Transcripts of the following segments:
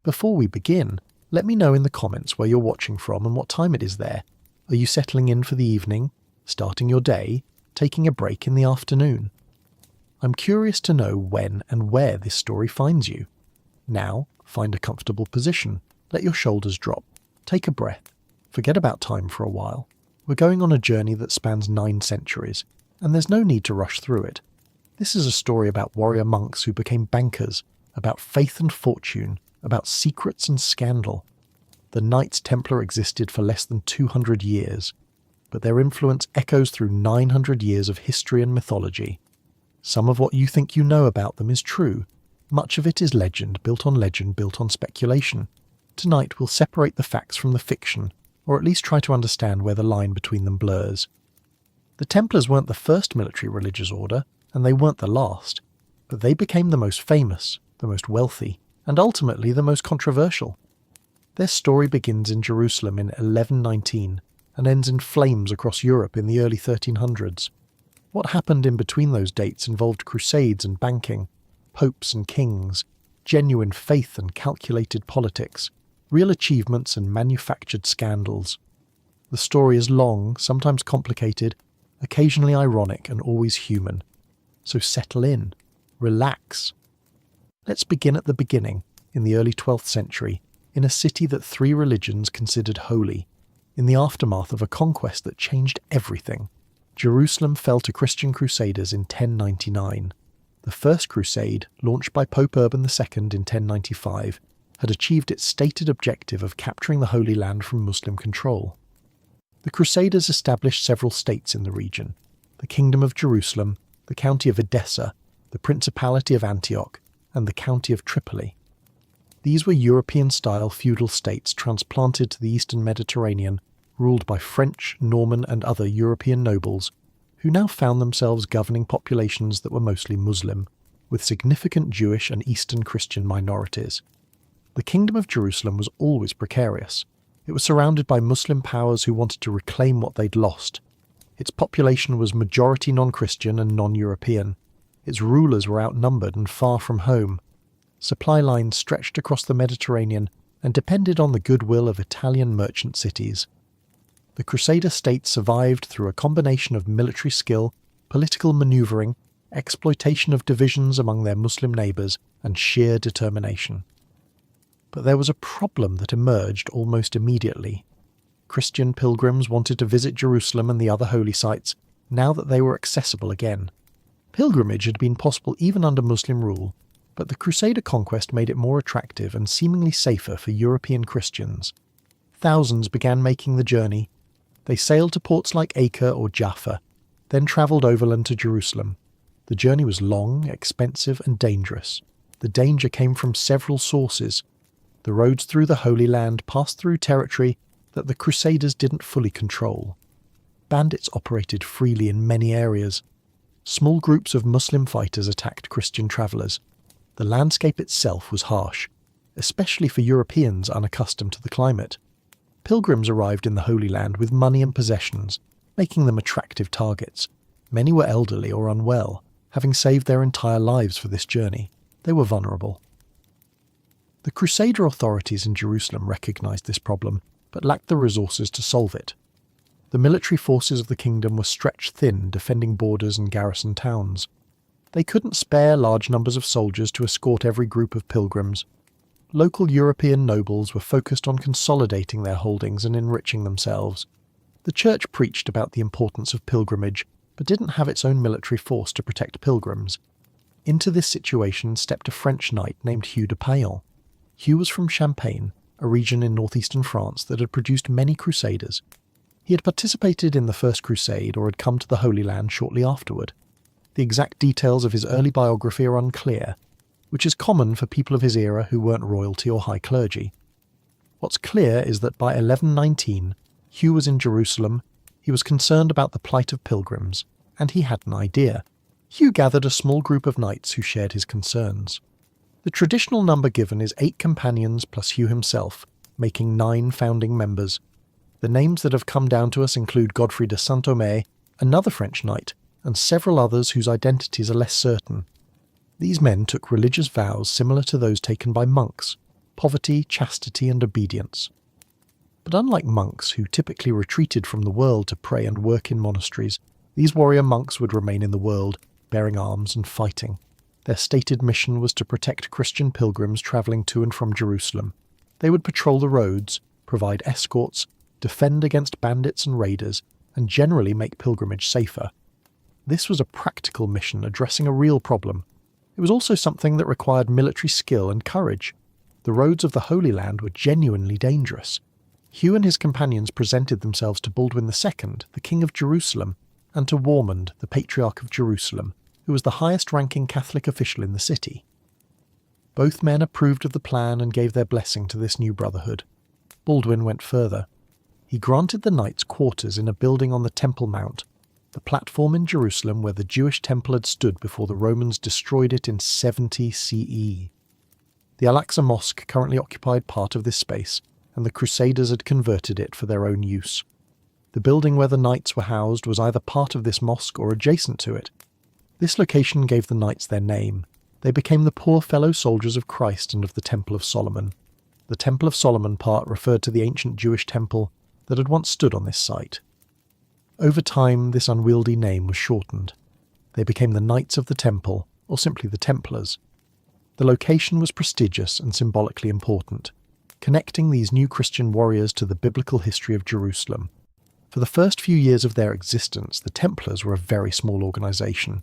Before we begin, let me know in the comments where you're watching from and what time it is there. Are you settling in for the evening, starting your day, taking a break in the afternoon? I'm curious to know when and where this story finds you. Now, find a comfortable position, let your shoulders drop, take a breath, forget about time for a while. We're going on a journey that spans 9 centuries, and there's no need to rush through it. This is a story about warrior monks who became bankers, about faith and fortune, about secrets and scandal. The Knights Templar existed for less than 200 years, but their influence echoes through 900 years of history and mythology. Some of what you think you know about them is true. Much of it is legend built on speculation. Tonight we'll separate the facts from the fiction, or at least try to understand where the line between them blurs. The Templars weren't the first military religious order, and they weren't the last, but they became the most famous, the most wealthy, and ultimately the most controversial. Their story begins in Jerusalem in 1119 and ends in flames across Europe in the early 1300s. What happened in between those dates involved crusades and banking, popes and kings, genuine faith and calculated politics, real achievements and manufactured scandals. The story is long, sometimes complicated, occasionally ironic and always human. So settle in, relax. Let's begin at the beginning, in the early 12th century, in a city that 3 religions considered holy, in the aftermath of a conquest that changed everything. Jerusalem fell to Christian crusaders in 1099. The First Crusade, launched by Pope Urban II in 1095, had achieved its stated objective of capturing the Holy Land from Muslim control. The Crusaders established several states in the region: the Kingdom of Jerusalem, the County of Edessa, the Principality of Antioch, and the County of Tripoli. These were European-style feudal states transplanted to the eastern Mediterranean, ruled by French, Norman and other European nobles, who now found themselves governing populations that were mostly Muslim, with significant Jewish and Eastern Christian minorities. The Kingdom of Jerusalem was always precarious. It was surrounded by Muslim powers who wanted to reclaim what they'd lost. Its population was majority non-Christian and non-European. Its rulers were outnumbered and far from home. Supply lines stretched across the Mediterranean and depended on the goodwill of Italian merchant cities. The Crusader state survived through a combination of military skill, political maneuvering, exploitation of divisions among their Muslim neighbours, and sheer determination. But there was a problem that emerged almost immediately. Christian pilgrims wanted to visit Jerusalem and the other holy sites now that they were accessible again. Pilgrimage had been possible even under Muslim rule, but the Crusader conquest made it more attractive and seemingly safer for European Christians. Thousands began making the journey. They sailed to ports like Acre or Jaffa, then travelled overland to Jerusalem. The journey was long, expensive and dangerous. The danger came from several sources. The roads through the Holy Land passed through territory that the Crusaders didn't fully control. Bandits operated freely in many areas. Small groups of Muslim fighters attacked Christian travellers. The landscape itself was harsh, especially for Europeans unaccustomed to the climate. Pilgrims arrived in the Holy Land with money and possessions, making them attractive targets. Many were elderly or unwell, having saved their entire lives for this journey. They were vulnerable. The Crusader authorities in Jerusalem recognised this problem, but lacked the resources to solve it. The military forces of the kingdom were stretched thin defending borders and garrison towns. They couldn't spare large numbers of soldiers to escort every group of pilgrims. Local European nobles were focused on consolidating their holdings and enriching themselves. The church preached about the importance of pilgrimage, but didn't have its own military force to protect pilgrims. Into this situation stepped a French knight named Hugh de Payan. Hugh was from Champagne, a region in northeastern France that had produced many crusaders. He had participated in the First Crusade or had come to the Holy Land shortly afterward. The exact details of his early biography are unclear, which is common for people of his era who weren't royalty or high clergy. What's clear is that by 1119, Hugh was in Jerusalem, he was concerned about the plight of pilgrims, and he had an idea. Hugh gathered a small group of knights who shared his concerns. The traditional number given is 8 companions plus Hugh himself, making 9 founding members. The names that have come down to us include Godfrey de Saint-Omer, another French knight, and several others whose identities are less certain. These men took religious vows similar to those taken by monks. poverty, chastity, and obedience. But unlike monks who typically retreated from the world to pray and work in monasteries, these warrior monks would remain in the world, bearing arms and fighting. Their stated mission was to protect Christian pilgrims travelling to and from Jerusalem. They would patrol the roads, provide escorts, defend against bandits and raiders, and generally make pilgrimage safer. This was a practical mission addressing a real problem. It was also something that required military skill and courage. The roads of the Holy Land were genuinely dangerous. Hugh and his companions presented themselves to Baldwin II, the King of Jerusalem, and to Warmond, the Patriarch of Jerusalem, who was the highest-ranking Catholic official in the city. Both men approved of the plan and gave their blessing to this new brotherhood. Baldwin went further. He granted the knights quarters in a building on the Temple Mount, the platform in Jerusalem where the Jewish temple had stood before the Romans destroyed it in 70 CE. The Al-Aqsa Mosque currently occupied part of this space, and the Crusaders had converted it for their own use. The building where the knights were housed was either part of this mosque or adjacent to it. This location gave the knights their name. They became the poor fellow soldiers of Christ and of the Temple of Solomon. The Temple of Solomon part referred to the ancient Jewish temple that had once stood on this site. Over time, this unwieldy name was shortened. They became the Knights of the Temple, or simply the Templars. The location was prestigious and symbolically important, connecting these new Christian warriors to the biblical history of Jerusalem. For the first few years of their existence, the Templars were a very small organisation.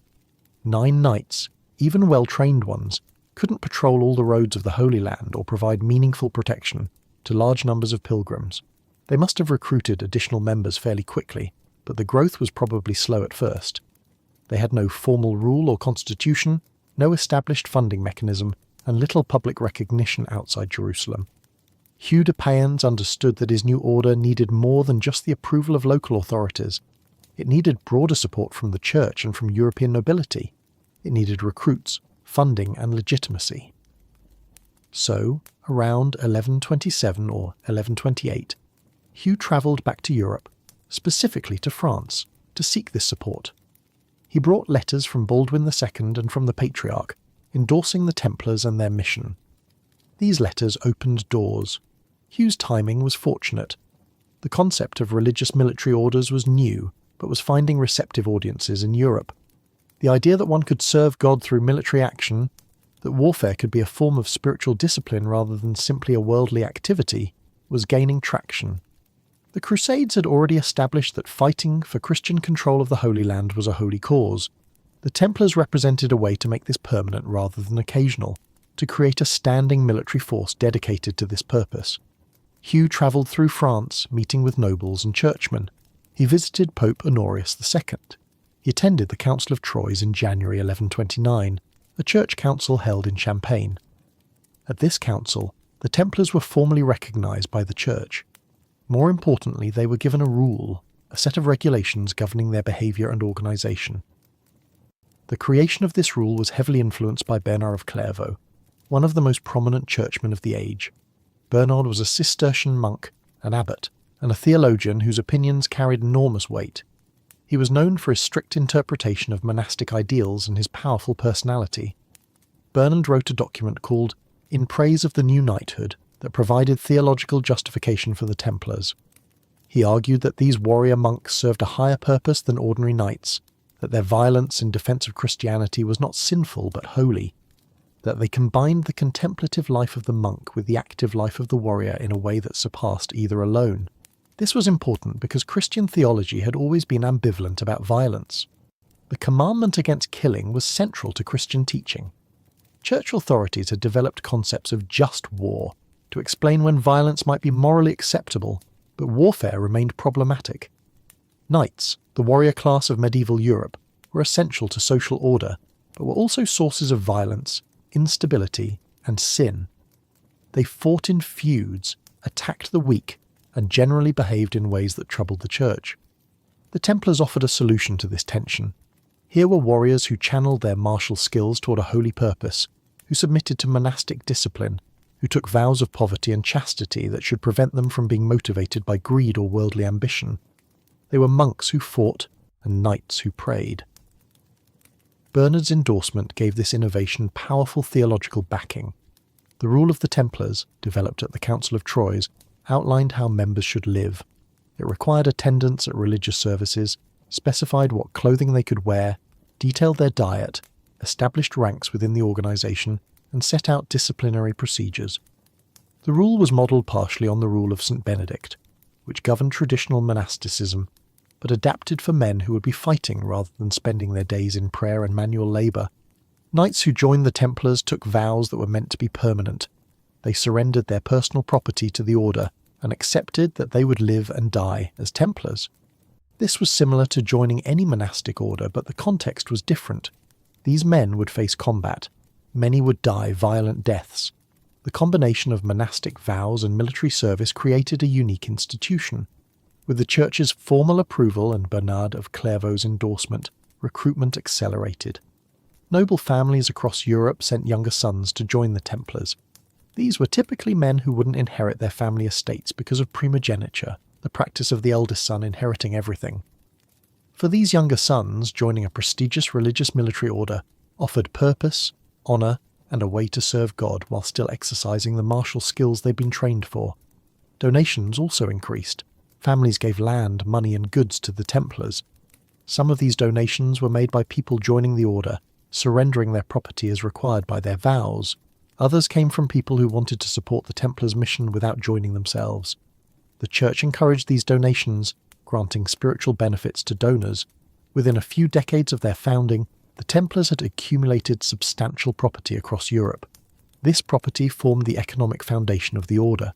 9 knights, even well-trained ones, couldn't patrol all the roads of the Holy Land or provide meaningful protection to large numbers of pilgrims. They must have recruited additional members fairly quickly, but the growth was probably slow at first. They had no formal rule or constitution, no established funding mechanism, and little public recognition outside Jerusalem. Hugh de Payens understood that his new order needed more than just the approval of local authorities. It needed broader support from the church and from European nobility. It needed recruits, funding, and legitimacy. So, around 1127 or 1128, Hugh travelled back to Europe, specifically to France, to seek this support. He brought letters from Baldwin II and from the Patriarch, endorsing the Templars and their mission. These letters opened doors. Hugh's timing was fortunate. The concept of religious military orders was new, but was finding receptive audiences in Europe. The idea that one could serve God through military action, that warfare could be a form of spiritual discipline rather than simply a worldly activity, was gaining traction. The Crusades had already established that fighting for Christian control of the Holy Land was a holy cause. The Templars represented a way to make this permanent rather than occasional, to create a standing military force dedicated to this purpose. Hugh travelled through France, meeting with nobles and churchmen. He visited Pope Honorius II. He attended the Council of Troyes in January 1129, a church council held in Champagne. At this council, the Templars were formally recognised by the church. More importantly, they were given a rule, a set of regulations governing their behaviour and organisation. The creation of this rule was heavily influenced by Bernard of Clairvaux, one of the most prominent churchmen of the age. Bernard was a Cistercian monk, an abbot, and a theologian whose opinions carried enormous weight. He was known for his strict interpretation of monastic ideals and his powerful personality. Bernard wrote a document called In Praise of the New Knighthood that provided theological justification for the Templars. He argued that these warrior monks served a higher purpose than ordinary knights, that their violence in defence of Christianity was not sinful but holy, that they combined the contemplative life of the monk with the active life of the warrior in a way that surpassed either alone. This was important because Christian theology had always been ambivalent about violence. The commandment against killing was central to Christian teaching. Church authorities had developed concepts of just war to explain when violence might be morally acceptable, but warfare remained problematic. Knights, the warrior class of medieval Europe, were essential to social order, but were also sources of violence, instability, and sin. They fought in feuds, attacked the weak, and generally behaved in ways that troubled the church. The Templars offered a solution to this tension. Here were warriors who channeled their martial skills toward a holy purpose, who submitted to monastic discipline, who took vows of poverty and chastity that should prevent them from being motivated by greed or worldly ambition. They were monks who fought and knights who prayed. Bernard's endorsement gave this innovation powerful theological backing. The Rule of the Templars, developed at the Council of Troyes, outlined how members should live. It required attendance at religious services, specified what clothing they could wear, detailed their diet, established ranks within the organisation, and set out disciplinary procedures. The rule was modelled partially on the Rule of St. Benedict, which governed traditional monasticism, but adapted for men who would be fighting rather than spending their days in prayer and manual labour. Knights who joined the Templars took vows that were meant to be permanent. They surrendered their personal property to the order and accepted that they would live and die as Templars. This was similar to joining any monastic order, but the context was different. These men would face combat. Many would die violent deaths. The combination of monastic vows and military service created a unique institution. With the Church's formal approval and Bernard of Clairvaux's endorsement, recruitment accelerated. Noble families across Europe sent younger sons to join the Templars. These were typically men who wouldn't inherit their family estates because of primogeniture, the practice of the eldest son inheriting everything. For these younger sons, joining a prestigious religious military order offered purpose, honour, and a way to serve God while still exercising the martial skills they'd been trained for. Donations also increased. Families gave land, money, and goods to the Templars. Some of these donations were made by people joining the order, surrendering their property as required by their vows. Others came from people who wanted to support the Templars' mission without joining themselves. The Church encouraged these donations, granting spiritual benefits to donors. Within a few decades of their founding, the Templars had accumulated substantial property across Europe. This property formed the economic foundation of the order.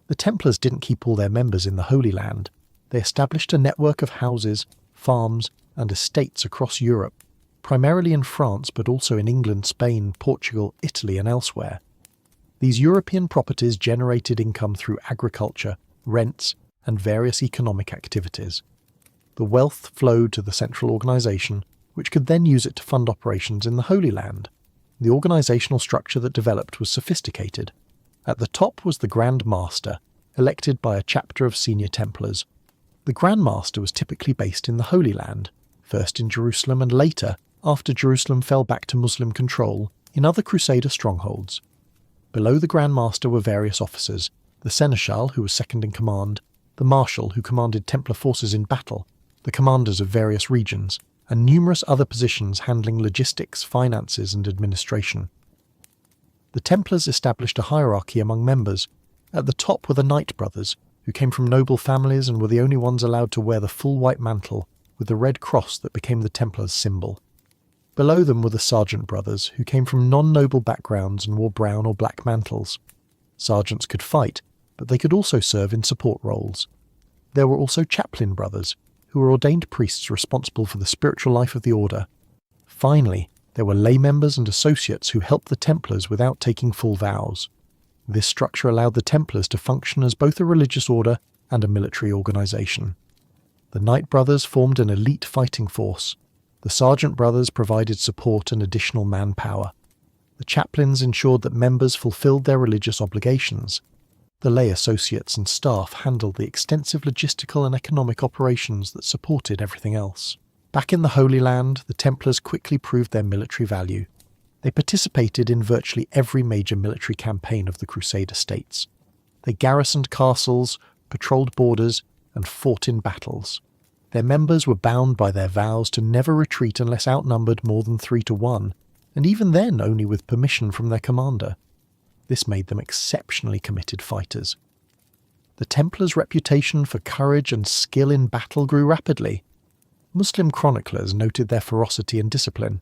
The Templars didn't keep all their members in the Holy Land. They established a network of houses, farms, and estates across Europe, primarily in France but also in England, Spain, Portugal, Italy, and elsewhere. These European properties generated income through agriculture, rents, and various economic activities. The wealth flowed to the central organisation, which could then use it to fund operations in the Holy Land. The organisational structure that developed was sophisticated. At the top was the Grand Master, elected by a chapter of senior Templars. The Grand Master was typically based in the Holy Land, first in Jerusalem and later, after Jerusalem fell back to Muslim control, in other Crusader strongholds. Below the Grand Master were various officers, the Seneschal, who was second in command, the Marshal, who commanded Templar forces in battle, the commanders of various regions, and numerous other positions handling logistics, finances, and administration. The Templars established a hierarchy among members. At the top were the Knight brothers, who came from noble families and were the only ones allowed to wear the full white mantle with the red cross that became the Templars' symbol. Below them were the Sergeant brothers, who came from non-noble backgrounds and wore brown or black mantles. Sergeants could fight, but they could also serve in support roles. There were also Chaplain brothers, who were ordained priests responsible for the spiritual life of the order. Finally, there were lay members and associates who helped the Templars without taking full vows. This structure allowed the Templars to function as both a religious order and a military organisation. The Knight brothers formed an elite fighting force. The Sergeant brothers provided support and additional manpower. The chaplains ensured that members fulfilled their religious obligations. The lay associates and staff handled the extensive logistical and economic operations that supported everything else. Back in the Holy Land, the Templars quickly proved their military value. They participated in virtually every major military campaign of the Crusader states. They garrisoned castles, patrolled borders, and fought in battles. Their members were bound by their vows to never retreat unless outnumbered more than 3-1, and even then only with permission from their commander. This made them exceptionally committed fighters. The Templars' reputation for courage and skill in battle grew rapidly. Muslim chroniclers noted their ferocity and discipline.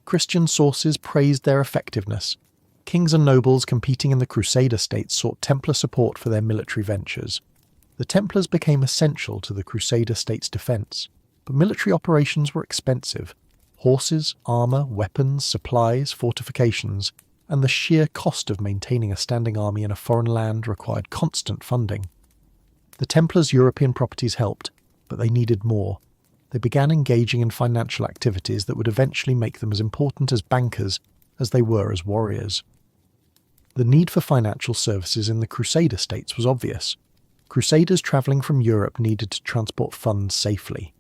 Christian sources praised their effectiveness. Kings and nobles competing in the Crusader states sought Templar support for their military ventures. The Templars became essential to the Crusader states' defence, but military operations were expensive. Horses, armour, weapons, supplies, fortifications, and the sheer cost of maintaining a standing army in a foreign land required constant funding. The Templars' European properties helped, but they needed more. They began engaging in financial activities that would eventually make them as important as bankers as they were as warriors. The need for financial services in the Crusader states was obvious. Crusaders travelling from Europe needed to transport funds safely.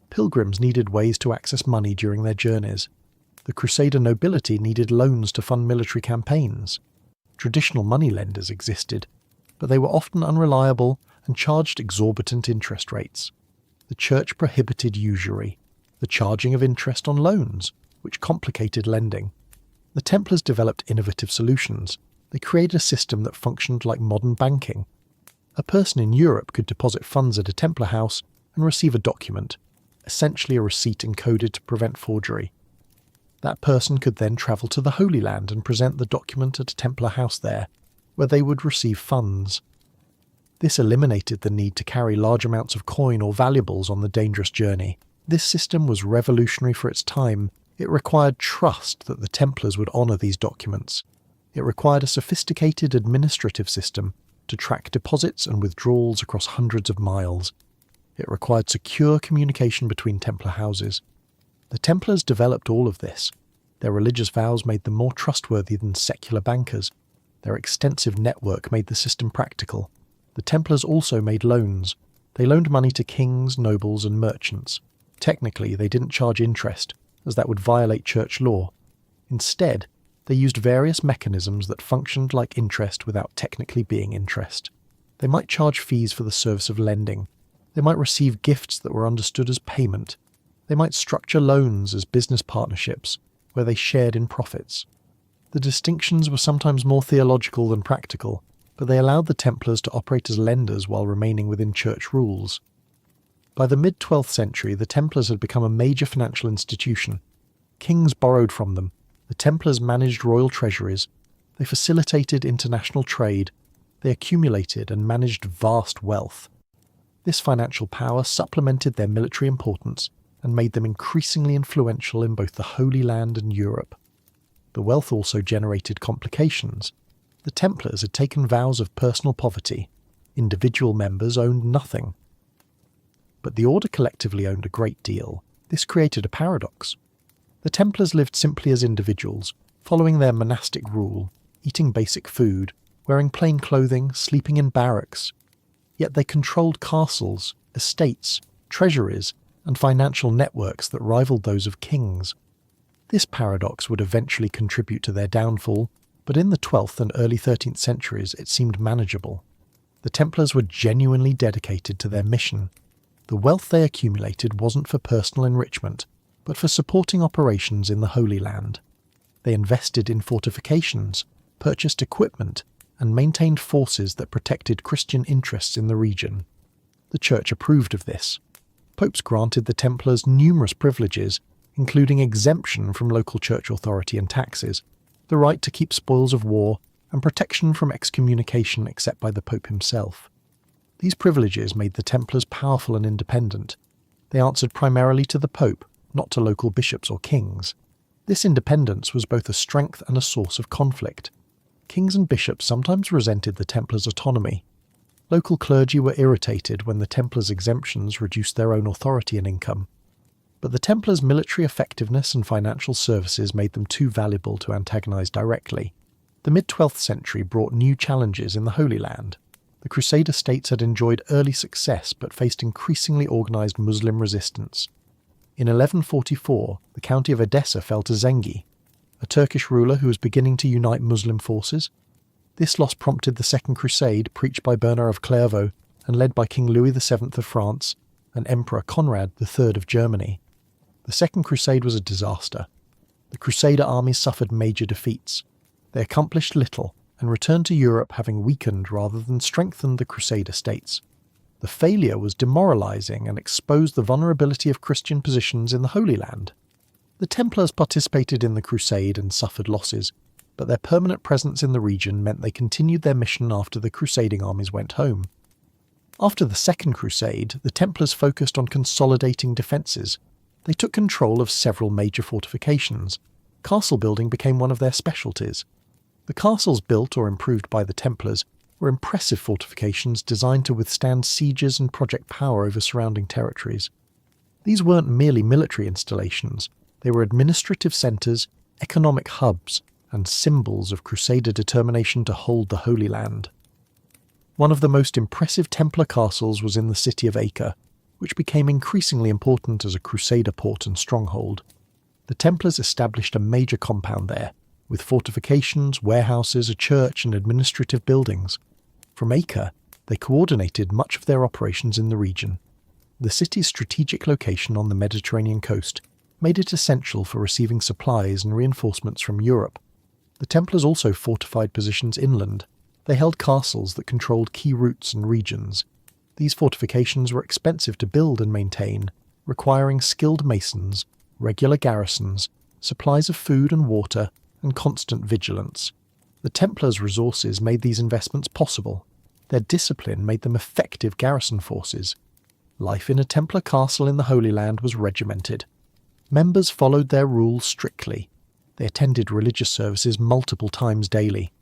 Pilgrims needed ways to access money during their journeys. The Crusader nobility needed loans to fund military campaigns. Traditional moneylenders existed, but they were often unreliable and charged exorbitant interest rates. The Church prohibited usury, the charging of interest on loans, which complicated lending. The Templars developed innovative solutions. They created a system that functioned like modern banking. A person in Europe could deposit funds at a Templar house and receive a document, essentially a receipt encoded to prevent forgery. That person could then travel to the Holy Land and present the document at a Templar house there, where they would receive funds. This eliminated the need to carry large amounts of coin or valuables on the dangerous journey. This system was revolutionary for its time. It required trust that the Templars would honour these documents. It required a sophisticated administrative system to track deposits and withdrawals across hundreds of miles. It required secure communication between Templar houses. The Templars developed all of this. Their religious vows made them more trustworthy than secular bankers. Their extensive network made the system practical. The Templars also made loans. They loaned money to kings, nobles, and merchants. Technically, they didn't charge interest, as that would violate church law. Instead, they used various mechanisms that functioned like interest without technically being interest. They might charge fees for the service of lending. They might receive gifts that were understood as payment. They might structure loans as business partnerships, where they shared in profits. The distinctions were sometimes more theological than practical, but they allowed the Templars to operate as lenders while remaining within church rules. By the mid-12th century, the Templars had become a major financial institution. Kings borrowed from them. The Templars managed royal treasuries. They facilitated international trade. They accumulated and managed vast wealth. This financial power supplemented their military importance and made them increasingly influential in both the Holy Land and Europe. The wealth also generated complications. The Templars had taken vows of personal poverty. Individual members owned nothing. But the order collectively owned a great deal. This created a paradox. The Templars lived simply as individuals, following their monastic rule, eating basic food, wearing plain clothing, sleeping in barracks. Yet they controlled castles, estates, treasuries, and financial networks that rivaled those of kings. This paradox would eventually contribute to their downfall, but in the 12th and early 13th centuries it seemed manageable. The Templars were genuinely dedicated to their mission. The wealth they accumulated wasn't for personal enrichment, but for supporting operations in the Holy Land. They invested in fortifications, purchased equipment, and maintained forces that protected Christian interests in the region. The Church approved of this. Popes granted the Templars numerous privileges, including exemption from local church authority and taxes, the right to keep spoils of war, and protection from excommunication except by the Pope himself. These privileges made the Templars powerful and independent. They answered primarily to the Pope, not to local bishops or kings. This independence was both a strength and a source of conflict. Kings and bishops sometimes resented the Templars' autonomy. Local clergy were irritated when the Templars' exemptions reduced their own authority and income. But the Templars' military effectiveness and financial services made them too valuable to antagonize directly. The mid-12th century brought new challenges in the Holy Land. The Crusader states had enjoyed early success but faced increasingly organized Muslim resistance. In 1144, the county of Edessa fell to Zengi, a Turkish ruler who was beginning to unite Muslim forces. This loss prompted the Second Crusade, preached by Bernard of Clairvaux and led by King Louis VII of France and Emperor Conrad III of Germany. The Second Crusade was a disaster. The Crusader armies suffered major defeats. They accomplished little and returned to Europe having weakened rather than strengthened the Crusader states. The failure was demoralizing and exposed the vulnerability of Christian positions in the Holy Land. The Templars participated in the Crusade and suffered losses, but their permanent presence in the region meant they continued their mission after the crusading armies went home. After the Second Crusade, the Templars focused on consolidating defences. They took control of several major fortifications. Castle building became one of their specialties. The castles built or improved by the Templars were impressive fortifications designed to withstand sieges and project power over surrounding territories. These weren't merely military installations, they were administrative centres, economic hubs, and symbols of Crusader determination to hold the Holy Land. One of the most impressive Templar castles was in the city of Acre, which became increasingly important as a Crusader port and stronghold. The Templars established a major compound there, with fortifications, warehouses, a church and administrative buildings. From Acre, they coordinated much of their operations in the region. The city's strategic location on the Mediterranean coast made it essential for receiving supplies and reinforcements from Europe. The Templars also fortified positions inland. They held castles that controlled key routes and regions. These fortifications were expensive to build and maintain, requiring skilled masons, regular garrisons, supplies of food and water, and constant vigilance. The Templars' resources made these investments possible. Their discipline made them effective garrison forces. Life in a Templar castle in the Holy Land was regimented. Members followed their rules strictly. They attended religious services multiple times daily.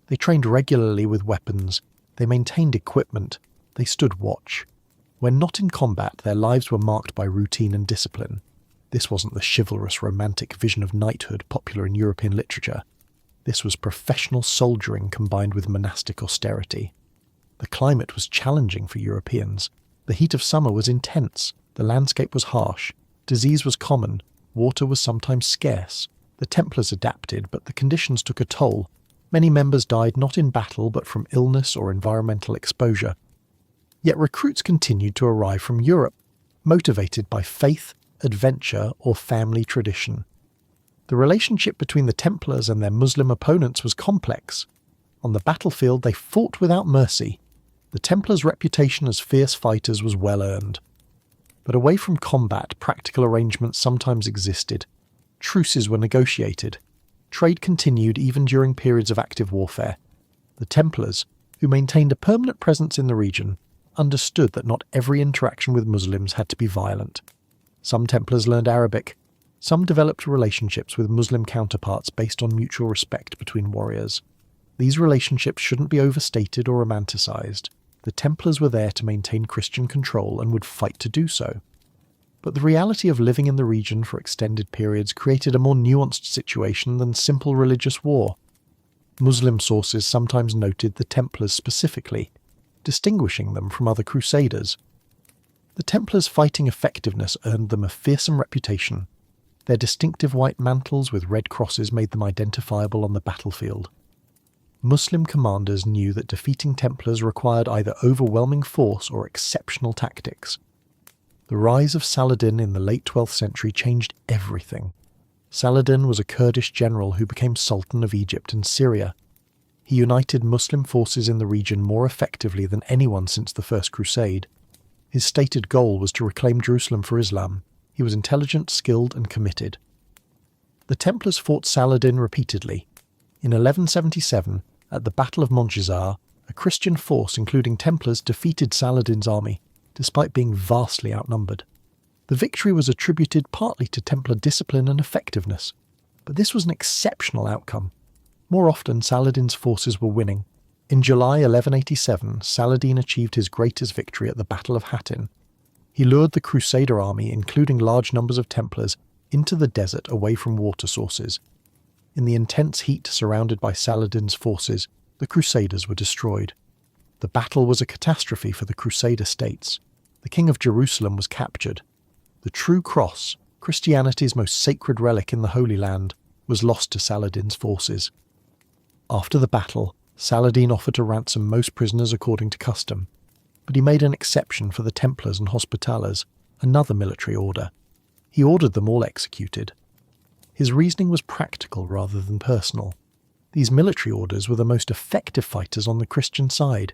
They trained regularly with weapons. They maintained equipment. They stood watch. When not in combat, their lives were marked by routine and discipline. This wasn't the chivalrous romantic vision of knighthood popular in European literature. This was professional soldiering combined with monastic austerity. The climate was challenging for Europeans. The heat of summer was intense. The landscape was harsh. Disease was common. Water was sometimes scarce. The Templars adapted, but the conditions took a toll. Many members died not in battle but from illness or environmental exposure. Yet recruits continued to arrive from Europe, motivated by faith, adventure, or family tradition. The relationship between the Templars and their Muslim opponents was complex. On the battlefield, they fought without mercy. The Templars' reputation as fierce fighters was well earned. But away from combat, practical arrangements sometimes existed. Truces were negotiated. Trade continued even during periods of active warfare. The Templars, who maintained a permanent presence in the region, understood that not every interaction with Muslims had to be violent. Some Templars learned Arabic. Some developed relationships with Muslim counterparts based on mutual respect between warriors. These relationships shouldn't be overstated or romanticized. The Templars were there to maintain Christian control and would fight to do so. But the reality of living in the region for extended periods created a more nuanced situation than simple religious war. Muslim sources sometimes noted the Templars specifically, distinguishing them from other crusaders. The Templars' fighting effectiveness earned them a fearsome reputation. Their distinctive white mantles with red crosses made them identifiable on the battlefield. Muslim commanders knew that defeating Templars required either overwhelming force or exceptional tactics. The rise of Saladin in the late 12th century changed everything. Saladin was a Kurdish general who became Sultan of Egypt and Syria. He united Muslim forces in the region more effectively than anyone since the First Crusade. His stated goal was to reclaim Jerusalem for Islam. He was intelligent, skilled, and committed. The Templars fought Saladin repeatedly. In 1177, at the Battle of Montgisard, a Christian force including Templars defeated Saladin's army, despite being vastly outnumbered. The victory was attributed partly to Templar discipline and effectiveness, but this was an exceptional outcome. More often, Saladin's forces were winning. In July 1187, Saladin achieved his greatest victory at the Battle of Hattin. He lured the Crusader army, including large numbers of Templars, into the desert away from water sources. In the intense heat surrounded by Saladin's forces, the Crusaders were destroyed. The battle was a catastrophe for the Crusader states. The King of Jerusalem was captured. The true cross, Christianity's most sacred relic in the Holy Land, was lost to Saladin's forces. After the battle, Saladin offered to ransom most prisoners according to custom, but he made an exception for the Templars and Hospitallers, another military order. He ordered them all executed. His reasoning was practical rather than personal. These military orders were the most effective fighters on the Christian side.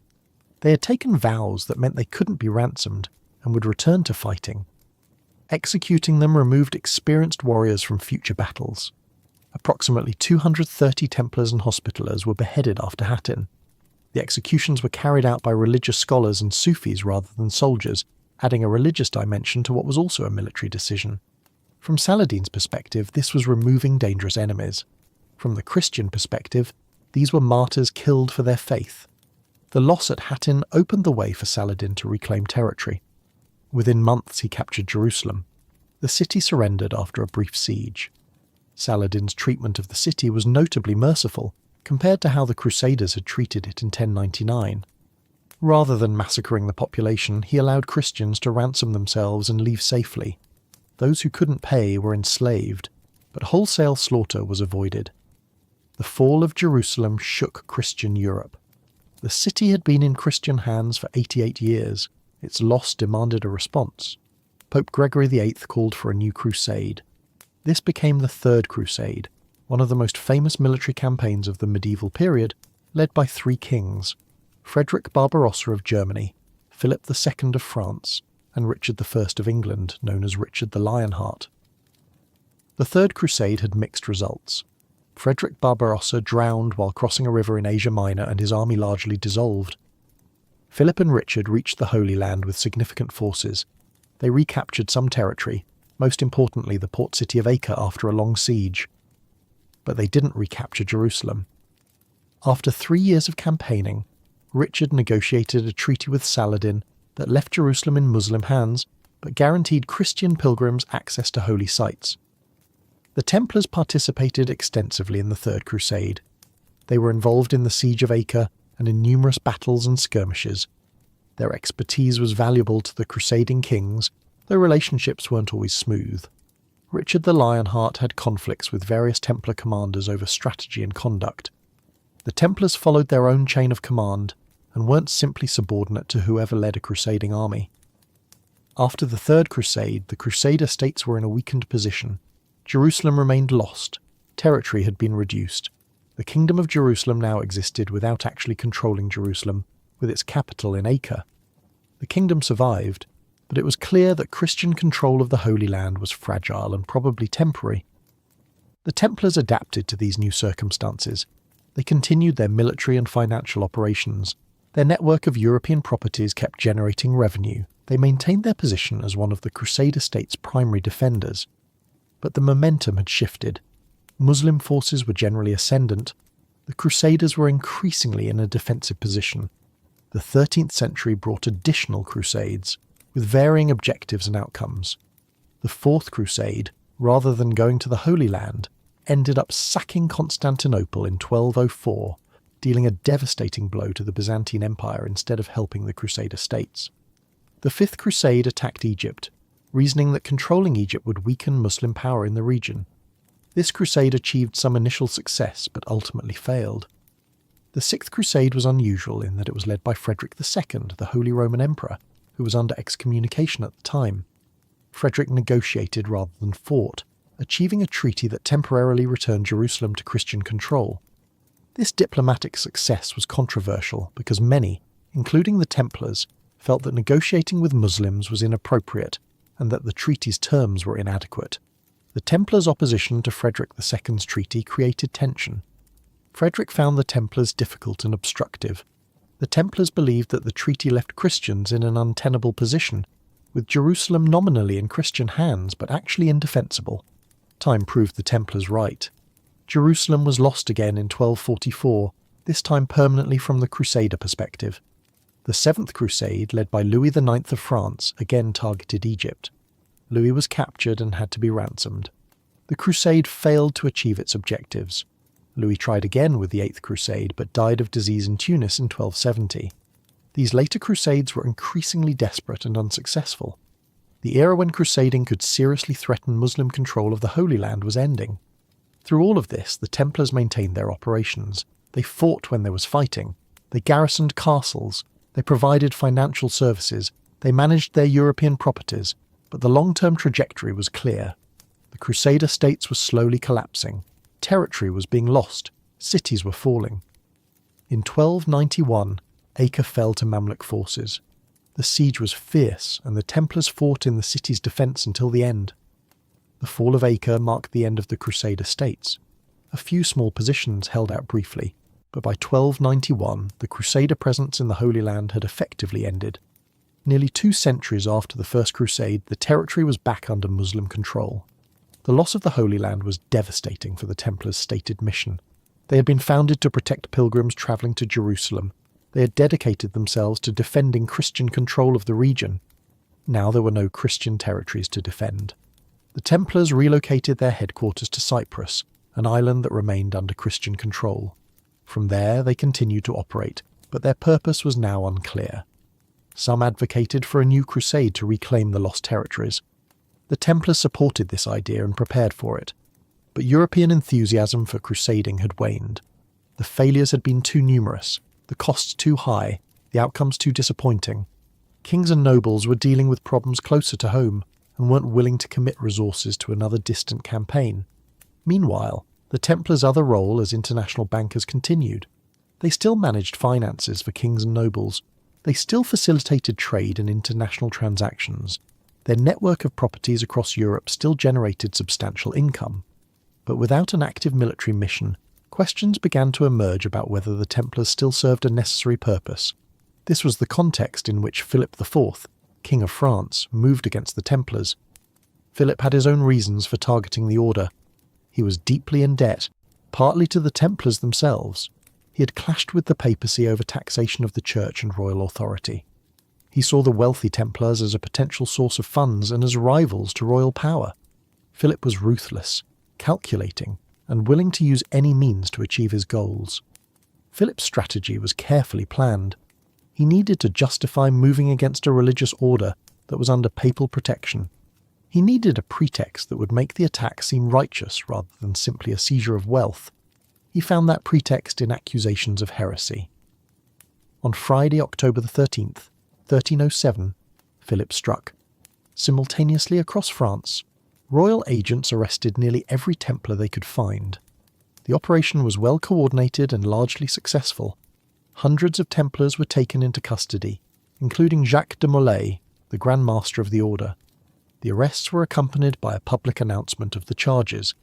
They had taken vows that meant they couldn't be ransomed and would return to fighting. Executing them removed experienced warriors from future battles. Approximately 230 Templars and Hospitallers were beheaded after Hattin. The executions were carried out by religious scholars and Sufis rather than soldiers, adding a religious dimension to what was also a military decision. From Saladin's perspective, this was removing dangerous enemies. From the Christian perspective, these were martyrs killed for their faith. The loss at Hattin opened the way for Saladin to reclaim territory. Within months he captured Jerusalem. The city surrendered after a brief siege. Saladin's treatment of the city was notably merciful, compared to how the Crusaders had treated it in 1099. Rather than massacring the population, he allowed Christians to ransom themselves and leave safely. Those who couldn't pay were enslaved, but wholesale slaughter was avoided. The fall of Jerusalem shook Christian Europe. The city had been in Christian hands for 88 years. Its loss demanded a response. Pope Gregory VIII called for a new crusade. This became the Third Crusade, one of the most famous military campaigns of the medieval period, led by three kings: Frederick Barbarossa of Germany, Philip II of France, and Richard I of England, known as Richard the Lionheart. The Third Crusade had mixed results. Frederick Barbarossa drowned while crossing a river in Asia Minor and his army largely dissolved. Philip and Richard reached the Holy Land with significant forces. They recaptured some territory, most importantly the port city of Acre after a long siege. But they didn't recapture Jerusalem. After 3 years of campaigning, Richard negotiated a treaty with Saladin that left Jerusalem in Muslim hands but guaranteed Christian pilgrims access to holy sites. The Templars participated extensively in the Third Crusade. They were involved in the siege of Acre and in numerous battles and skirmishes. Their expertise was valuable to the crusading kings, though relationships weren't always smooth. Richard the Lionheart had conflicts with various Templar commanders over strategy and conduct. The Templars followed their own chain of command and weren't simply subordinate to whoever led a crusading army. After the Third Crusade, the Crusader states were in a weakened position. Jerusalem remained lost. Territory had been reduced. The Kingdom of Jerusalem now existed without actually controlling Jerusalem, with its capital in Acre. The kingdom survived, but it was clear that Christian control of the Holy Land was fragile and probably temporary. The Templars adapted to these new circumstances. They continued their military and financial operations. Their network of European properties kept generating revenue. They maintained their position as one of the Crusader state's primary defenders. But the momentum had shifted. Muslim forces were generally ascendant. The Crusaders were increasingly in a defensive position. The 13th century brought additional crusades, with varying objectives and outcomes. The Fourth Crusade, rather than going to the Holy Land, ended up sacking Constantinople in 1204, dealing a devastating blow to the Byzantine Empire instead of helping the Crusader states. The Fifth Crusade attacked Egypt, reasoning that controlling Egypt would weaken Muslim power in the region. This crusade achieved some initial success, but ultimately failed. The Sixth Crusade was unusual in that it was led by Frederick II, the Holy Roman Emperor, who was under excommunication at the time. Frederick negotiated rather than fought, achieving a treaty that temporarily returned Jerusalem to Christian control. This diplomatic success was controversial because many, including the Templars, felt that negotiating with Muslims was inappropriate and that the treaty's terms were inadequate. The Templars' opposition to Frederick II's treaty created tension. Frederick found the Templars difficult and obstructive. The Templars believed that the treaty left Christians in an untenable position, with Jerusalem nominally in Christian hands but actually indefensible. Time proved the Templars right. Jerusalem was lost again in 1244, this time permanently from the Crusader perspective. The Seventh Crusade, led by Louis IX of France, again targeted Egypt. Louis was captured and had to be ransomed. The crusade failed to achieve its objectives. Louis tried again with the Eighth Crusade, but died of disease in Tunis in 1270. These later crusades were increasingly desperate and unsuccessful. The era when crusading could seriously threaten Muslim control of the Holy Land was ending. Through all of this, the Templars maintained their operations. They fought when there was fighting. They garrisoned castles. They provided financial services. They managed their European properties. But the long-term trajectory was clear. The Crusader states were slowly collapsing. Territory was being lost. Cities were falling. In 1291, Acre fell to Mamluk forces. The siege was fierce, and the Templars fought in the city's defence until the end. The fall of Acre marked the end of the Crusader states. A few small positions held out briefly, but by 1291 the Crusader presence in the Holy Land had effectively ended. Nearly 2 centuries after the First Crusade, the territory was back under Muslim control. The loss of the Holy Land was devastating for the Templars' stated mission. They had been founded to protect pilgrims travelling to Jerusalem. They had dedicated themselves to defending Christian control of the region. Now there were no Christian territories to defend. The Templars relocated their headquarters to Cyprus, an island that remained under Christian control. From there they continued to operate, but their purpose was now unclear. Some advocated for a new crusade to reclaim the lost territories. The Templars supported this idea and prepared for it. But European enthusiasm for crusading had waned. The failures had been too numerous, the costs too high, the outcomes too disappointing. Kings and nobles were dealing with problems closer to home and weren't willing to commit resources to another distant campaign. Meanwhile, the Templars' other role as international bankers continued. They still managed finances for kings and nobles. They still facilitated trade and international transactions. Their network of properties across Europe still generated substantial income. But without an active military mission, questions began to emerge about whether the Templars still served a necessary purpose. This was the context in which Philip IV, King of France, moved against the Templars. Philip had his own reasons for targeting the order. He was deeply in debt, partly to the Templars themselves. He had clashed with the papacy over taxation of the church and royal authority. He saw the wealthy Templars as a potential source of funds and as rivals to royal power. Philip was ruthless, calculating, and willing to use any means to achieve his goals. Philip's strategy was carefully planned. He needed to justify moving against a religious order that was under papal protection. He needed a pretext that would make the attack seem righteous rather than simply a seizure of wealth. He found that pretext in accusations of heresy. On Friday, October the 13th, 1307, Philip struck. Simultaneously across France, royal agents arrested nearly every Templar they could find. The operation was well coordinated and largely successful. Hundreds of Templars were taken into custody, including Jacques de Molay, the Grand Master of the Order. The arrests were accompanied by a public announcement of the charges.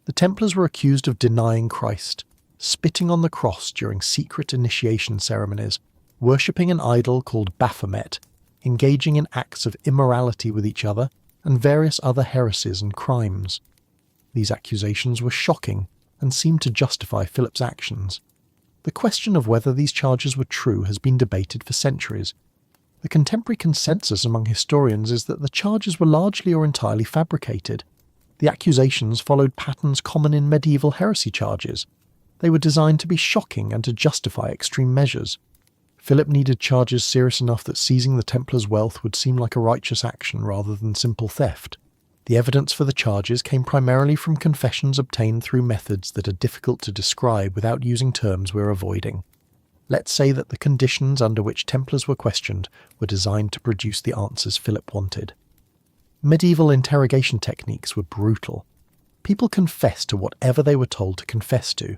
The Templars were accused of denying Christ, spitting on the cross during secret initiation ceremonies, worshipping an idol called Baphomet, engaging in acts of immorality with each other, and various other heresies and crimes. These accusations were shocking and seemed to justify Philip's actions. The question of whether these charges were true has been debated for centuries. The contemporary consensus among historians is that the charges were largely or entirely fabricated. The accusations followed patterns common in medieval heresy charges. They were designed to be shocking and to justify extreme measures. Philip needed charges serious enough that seizing the Templars' wealth would seem like a righteous action rather than simple theft. The evidence for the charges came primarily from confessions obtained through methods that are difficult to describe without using terms we're avoiding. Let's say that the conditions under which Templars were questioned were designed to produce the answers Philip wanted. Medieval interrogation techniques were brutal. People confessed to whatever they were told to confess to.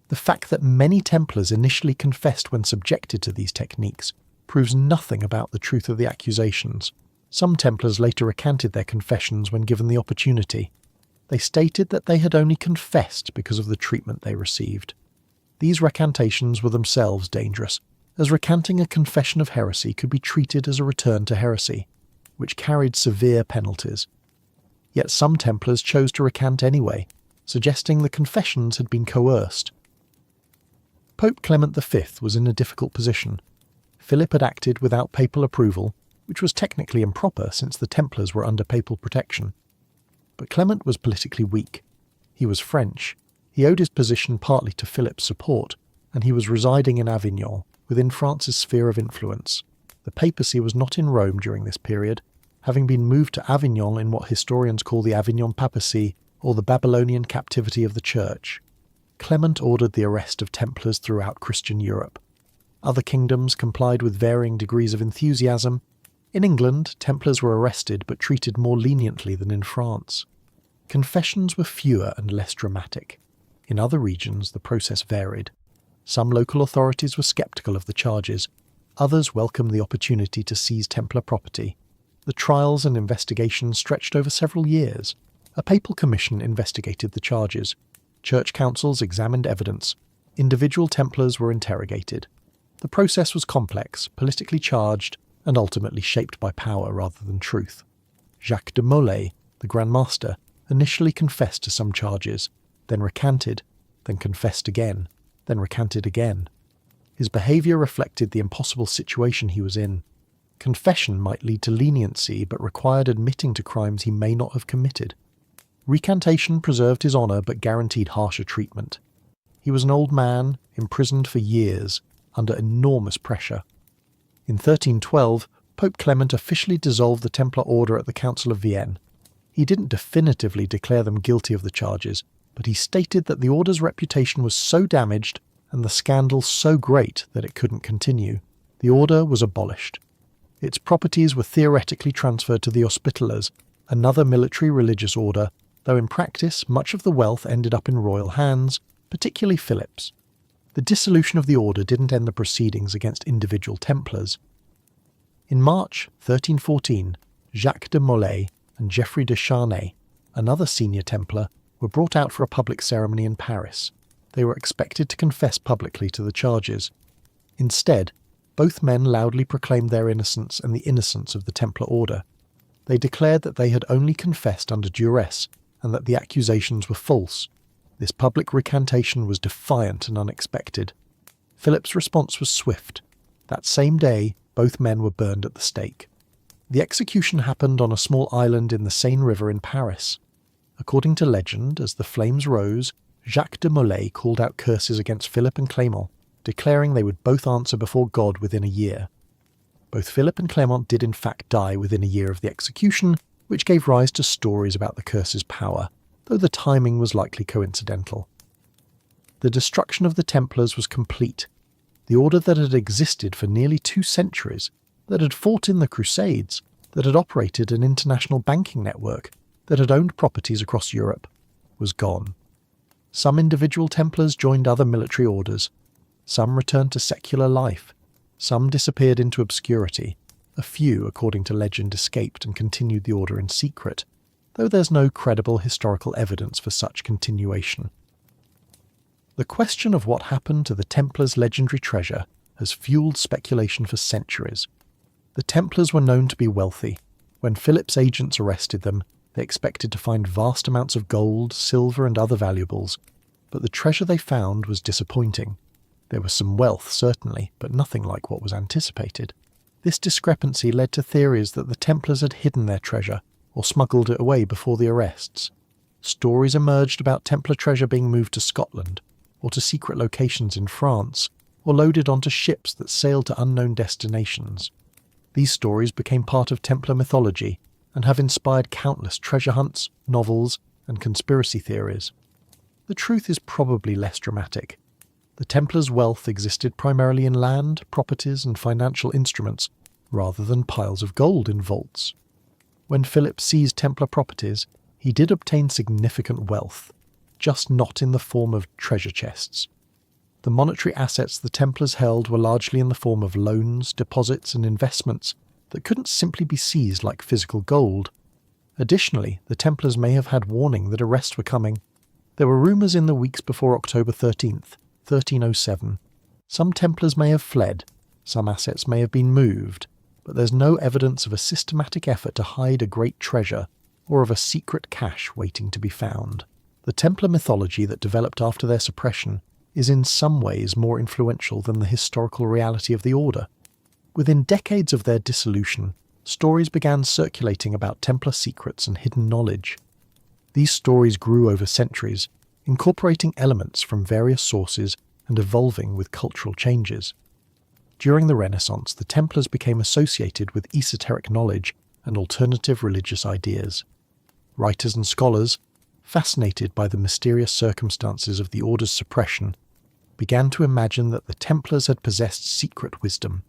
The fact that many Templars initially confessed when subjected to these techniques proves nothing about the truth of the accusations. Some Templars later recanted their confessions when given the opportunity. They stated that they had only confessed because of the treatment they received. These recantations were themselves dangerous, as recanting a confession of heresy could be treated as a return to heresy, which carried severe penalties. Yet some Templars chose to recant anyway, suggesting the confessions had been coerced. Pope Clement V was in a difficult position. Philip had acted without papal approval, which was technically improper since the Templars were under papal protection. But Clement was politically weak. He was French. He owed his position partly to Philip's support, and he was residing in Avignon, within France's sphere of influence. The papacy was not in Rome during this period, having been moved to Avignon in what historians call the Avignon Papacy, or the Babylonian captivity of the Church. Clement ordered the arrest of Templars throughout Christian Europe. Other kingdoms complied with varying degrees of enthusiasm. In England, Templars were arrested but treated more leniently than in France. Confessions were fewer and less dramatic. In other regions, the process varied. Some local authorities were sceptical of the charges. Others welcomed the opportunity to seize Templar property. The trials and investigations stretched over several years. A papal commission investigated the charges. Church councils examined evidence. Individual Templars were interrogated. The process was complex, politically charged, and ultimately shaped by power rather than truth. Jacques de Molay, the Grand Master, initially confessed to some charges, then recanted, then confessed again, then recanted again. His behaviour reflected the impossible situation he was in. Confession might lead to leniency, but required admitting to crimes he may not have committed. Recantation preserved his honour but guaranteed harsher treatment. He was an old man, imprisoned for years, under enormous pressure. In 1312, Pope Clement officially dissolved the Templar order at the Council of Vienne. He He didn't definitively declare them guilty of the charges, but he stated that the order's reputation was so damaged and the scandal so great that it couldn't continue. The order was abolished. Its properties were theoretically transferred to the Hospitallers, another military religious order, though in practice much of the wealth ended up in royal hands, particularly Philip's. The dissolution of the order didn't end the proceedings against individual Templars. In March 1314, Jacques de Molay and Geoffrey de Charnay, another senior Templar, were brought out for a public ceremony in Paris. They were expected to confess publicly to the charges. Instead, both men loudly proclaimed their innocence and the innocence of the Templar order. They declared that they had only confessed under duress and that the accusations were false. This public recantation was defiant and unexpected. Philip's response was swift. That same day, both men were burned at the stake. The execution happened on a small island in the Seine River in Paris. According to legend, as the flames rose, Jacques de Molay called out curses against Philip and Clément, declaring they would both answer before God within a year. Both Philip and Clément did in fact die within a year of the execution, which gave rise to stories about the curse's power, though the timing was likely coincidental. The destruction of the Templars was complete. The order that had existed for nearly 2 centuries, that had fought in the Crusades, that had operated an international banking network, that had owned properties across Europe, was gone. Some individual Templars joined other military orders. Some returned to secular life. Some disappeared into obscurity. A few, according to legend, escaped and continued the order in secret, though there's no credible historical evidence for such continuation. The question of what happened to the Templars' legendary treasure has fueled speculation for centuries. The Templars were known to be wealthy. When Philip's agents arrested them, they expected to find vast amounts of gold, silver and other valuables, but the treasure they found was disappointing. There was some wealth, certainly, but nothing like what was anticipated. This discrepancy led to theories that the Templars had hidden their treasure or smuggled it away before the arrests. Stories emerged about Templar treasure being moved to Scotland, or to secret locations in France, or loaded onto ships that sailed to unknown destinations. These stories became part of Templar mythology and have inspired countless treasure hunts, novels, and conspiracy theories. The truth is probably less dramatic. The Templars' wealth existed primarily in land, properties, and financial instruments, rather than piles of gold in vaults. When Philip seized Templar properties, he did obtain significant wealth, just not in the form of treasure chests. The monetary assets the Templars held were largely in the form of loans, deposits, and investments that couldn't simply be seized like physical gold. Additionally, the Templars may have had warning that arrests were coming. There were rumours in the weeks before October 13th, 1307. Some Templars may have fled, some assets may have been moved, but there's no evidence of a systematic effort to hide a great treasure or of a secret cache waiting to be found. The Templar mythology that developed after their suppression is in some ways more influential than the historical reality of the order. Within decades of their dissolution, stories began circulating about Templar secrets and hidden knowledge. These stories grew over centuries, incorporating elements from various sources and evolving with cultural changes. During the Renaissance, the Templars became associated with esoteric knowledge and alternative religious ideas. Writers and scholars, fascinated by the mysterious circumstances of the order's suppression, began to imagine that the Templars had possessed secret wisdom.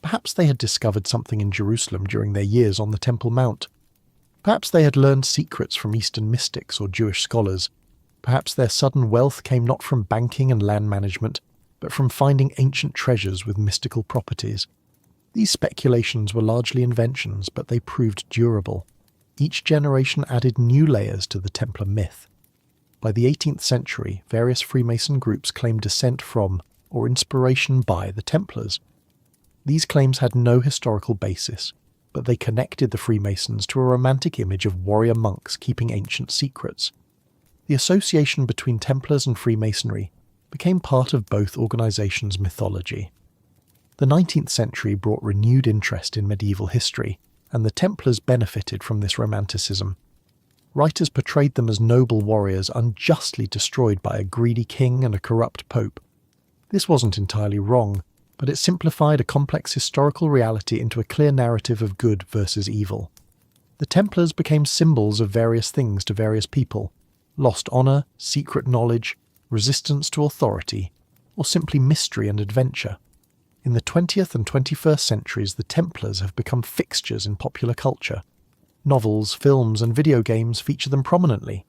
Perhaps they had discovered something in Jerusalem during their years on the Temple Mount. Perhaps they had learned secrets from Eastern mystics or Jewish scholars. Perhaps their sudden wealth came not from banking and land management, but from finding ancient treasures with mystical properties. These speculations were largely inventions, but they proved durable. Each generation added new layers to the Templar myth. By the 18th century, various Freemason groups claimed descent from, or inspiration by, the Templars. These claims had no historical basis, but they connected the Freemasons to a romantic image of warrior monks keeping ancient secrets. The association between Templars and Freemasonry became part of both organizations' mythology. The 19th century brought renewed interest in medieval history, and the Templars benefited from this romanticism. Writers portrayed them as noble warriors unjustly destroyed by a greedy king and a corrupt pope. This wasn't entirely wrong, but it simplified a complex historical reality into a clear narrative of good versus evil. The Templars became symbols of various things to various people: lost honour, secret knowledge, resistance to authority, or simply mystery and adventure. In the 20th and 21st centuries, the Templars have become fixtures in popular culture. Novels, films, and video games feature them prominently.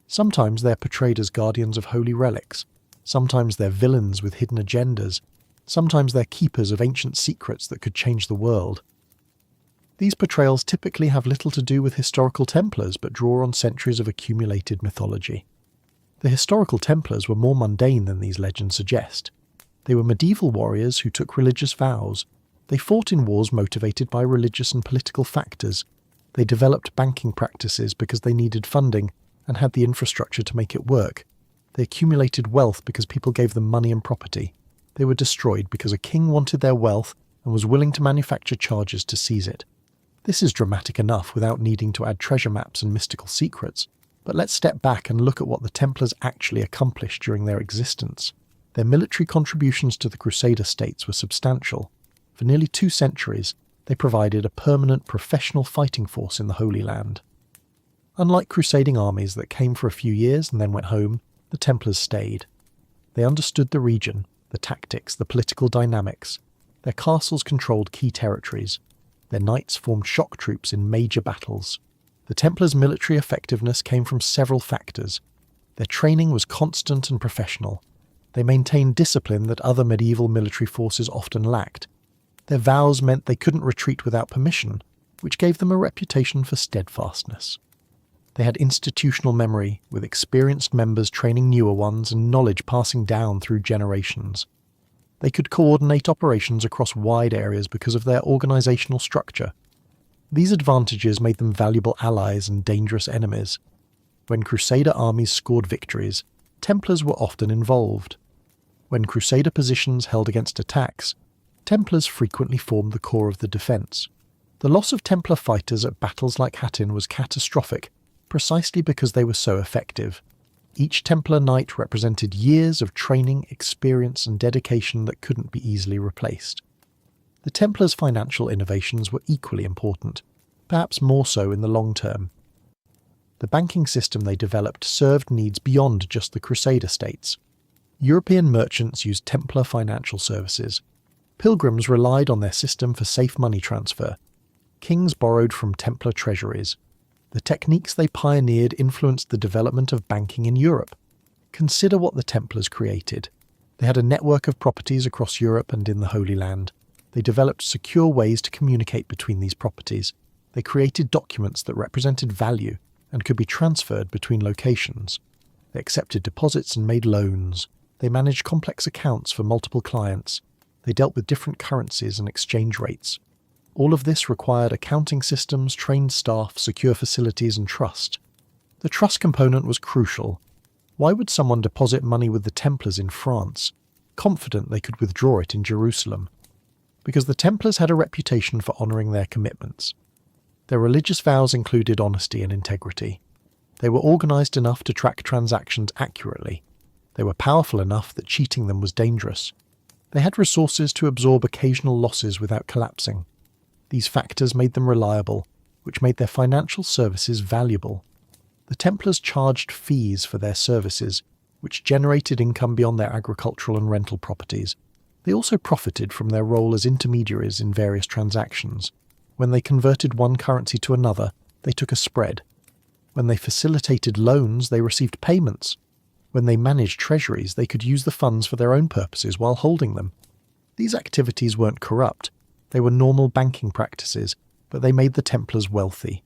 Sometimes they're portrayed as guardians of holy relics. Sometimes they're villains with hidden agendas. Sometimes they're keepers of ancient secrets that could change the world. These portrayals typically have little to do with historical Templars, but draw on centuries of accumulated mythology. The historical Templars were more mundane than these legends suggest. They were medieval warriors who took religious vows. They fought in wars motivated by religious and political factors. They developed banking practices because they needed funding and had the infrastructure to make it work. They accumulated wealth because people gave them money and property. They were destroyed because a king wanted their wealth and was willing to manufacture charges to seize it. This is dramatic enough without needing to add treasure maps and mystical secrets. But let's step back and look at what the Templars actually accomplished during their existence. Their military contributions to the Crusader states were substantial. For nearly 2 centuries, they provided a permanent professional fighting force in the Holy Land. Unlike crusading armies that came for a few years and then went home, the Templars stayed. They understood the region, the tactics, the political dynamics. Their castles controlled key territories. Their knights formed shock troops in major battles. The Templars' military effectiveness came from several factors. Their training was constant and professional. They maintained discipline that other medieval military forces often lacked. Their vows meant they couldn't retreat without permission, which gave them a reputation for steadfastness. They had institutional memory, with experienced members training newer ones and knowledge passing down through generations. They could coordinate operations across wide areas because of their organizational structure. These advantages made them valuable allies and dangerous enemies. When Crusader armies scored victories, Templars were often involved. When Crusader positions held against attacks, Templars frequently formed the core of the defence. The loss of Templar fighters at battles like Hattin was catastrophic, precisely because they were so effective. Each Templar knight represented years of training, experience, and dedication that couldn't be easily replaced. The Templars' financial innovations were equally important, perhaps more so in the long term. The banking system they developed served needs beyond just the Crusader states. European merchants used Templar financial services. Pilgrims relied on their system for safe money transfer. Kings borrowed from Templar treasuries. The techniques they pioneered influenced the development of banking in Europe. Consider what the Templars created. They had a network of properties across Europe and in the Holy Land. They developed secure ways to communicate between these properties. They created documents that represented value and could be transferred between locations. They accepted deposits and made loans. They managed complex accounts for multiple clients. They dealt with different currencies and exchange rates. All of this required accounting systems, trained staff, secure facilities, and trust. The trust component was crucial. Why would someone deposit money with the Templars in France, confident they could withdraw it in Jerusalem? Because the Templars had a reputation for honouring their commitments. Their religious vows included honesty and integrity. They were organised enough to track transactions accurately. They were powerful enough that cheating them was dangerous. They had resources to absorb occasional losses without collapsing. These factors made them reliable, which made their financial services valuable. The Templars charged fees for their services, which generated income beyond their agricultural and rental properties. They also profited from their role as intermediaries in various transactions. When they converted one currency to another, they took a spread. When they facilitated loans, they received payments. When they managed treasuries, they could use the funds for their own purposes while holding them. These activities weren't corrupt. They were normal banking practices, but they made the Templars wealthy.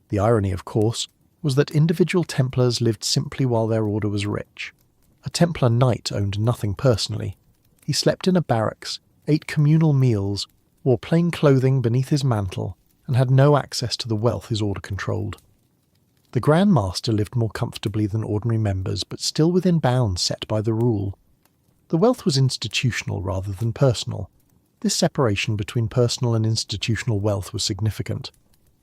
The irony, of course, was that individual Templars lived simply while their order was rich. A Templar knight owned nothing personally. He slept in a barracks, ate communal meals, wore plain clothing beneath his mantle, and had no access to the wealth his order controlled. The Grand Master lived more comfortably than ordinary members, but still within bounds set by the rule. The wealth was institutional rather than personal. This separation between personal and institutional wealth was significant.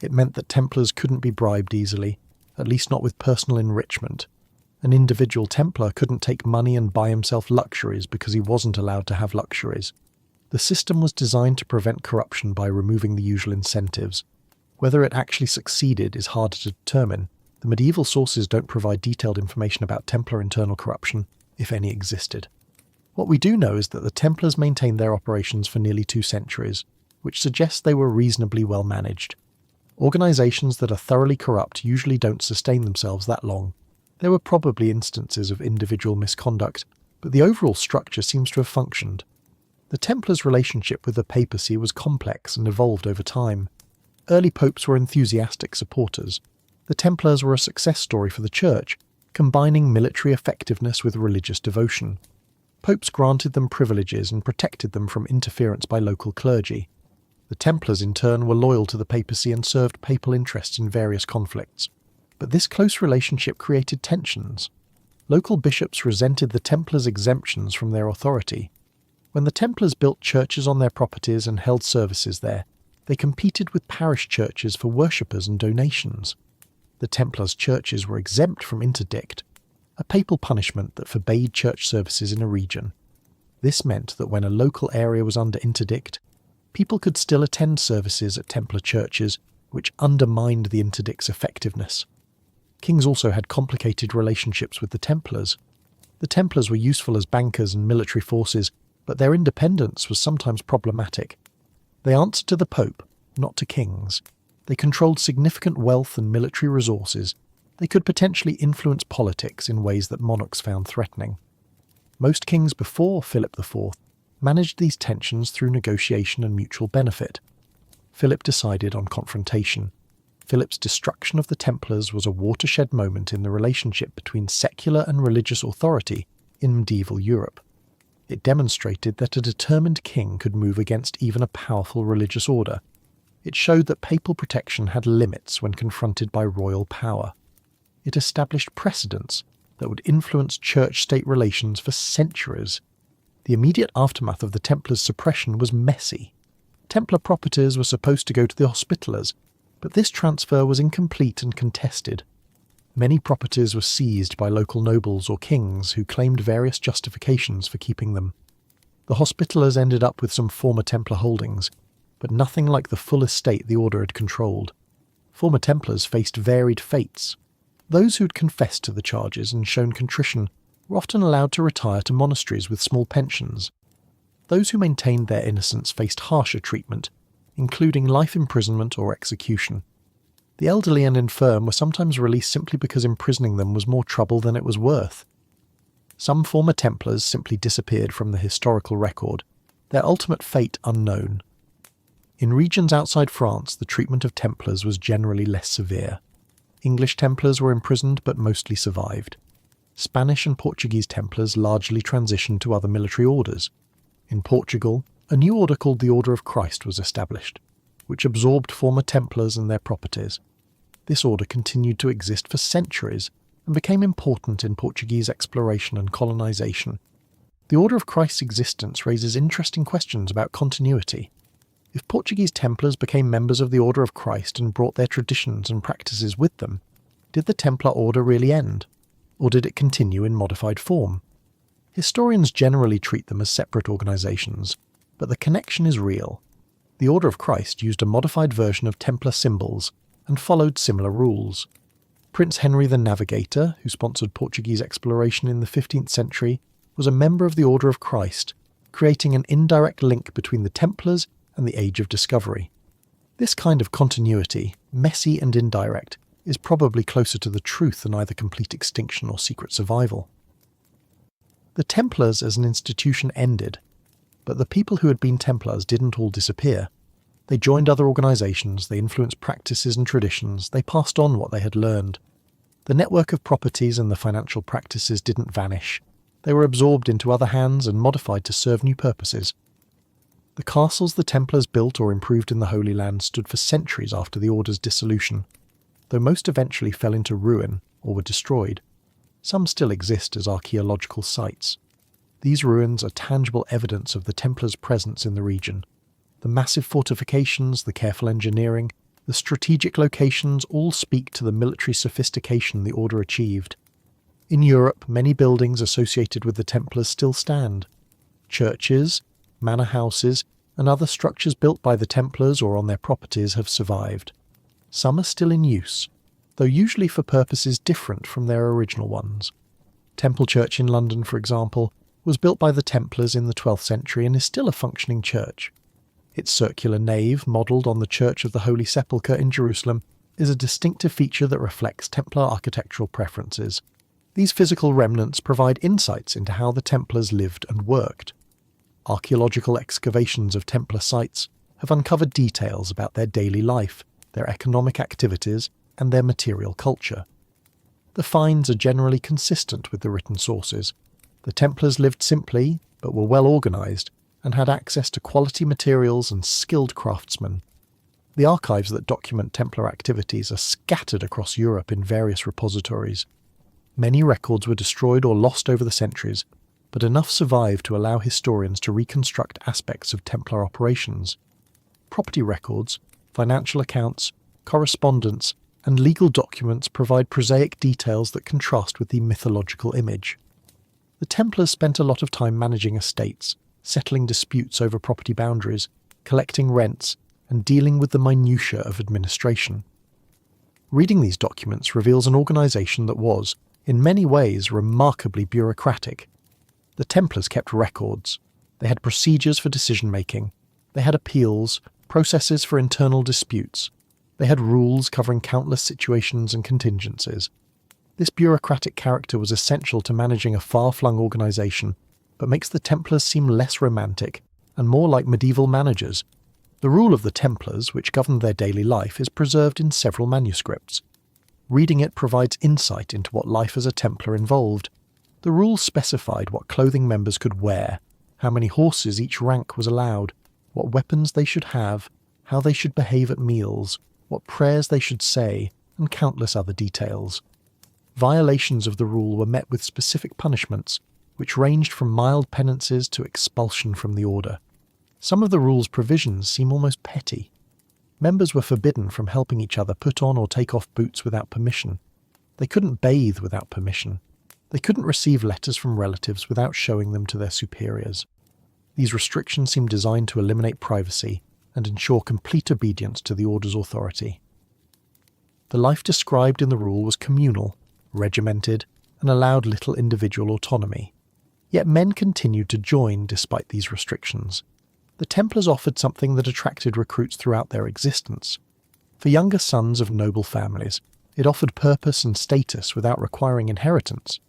It meant that Templars couldn't be bribed easily, at least not with personal enrichment. An individual Templar couldn't take money and buy himself luxuries because he wasn't allowed to have luxuries. The system was designed to prevent corruption by removing the usual incentives. Whether it actually succeeded is harder to determine. The medieval sources don't provide detailed information about Templar internal corruption, if any existed. What we do know is that the Templars maintained their operations for nearly 2 centuries, which suggests they were reasonably well managed. Organisations that are thoroughly corrupt usually don't sustain themselves that long. There were probably instances of individual misconduct, but the overall structure seems to have functioned. The Templars' relationship with the papacy was complex and evolved over time. Early popes were enthusiastic supporters. The Templars were a success story for the Church, combining military effectiveness with religious devotion. Popes granted them privileges and protected them from interference by local clergy. The Templars in turn were loyal to the papacy and served papal interests in various conflicts. But this close relationship created tensions. Local bishops resented the Templars' exemptions from their authority. When the Templars built churches on their properties and held services there, they competed with parish churches for worshippers and donations. The Templars' churches were exempt from interdict, a papal punishment that forbade church services in a region. This meant that when a local area was under interdict, people could still attend services at Templar churches, which undermined the interdict's effectiveness. Kings also had complicated relationships with the Templars. The Templars were useful as bankers and military forces, but their independence was sometimes problematic. They answered to the Pope, not to kings. They controlled significant wealth and military resources. They could potentially influence politics in ways that monarchs found threatening. Most kings before Philip IV managed these tensions through negotiation and mutual benefit. Philip decided on confrontation. Philip's destruction of the Templars was a watershed moment in the relationship between secular and religious authority in medieval Europe. It demonstrated that a determined king could move against even a powerful religious order. It showed that papal protection had limits when confronted by royal power. It established precedents that would influence church-state relations for centuries. The immediate aftermath of the Templars' suppression was messy. Templar properties were supposed to go to the Hospitallers, but this transfer was incomplete and contested. Many properties were seized by local nobles or kings who claimed various justifications for keeping them. The Hospitallers ended up with some former Templar holdings, but nothing like the full estate the order had controlled. Former Templars faced varied fates. Those who'd confessed to the charges and shown contrition were often allowed to retire to monasteries with small pensions. Those who maintained their innocence faced harsher treatment, including life imprisonment or execution. The elderly and infirm were sometimes released simply because imprisoning them was more trouble than it was worth. Some former Templars simply disappeared from the historical record, their ultimate fate unknown. In regions outside France, the treatment of Templars was generally less severe. English Templars were imprisoned but mostly survived. Spanish and Portuguese Templars largely transitioned to other military orders. In Portugal, a new order called the Order of Christ was established, which absorbed former Templars and their properties. This order continued to exist for centuries and became important in Portuguese exploration and colonization. The Order of Christ's existence raises interesting questions about continuity. If Portuguese Templars became members of the Order of Christ and brought their traditions and practices with them, did the Templar Order really end? Or did it continue in modified form? Historians generally treat them as separate organizations, but the connection is real. The Order of Christ used a modified version of Templar symbols and followed similar rules. Prince Henry the Navigator, who sponsored Portuguese exploration in the 15th century, was a member of the Order of Christ, creating an indirect link between the Templars and the Age of Discovery. This kind of continuity, messy and indirect, is probably closer to the truth than either complete extinction or secret survival. The Templars as an institution ended, but the people who had been Templars didn't all disappear. They joined other organizations, they influenced practices and traditions, they passed on what they had learned. The network of properties and the financial practices didn't vanish. They were absorbed into other hands and modified to serve new purposes. The castles the Templars built or improved in the Holy Land stood for centuries after the Order's dissolution, though most eventually fell into ruin or were destroyed. Some still exist as archaeological sites. These ruins are tangible evidence of the Templars' presence in the region. The massive fortifications, the careful engineering, the strategic locations all speak to the military sophistication the Order achieved. In Europe, many buildings associated with the Templars still stand. Churches, manor houses, and other structures built by the Templars or on their properties have survived. Some are still in use, though usually for purposes different from their original ones. Temple Church in London, for example, was built by the Templars in the 12th century and is still a functioning church. Its circular nave, modelled on the Church of the Holy Sepulchre in Jerusalem, is a distinctive feature that reflects Templar architectural preferences. These physical remnants provide insights into how the Templars lived and worked. Archaeological excavations of Templar sites have uncovered details about their daily life, their economic activities, and their material culture. The finds are generally consistent with the written sources. The Templars lived simply, but were well organised, and had access to quality materials and skilled craftsmen. The archives that document Templar activities are scattered across Europe in various repositories. Many records were destroyed or lost over the centuries, but enough survive to allow historians to reconstruct aspects of Templar operations. Property records, financial accounts, correspondence, and legal documents provide prosaic details that contrast with the mythological image. The Templars spent a lot of time managing estates, settling disputes over property boundaries, collecting rents, and dealing with the minutiae of administration. Reading these documents reveals an organisation that was, in many ways, remarkably bureaucratic. The Templars kept records. They had procedures for decision-making. They had appeals, processes for internal disputes. They had rules covering countless situations and contingencies. This bureaucratic character was essential to managing a far-flung organisation, but makes the Templars seem less romantic and more like medieval managers. The rule of the Templars, which governed their daily life, is preserved in several manuscripts. Reading it provides insight into what life as a Templar involved. The rules specified what clothing members could wear, how many horses each rank was allowed, what weapons they should have, how they should behave at meals, what prayers they should say, and countless other details. Violations of the rule were met with specific punishments, which ranged from mild penances to expulsion from the order. Some of the rule's provisions seem almost petty. Members were forbidden from helping each other put on or take off boots without permission. They couldn't bathe without permission. They couldn't receive letters from relatives without showing them to their superiors. These restrictions seem designed to eliminate privacy and ensure complete obedience to the order's authority. The life described in the rule was communal, regimented, and allowed little individual autonomy. Yet men continued to join despite these restrictions. The Templars offered something that attracted recruits throughout their existence. For younger sons of noble families, it offered purpose and status without requiring inheritance.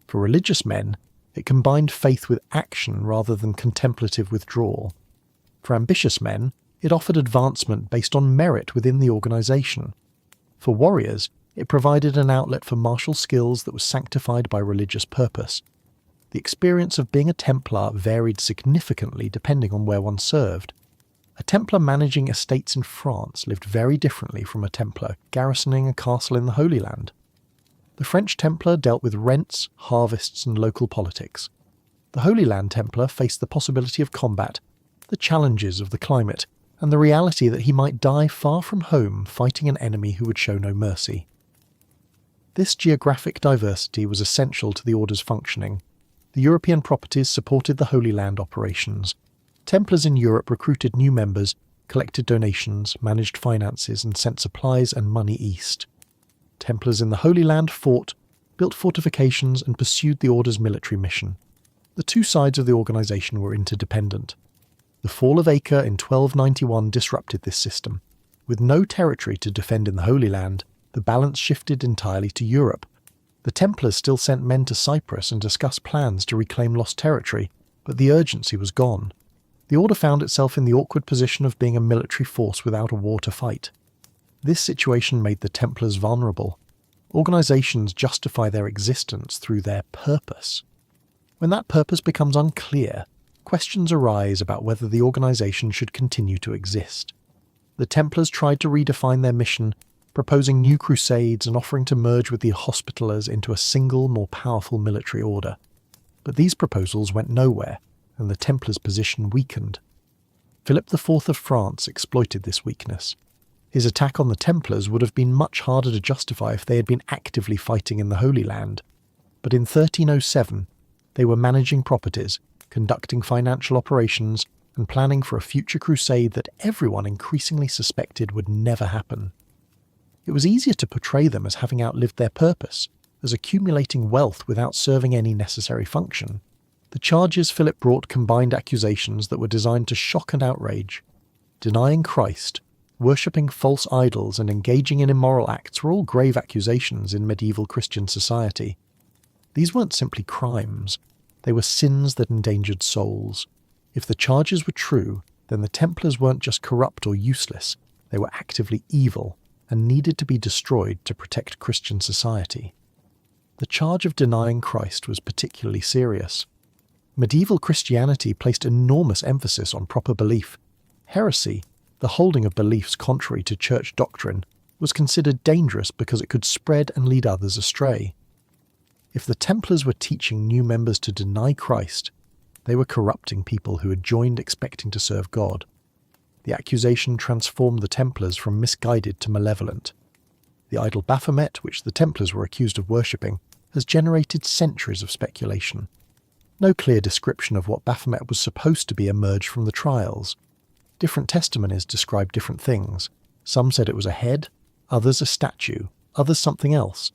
For religious men, it combined faith with action rather than contemplative withdrawal. For ambitious men, it offered advancement based on merit within the organisation. For warriors, it provided an outlet for martial skills that was sanctified by religious purpose. The experience of being a Templar varied significantly depending on where one served. A Templar managing estates in France lived very differently from a Templar garrisoning a castle in the Holy Land. The French Templar dealt with rents, harvests, and local politics. The Holy Land Templar faced the possibility of combat, the challenges of the climate, and the reality that he might die far from home fighting an enemy who would show no mercy. This geographic diversity was essential to the order's functioning. The European properties supported the Holy Land operations. Templars in Europe recruited new members, collected donations, managed finances, and sent supplies and money east. Templars in the Holy Land fought, built fortifications, and pursued the order's military mission. The two sides of the organisation were interdependent. The fall of Acre in 1291 disrupted this system. With no territory to defend in the Holy Land, the balance shifted entirely to Europe. The Templars still sent men to Cyprus and discussed plans to reclaim lost territory, but the urgency was gone. The order found itself in the awkward position of being a military force without a war to fight. This situation made the Templars vulnerable. Organisations justify their existence through their purpose. When that purpose becomes unclear, questions arise about whether the organisation should continue to exist. The Templars tried to redefine their mission, proposing new crusades and offering to merge with the Hospitallers into a single, more powerful military order. But these proposals went nowhere, and the Templars' position weakened. Philip IV of France exploited this weakness. His attack on the Templars would have been much harder to justify if they had been actively fighting in the Holy Land. But in 1307, they were managing properties, conducting financial operations, and planning for a future crusade that everyone increasingly suspected would never happen. It was easier to portray them as having outlived their purpose, as accumulating wealth without serving any necessary function. The charges Philip brought combined accusations that were designed to shock and outrage. Denying Christ, worshipping false idols, and engaging in immoral acts were all grave accusations in medieval Christian society. These weren't simply crimes, they were sins that endangered souls. If the charges were true, then the Templars weren't just corrupt or useless, they were actively evil and needed to be destroyed to protect Christian society. The charge of denying Christ was particularly serious. Medieval Christianity placed enormous emphasis on proper belief. Heresy, the holding of beliefs contrary to church doctrine, was considered dangerous because it could spread and lead others astray. If the Templars were teaching new members to deny Christ, they were corrupting people who had joined expecting to serve God. The accusation transformed the Templars from misguided to malevolent. The idol Baphomet, which the Templars were accused of worshipping, has generated centuries of speculation. No clear description of what Baphomet was supposed to be emerged from the trials. Different testimonies described different things. Some said it was a head, others a statue, others something else.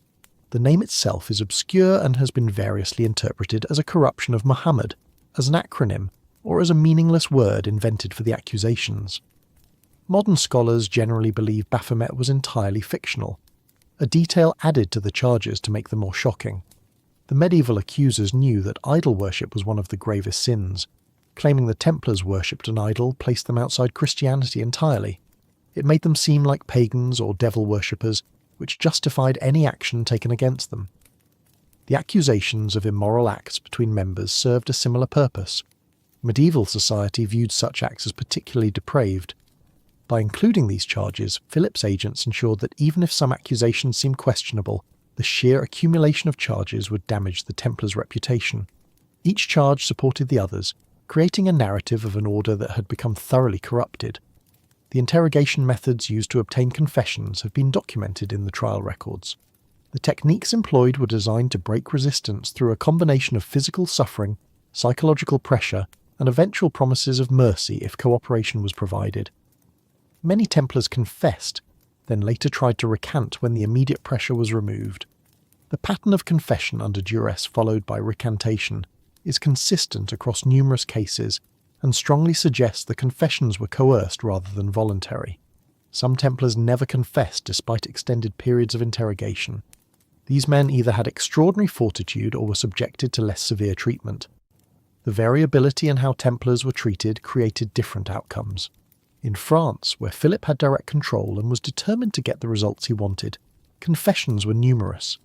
The name itself is obscure and has been variously interpreted as a corruption of Muhammad, as an acronym, or as a meaningless word invented for the accusations. Modern scholars generally believe Baphomet was entirely fictional, a detail added to the charges to make them more shocking. The medieval accusers knew that idol worship was one of the gravest sins. Claiming the Templars worshipped an idol placed them outside Christianity entirely. It made them seem like pagans or devil worshippers, which justified any action taken against them. The accusations of immoral acts between members served a similar purpose. Medieval society viewed such acts as particularly depraved. By including these charges, Philip's agents ensured that even if some accusations seemed questionable, the sheer accumulation of charges would damage the Templars' reputation. Each charge supported the others, creating a narrative of an order that had become thoroughly corrupted. The interrogation methods used to obtain confessions have been documented in the trial records. The techniques employed were designed to break resistance through a combination of physical suffering, psychological pressure, and eventual promises of mercy if cooperation was provided. Many Templars confessed, then later tried to recant when the immediate pressure was removed. The pattern of confession under duress followed by recantation is consistent across numerous cases and strongly suggests the confessions were coerced rather than voluntary. Some Templars never confessed despite extended periods of interrogation. These men either had extraordinary fortitude or were subjected to less severe treatment. The variability in how Templars were treated created different outcomes. In France, where Philip had direct control and was determined to get the results he wanted, confessions were numerous.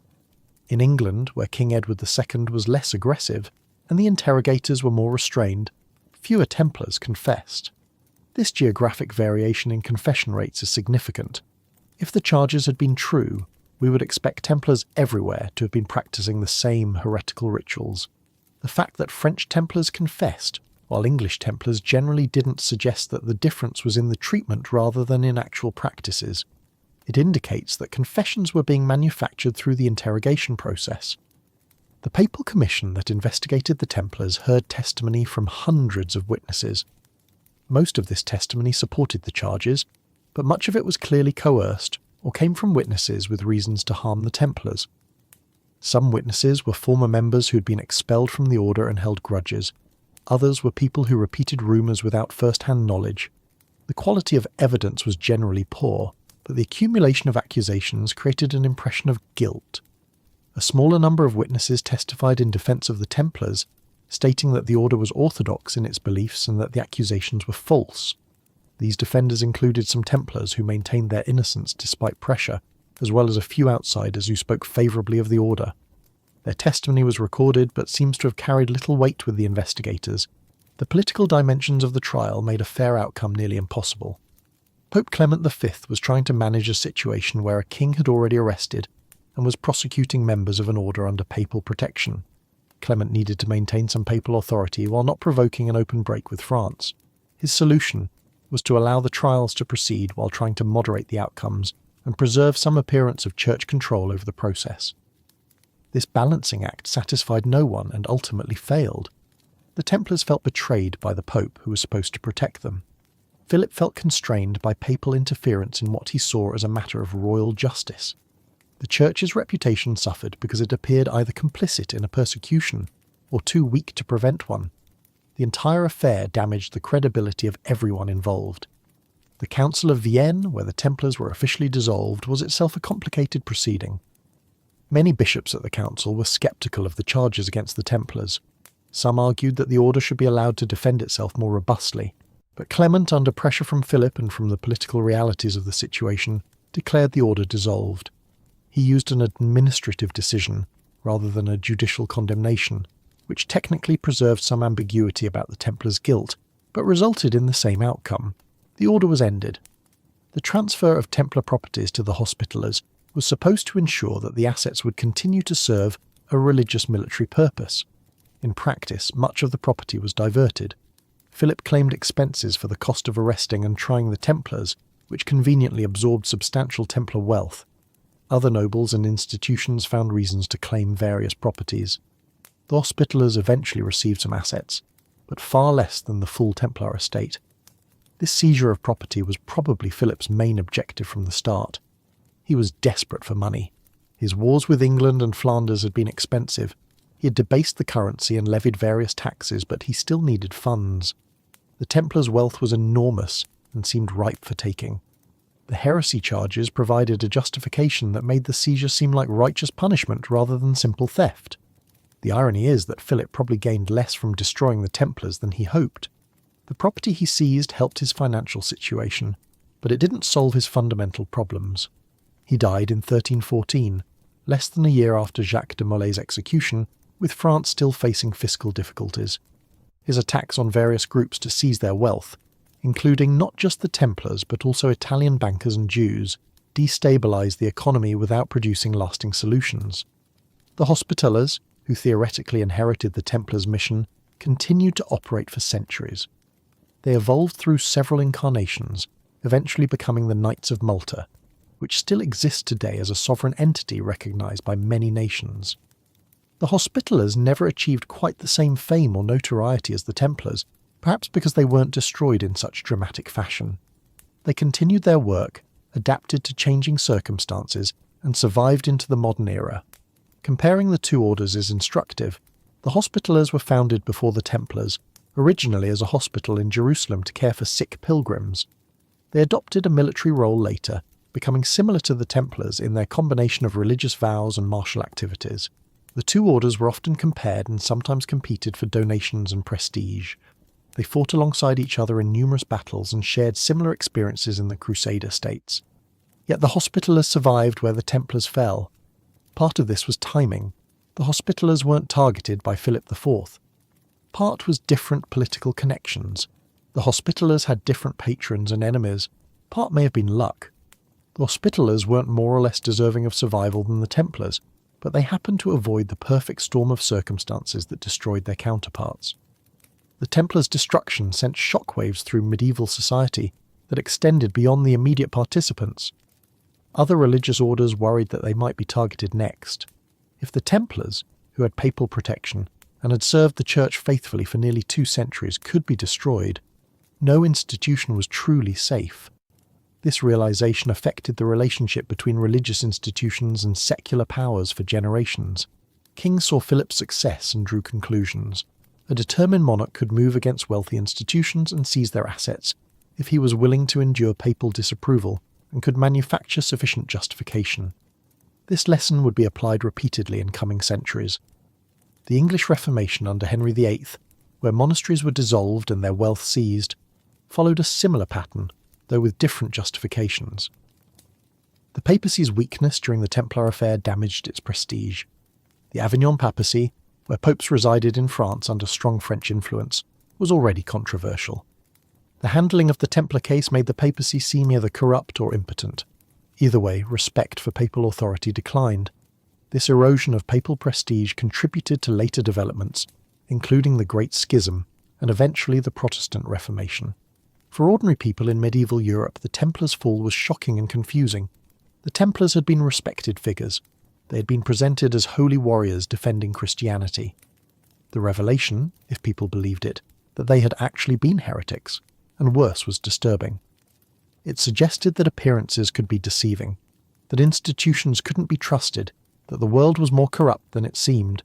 In England, where King Edward II was less aggressive and the interrogators were more restrained, fewer Templars confessed. This geographic variation in confession rates is significant. If the charges had been true, we would expect Templars everywhere to have been practicing the same heretical rituals. The fact that French Templars confessed, while English Templars generally didn't, suggest that the difference was in the treatment rather than in actual practices. It indicates that confessions were being manufactured through the interrogation process. The papal commission that investigated the Templars heard testimony from hundreds of witnesses. Most of this testimony supported the charges, but much of it was clearly coerced or came from witnesses with reasons to harm the Templars. Some witnesses were former members who had been expelled from the order and held grudges. Others were people who repeated rumours without first-hand knowledge. The quality of evidence was generally poor, but the accumulation of accusations created an impression of guilt. A smaller number of witnesses testified in defence of the Templars, stating that the order was orthodox in its beliefs and that the accusations were false. These defenders included some Templars who maintained their innocence despite pressure, as well as a few outsiders who spoke favourably of the order. Their testimony was recorded but seems to have carried little weight with the investigators. The political dimensions of the trial made a fair outcome nearly impossible. Pope Clement V was trying to manage a situation where a king had already arrested and was prosecuting members of an order under papal protection. Clement needed to maintain some papal authority while not provoking an open break with France. His solution was to allow the trials to proceed while trying to moderate the outcomes and preserve some appearance of church control over the process. This balancing act satisfied no one and ultimately failed. The Templars felt betrayed by the Pope who was supposed to protect them. Philip felt constrained by papal interference in what he saw as a matter of royal justice. The church's reputation suffered because it appeared either complicit in a persecution or too weak to prevent one. The entire affair damaged the credibility of everyone involved. The Council of Vienne, where the Templars were officially dissolved, was itself a complicated proceeding. Many bishops at the council were sceptical of the charges against the Templars. Some argued that the order should be allowed to defend itself more robustly, but Clement, under pressure from Philip and from the political realities of the situation, declared the order dissolved. He used an administrative decision rather than a judicial condemnation, which technically preserved some ambiguity about the Templars' guilt, but resulted in the same outcome. The order was ended. The transfer of Templar properties to the Hospitallers was supposed to ensure that the assets would continue to serve a religious military purpose. In practice, much of the property was diverted. Philip claimed expenses for the cost of arresting and trying the Templars, which conveniently absorbed substantial Templar wealth. Other nobles and institutions found reasons to claim various properties. The Hospitallers eventually received some assets, but far less than the full Templar estate. This seizure of property was probably Philip's main objective from the start. He was desperate for money. His wars with England and Flanders had been expensive. He had debased the currency and levied various taxes, but he still needed funds. The Templars' wealth was enormous and seemed ripe for taking. The heresy charges provided a justification that made the seizure seem like righteous punishment rather than simple theft. The irony is that Philip probably gained less from destroying the Templars than he hoped. The property he seized helped his financial situation, but it didn't solve his fundamental problems. He died in 1314, less than a year after Jacques de Molay's execution, with France still facing fiscal difficulties. His attacks on various groups to seize their wealth, including not just the Templars but also Italian bankers and Jews, destabilized the economy without producing lasting solutions. The Hospitallers, who theoretically inherited the Templars' mission, continued to operate for centuries. They evolved through several incarnations, eventually becoming the Knights of Malta, which still exists today as a sovereign entity recognized by many nations. The Hospitallers never achieved quite the same fame or notoriety as the Templars, perhaps because they weren't destroyed in such dramatic fashion. They continued their work, adapted to changing circumstances, and survived into the modern era. Comparing the two orders is instructive. The Hospitallers were founded before the Templars, originally as a hospital in Jerusalem to care for sick pilgrims. They adopted a military role later, becoming similar to the Templars in their combination of religious vows and martial activities. The two orders were often compared and sometimes competed for donations and prestige. They fought alongside each other in numerous battles and shared similar experiences in the Crusader states. Yet the Hospitallers survived where the Templars fell. Part of this was timing. The Hospitallers weren't targeted by Philip IV. Part was different political connections. The Hospitallers had different patrons and enemies. Part may have been luck. The Hospitallers weren't more or less deserving of survival than the Templars, but they happened to avoid the perfect storm of circumstances that destroyed their counterparts. The Templars' destruction sent shockwaves through medieval society that extended beyond the immediate participants. Other religious orders worried that they might be targeted next. If the Templars, who had papal protection and had served the Church faithfully for nearly 2 centuries, could be destroyed, no institution was truly safe. This realization affected the relationship between religious institutions and secular powers for generations. Kings saw Philip's success and drew conclusions. A determined monarch could move against wealthy institutions and seize their assets if he was willing to endure papal disapproval and could manufacture sufficient justification. This lesson would be applied repeatedly in coming centuries. The English Reformation under Henry VIII, where monasteries were dissolved and their wealth seized, followed a similar pattern, though with different justifications. The papacy's weakness during the Templar affair damaged its prestige. The Avignon papacy, where popes resided in France under strong French influence, was already controversial. The handling of the Templar case made the papacy seem either corrupt or impotent. Either way, respect for papal authority declined. This erosion of papal prestige contributed to later developments, including the Great Schism and eventually the Protestant Reformation. For ordinary people in medieval Europe, the Templars' fall was shocking and confusing. The Templars had been respected figures. They had been presented as holy warriors defending Christianity. The revelation, if people believed it, that they had actually been heretics, and worse was disturbing. It suggested that appearances could be deceiving, that institutions couldn't be trusted, that the world was more corrupt than it seemed.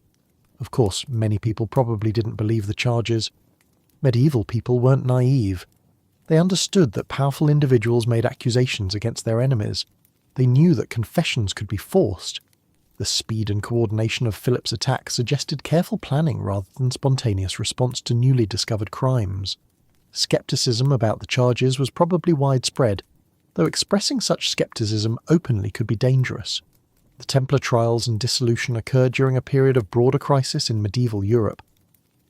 Of course, many people probably didn't believe the charges. Medieval people weren't naive. They understood that powerful individuals made accusations against their enemies. They knew that confessions could be forced. The speed and coordination of Philip's attack suggested careful planning rather than spontaneous response to newly discovered crimes. Skepticism about the charges was probably widespread, though expressing such skepticism openly could be dangerous. The Templar trials and dissolution occurred during a period of broader crisis in medieval Europe.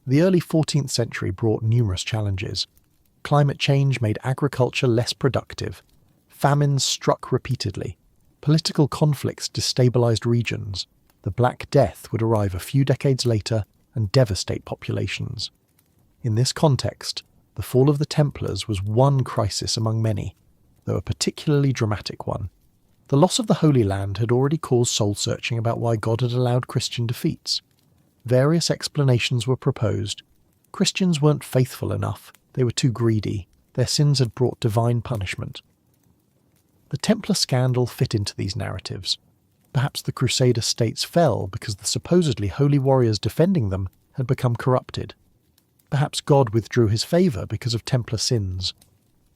The early 14th century brought numerous challenges. Climate change made agriculture less productive. Famines struck repeatedly. Political conflicts destabilized regions. The Black Death would arrive a few decades later and devastate populations. In this context, the fall of the Templars was one crisis among many, though a particularly dramatic one. The loss of the Holy Land had already caused soul-searching about why God had allowed Christian defeats. Various explanations were proposed. Christians weren't faithful enough, they were too greedy, their sins had brought divine punishment. The Templar scandal fit into these narratives. Perhaps the Crusader states fell because the supposedly holy warriors defending them had become corrupted. Perhaps God withdrew his favour because of Templar sins.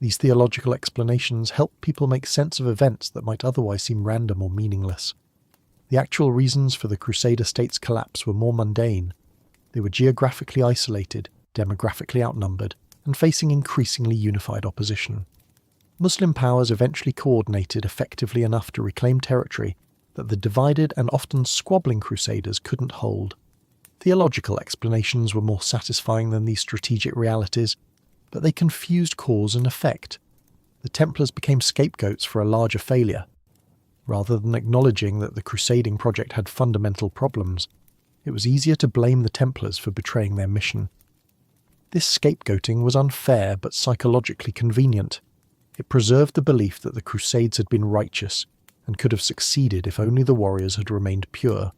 These theological explanations help people make sense of events that might otherwise seem random or meaningless. The actual reasons for the Crusader state's collapse were more mundane. They were geographically isolated, demographically outnumbered, and facing increasingly unified opposition. Muslim powers eventually coordinated effectively enough to reclaim territory that the divided and often squabbling Crusaders couldn't hold. Theological explanations were more satisfying than these strategic realities, but they confused cause and effect. The Templars became scapegoats for a larger failure. Rather than acknowledging that the crusading project had fundamental problems, it was easier to blame the Templars for betraying their mission. This scapegoating was unfair but psychologically convenient. It preserved the belief that the Crusades had been righteous and could have succeeded if only the warriors had remained pure.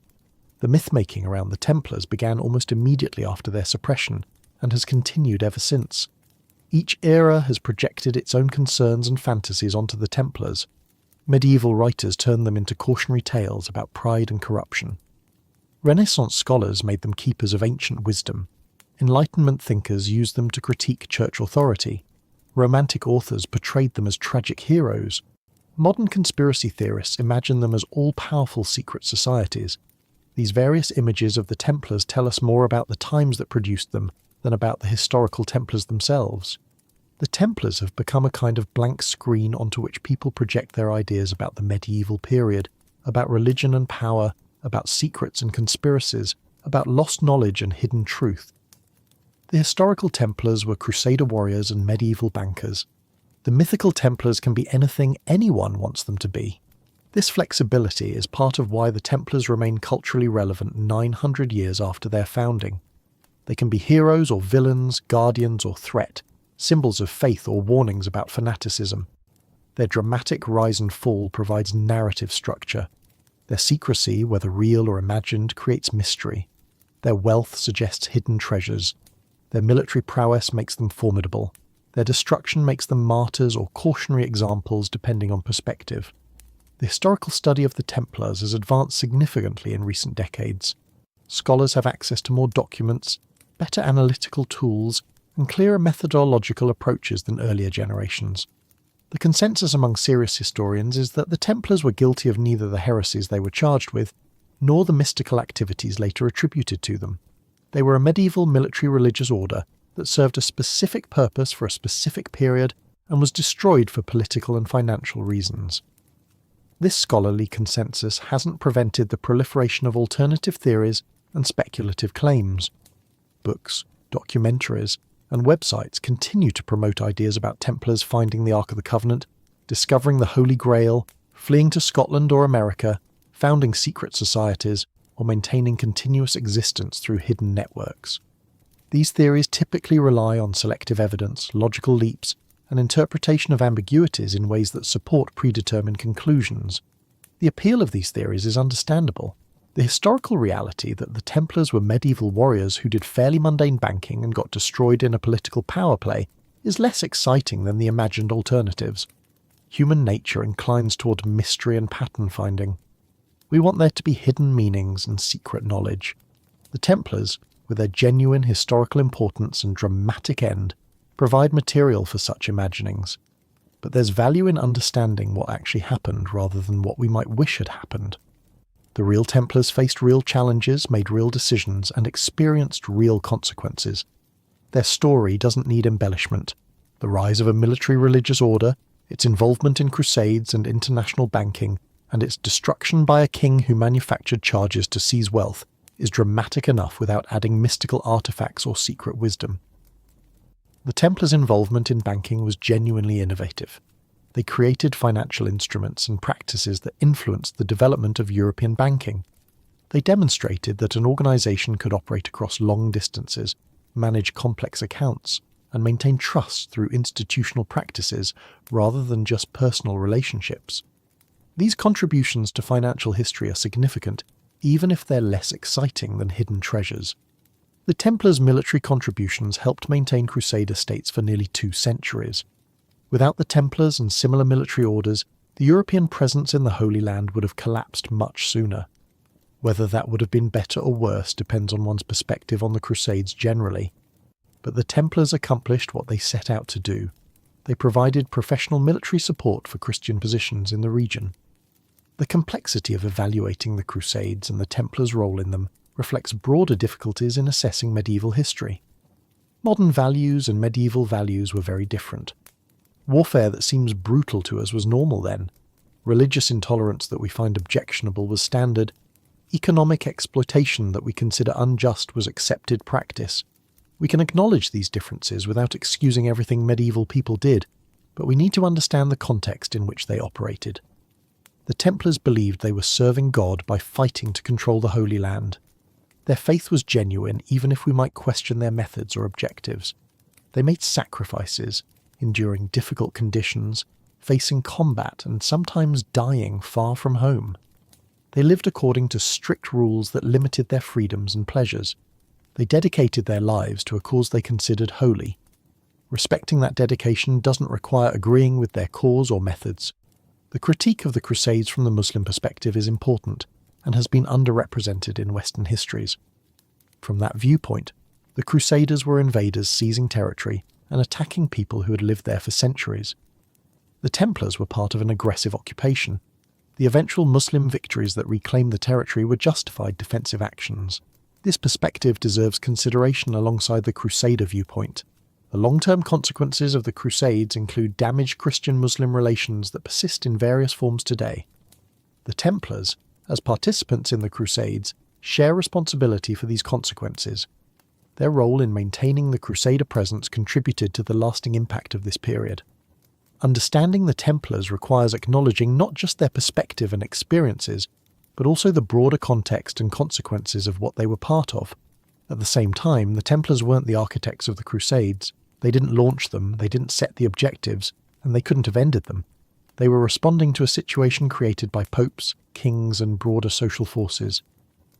The myth-making around the Templars began almost immediately after their suppression and has continued ever since. Each era has projected its own concerns and fantasies onto the Templars. Medieval writers turned them into cautionary tales about pride and corruption. Renaissance scholars made them keepers of ancient wisdom. Enlightenment thinkers used them to critique church authority. Romantic authors portrayed them as tragic heroes. Modern conspiracy theorists imagine them as all-powerful secret societies. These various images of the Templars tell us more about the times that produced them than about the historical Templars themselves. The Templars have become a kind of blank screen onto which people project their ideas about the medieval period, about religion and power, about secrets and conspiracies, about lost knowledge and hidden truth. The historical Templars were Crusader warriors and medieval bankers. The mythical Templars can be anything anyone wants them to be. This flexibility is part of why the Templars remain culturally relevant 900 years after their founding. They can be heroes or villains, guardians or threat, symbols of faith or warnings about fanaticism. Their dramatic rise and fall provides narrative structure. Their secrecy, whether real or imagined, creates mystery. Their wealth suggests hidden treasures. Their military prowess makes them formidable. Their destruction makes them martyrs or cautionary examples depending on perspective. The historical study of the Templars has advanced significantly in recent decades. Scholars have access to more documents, better analytical tools, and clearer methodological approaches than earlier generations. The consensus among serious historians is that the Templars were guilty of neither the heresies they were charged with, nor the mystical activities later attributed to them. They were a medieval military religious order that served a specific purpose for a specific period and was destroyed for political and financial reasons. This scholarly consensus hasn't prevented the proliferation of alternative theories and speculative claims. Books, documentaries, and websites continue to promote ideas about Templars finding the Ark of the Covenant, discovering the Holy Grail, fleeing to Scotland or America, founding secret societies, or maintaining continuous existence through hidden networks. These theories typically rely on selective evidence, logical leaps, and interpretation of ambiguities in ways that support predetermined conclusions. The appeal of these theories is understandable. The historical reality that the Templars were medieval warriors who did fairly mundane banking and got destroyed in a political power play is less exciting than the imagined alternatives. Human nature inclines toward mystery and pattern finding. We want there to be hidden meanings and secret knowledge. The Templars, with their genuine historical importance and dramatic end, provide material for such imaginings. But there's value in understanding what actually happened rather than what we might wish had happened. The real Templars faced real challenges, made real decisions, and experienced real consequences. Their story doesn't need embellishment. The rise of a military religious order, its involvement in crusades and international banking, and its destruction by a king who manufactured charges to seize wealth, is dramatic enough without adding mystical artifacts or secret wisdom. The Templars' involvement in banking was genuinely innovative. They created financial instruments and practices that influenced the development of European banking. They demonstrated that an organization could operate across long distances, manage complex accounts, and maintain trust through institutional practices rather than just personal relationships. These contributions to financial history are significant, even if they're less exciting than hidden treasures. The Templars' military contributions helped maintain Crusader states for nearly 2 centuries. Without the Templars and similar military orders, the European presence in the Holy Land would have collapsed much sooner. Whether that would have been better or worse depends on one's perspective on the Crusades generally. But the Templars accomplished what they set out to do. They provided professional military support for Christian positions in the region. The complexity of evaluating the Crusades and the Templars' role in them reflects broader difficulties in assessing medieval history. Modern values and medieval values were very different. Warfare that seems brutal to us was normal then. Religious intolerance that we find objectionable was standard. Economic exploitation that we consider unjust was accepted practice. We can acknowledge these differences without excusing everything medieval people did, but we need to understand the context in which they operated. The Templars believed they were serving God by fighting to control the Holy Land. Their faith was genuine, even if we might question their methods or objectives. They made sacrifices, enduring difficult conditions, facing combat and sometimes dying far from home. They lived according to strict rules that limited their freedoms and pleasures. They dedicated their lives to a cause they considered holy. Respecting that dedication doesn't require agreeing with their cause or methods. The critique of the Crusades from the Muslim perspective is important, and has been underrepresented in Western histories. From that viewpoint, the Crusaders were invaders seizing territory and attacking people who had lived there for centuries. The Templars were part of an aggressive occupation. The eventual Muslim victories that reclaimed the territory were justified defensive actions. This perspective deserves consideration alongside the Crusader viewpoint. The long-term consequences of the Crusades include damaged Christian-Muslim relations that persist in various forms today. The Templars, as participants in the Crusades, share responsibility for these consequences. Their role in maintaining the Crusader presence contributed to the lasting impact of this period. Understanding the Templars requires acknowledging not just their perspective and experiences, but also the broader context and consequences of what they were part of. At the same time, the Templars weren't the architects of the Crusades. They didn't launch them, they didn't set the objectives, and they couldn't have ended them. They were responding to a situation created by popes, kings, and broader social forces.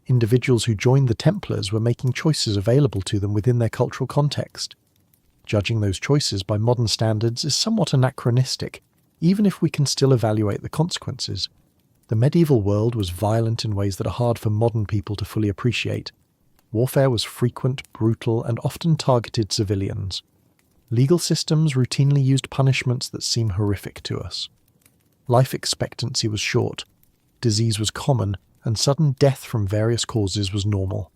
Individuals who joined the Templars were making choices available to them within their cultural context. Judging those choices by modern standards is somewhat anachronistic, even if we can still evaluate the consequences. The medieval world was violent in ways that are hard for modern people to fully appreciate. Warfare was frequent, brutal, and often targeted civilians. Legal systems routinely used punishments that seem horrific to us. Life expectancy was short, disease was common, and sudden death from various causes was normal.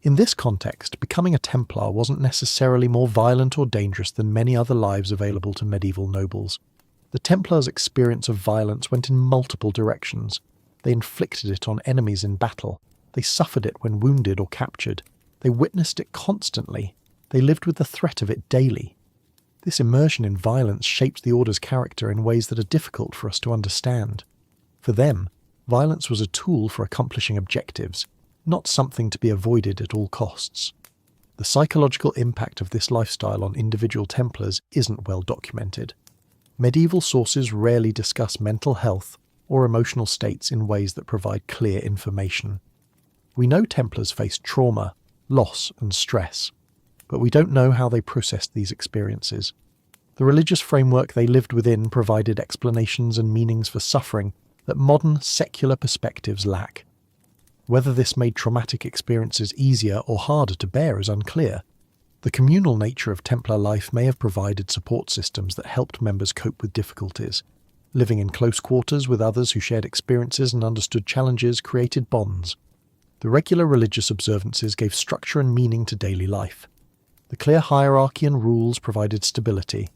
In this context, becoming a Templar wasn't necessarily more violent or dangerous than many other lives available to medieval nobles. The Templars' experience of violence went in multiple directions. They inflicted it on enemies in battle. They suffered it when wounded or captured. They witnessed it constantly. They lived with the threat of it daily. This immersion in violence shaped the Order's character in ways that are difficult for us to understand. For them, violence was a tool for accomplishing objectives, not something to be avoided at all costs. The psychological impact of this lifestyle on individual Templars isn't well documented. Medieval sources rarely discuss mental health or emotional states in ways that provide clear information. We know Templars faced trauma, loss, and stress, but we don't know how they processed these experiences. The religious framework they lived within provided explanations and meanings for suffering that modern secular perspectives lack. Whether this made traumatic experiences easier or harder to bear is unclear. The communal nature of Templar life may have provided support systems that helped members cope with difficulties. Living in close quarters with others who shared experiences and understood challenges created bonds. The regular religious observances gave structure and meaning to daily life. The clear hierarchy and rules provided stability.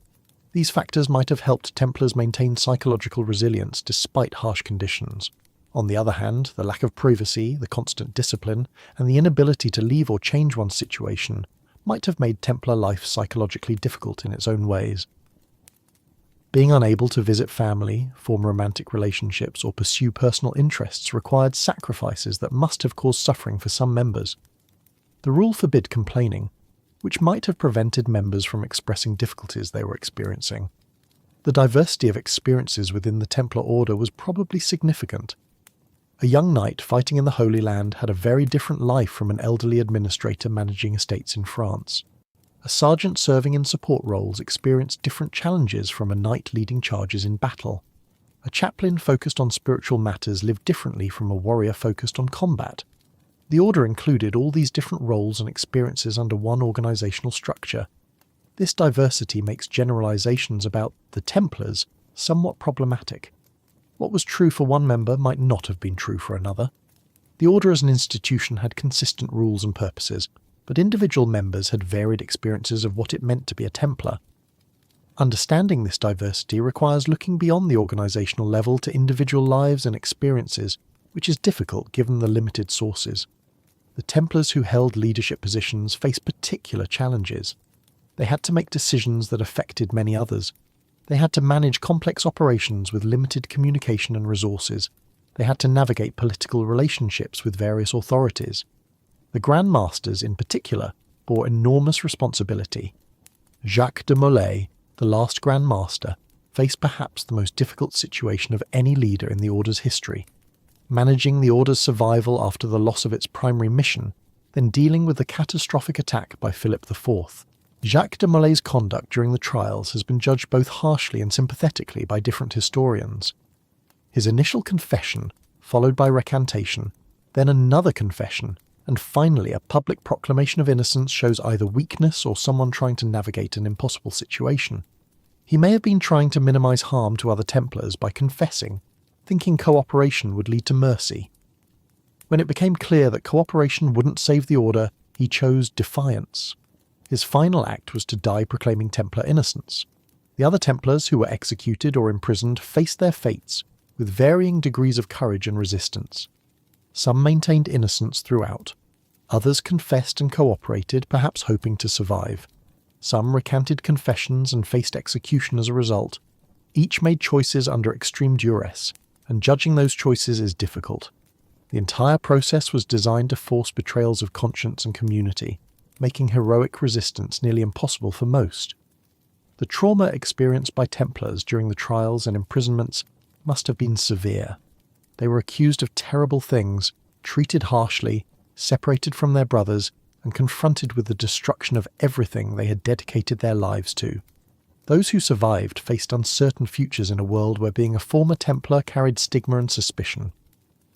These factors might have helped Templars maintain psychological resilience despite harsh conditions. On the other hand, the lack of privacy, the constant discipline, and the inability to leave or change one's situation might have made Templar life psychologically difficult in its own ways. Being unable to visit family, form romantic relationships, or pursue personal interests required sacrifices that must have caused suffering for some members. The rule forbid complaining, which might have prevented members from expressing difficulties they were experiencing. The diversity of experiences within the Templar Order was probably significant. A young knight fighting in the Holy Land had a very different life from an elderly administrator managing estates in France. A sergeant serving in support roles experienced different challenges from a knight leading charges in battle. A chaplain focused on spiritual matters lived differently from a warrior focused on combat. The Order included all these different roles and experiences under one organisational structure. This diversity makes generalisations about the Templars somewhat problematic. What was true for one member might not have been true for another. The Order as an institution had consistent rules and purposes, but individual members had varied experiences of what it meant to be a Templar. Understanding this diversity requires looking beyond the organisational level to individual lives and experiences, which is difficult given the limited sources. The Templars who held leadership positions faced particular challenges. They had to make decisions that affected many others. They had to manage complex operations with limited communication and resources. They had to navigate political relationships with various authorities. The Grand Masters, in particular, bore enormous responsibility. Jacques de Molay, the last Grand Master, faced perhaps the most difficult situation of any leader in the Order's history. Managing the Order's survival after the loss of its primary mission, then dealing with the catastrophic attack by Philip IV. Jacques de Molay's conduct during the trials has been judged both harshly and sympathetically by different historians. His initial confession, followed by recantation, then another confession, and finally a public proclamation of innocence shows either weakness or someone trying to navigate an impossible situation. He may have been trying to minimize harm to other Templars by confessing, thinking cooperation would lead to mercy. When it became clear that cooperation wouldn't save the Order, he chose defiance. His final act was to die proclaiming Templar innocence. The other Templars who were executed or imprisoned faced their fates with varying degrees of courage and resistance. Some maintained innocence throughout. Others confessed and cooperated, perhaps hoping to survive. Some recanted confessions and faced execution as a result. Each made choices under extreme duress, and judging those choices is difficult. The entire process was designed to force betrayals of conscience and community, making heroic resistance nearly impossible for most. The trauma experienced by Templars during the trials and imprisonments must have been severe. They were accused of terrible things, treated harshly, separated from their brothers, and confronted with the destruction of everything they had dedicated their lives to. Those who survived faced uncertain futures in a world where being a former Templar carried stigma and suspicion.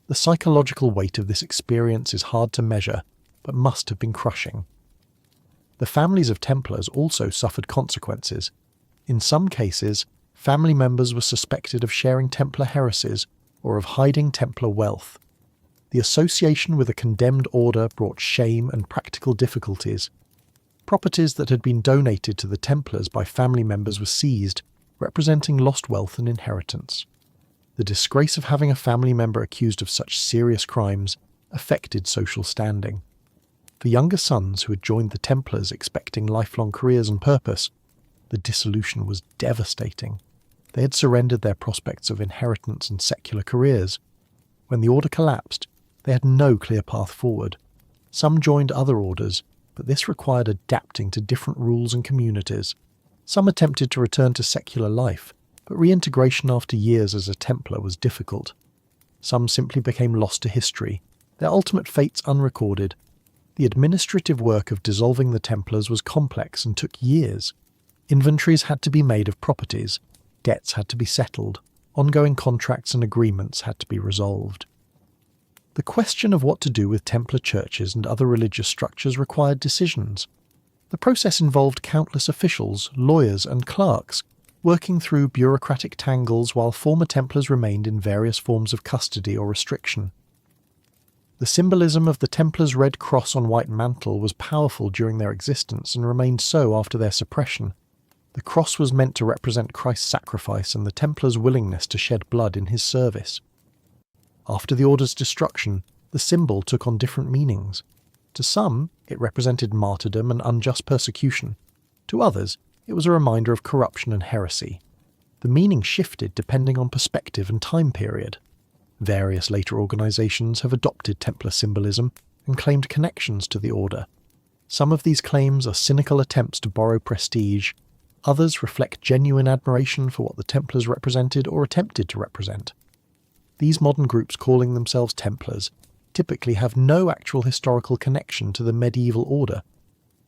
The psychological weight of this experience is hard to measure, but must have been crushing. The families of Templars also suffered consequences. In some cases, family members were suspected of sharing Templar heresies or of hiding Templar wealth. The association with a condemned order brought shame and practical difficulties. Properties that had been donated to the Templars by family members were seized, representing lost wealth and inheritance. The disgrace of having a family member accused of such serious crimes affected social standing. For younger sons who had joined the Templars expecting lifelong careers and purpose, the dissolution was devastating. They had surrendered their prospects of inheritance and secular careers. When the order collapsed, they had no clear path forward. Some joined other orders, but this required adapting to different rules and communities. Some attempted to return to secular life, but reintegration after years as a Templar was difficult. Some simply became lost to history, their ultimate fates unrecorded. The administrative work of dissolving the Templars was complex and took years. Inventories had to be made of properties, debts had to be settled, ongoing contracts and agreements had to be resolved. The question of what to do with Templar churches and other religious structures required decisions. The process involved countless officials, lawyers, and clerks working through bureaucratic tangles while former Templars remained in various forms of custody or restriction. The symbolism of the Templars' red cross on white mantle was powerful during their existence and remained so after their suppression. The cross was meant to represent Christ's sacrifice and the Templars' willingness to shed blood in his service. After the Order's destruction, the symbol took on different meanings. To some, it represented martyrdom and unjust persecution. To others, it was a reminder of corruption and heresy. The meaning shifted depending on perspective and time period. Various later organisations have adopted Templar symbolism and claimed connections to the Order. Some of these claims are cynical attempts to borrow prestige. Others reflect genuine admiration for what the Templars represented or attempted to represent. These modern groups calling themselves Templars typically have no actual historical connection to the medieval order,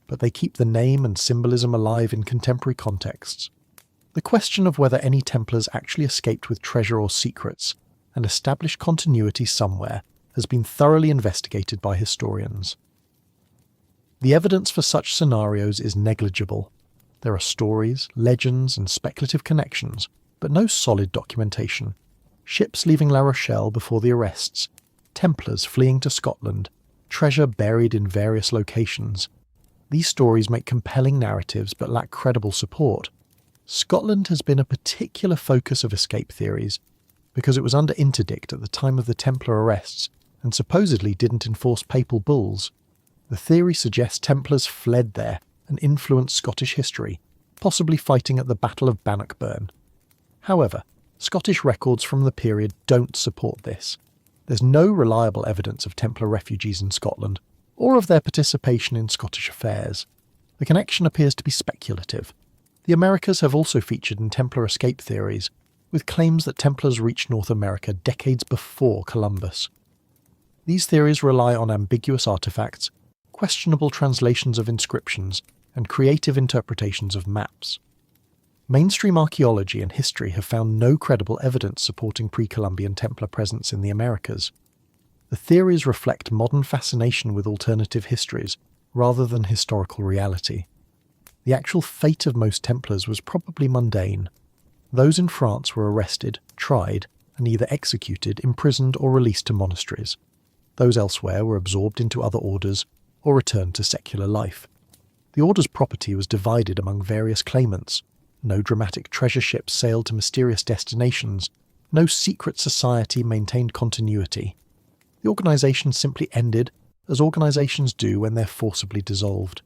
but they keep the name and symbolism alive in contemporary contexts. The question of whether any Templars actually escaped with treasure or secrets and established continuity somewhere has been thoroughly investigated by historians. The evidence for such scenarios is negligible. There are stories, legends, and speculative connections, but no solid documentation. Ships leaving La Rochelle before the arrests, Templars fleeing to Scotland, treasure buried in various locations. These stories make compelling narratives but lack credible support. Scotland has been a particular focus of escape theories because it was under interdict at the time of the Templar arrests and supposedly didn't enforce papal bulls. The theory suggests Templars fled there and influenced Scottish history, possibly fighting at the Battle of Bannockburn. However, Scottish records from the period don't support this. There's no reliable evidence of Templar refugees in Scotland, or of their participation in Scottish affairs. The connection appears to be speculative. The Americas have also featured in Templar escape theories, with claims that Templars reached North America decades before Columbus. These theories rely on ambiguous artifacts, questionable translations of inscriptions, and creative interpretations of maps. Mainstream archaeology and history have found no credible evidence supporting pre-Columbian Templar presence in the Americas. The theories reflect modern fascination with alternative histories, rather than historical reality. The actual fate of most Templars was probably mundane. Those in France were arrested, tried, and either executed, imprisoned, or released to monasteries. Those elsewhere were absorbed into other orders, or returned to secular life. The order's property was divided among various claimants. No dramatic treasure ships sailed to mysterious destinations. No secret society maintained continuity. The organisation simply ended, as organisations do when they're forcibly dissolved.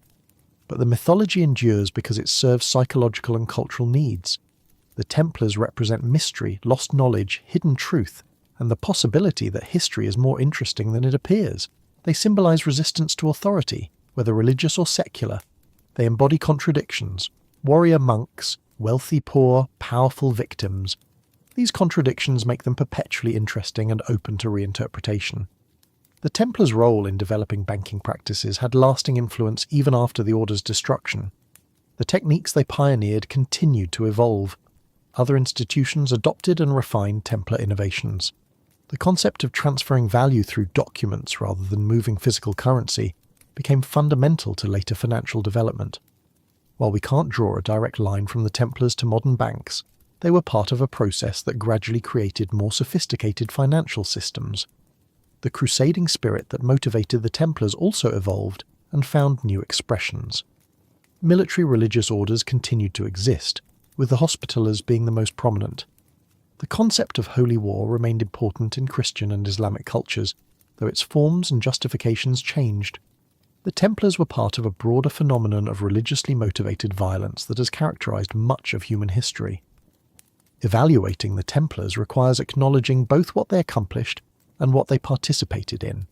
But the mythology endures because it serves psychological and cultural needs. The Templars represent mystery, lost knowledge, hidden truth, and the possibility that history is more interesting than it appears. They symbolise resistance to authority, whether religious or secular. They embody contradictions, warrior monks, wealthy poor, powerful victims. These contradictions make them perpetually interesting and open to reinterpretation. The Templars' role in developing banking practices had lasting influence even after the Order's destruction. The techniques they pioneered continued to evolve. Other institutions adopted and refined Templar innovations. The concept of transferring value through documents rather than moving physical currency became fundamental to later financial development. While we can't draw a direct line from the Templars to modern banks, they were part of a process that gradually created more sophisticated financial systems. The crusading spirit that motivated the Templars also evolved and found new expressions. Military religious orders continued to exist, with the Hospitallers being the most prominent. The concept of holy war remained important in Christian and Islamic cultures, though its forms and justifications changed. The Templars were part of a broader phenomenon of religiously motivated violence that has characterized much of human history. Evaluating the Templars requires acknowledging both what they accomplished and what they participated in.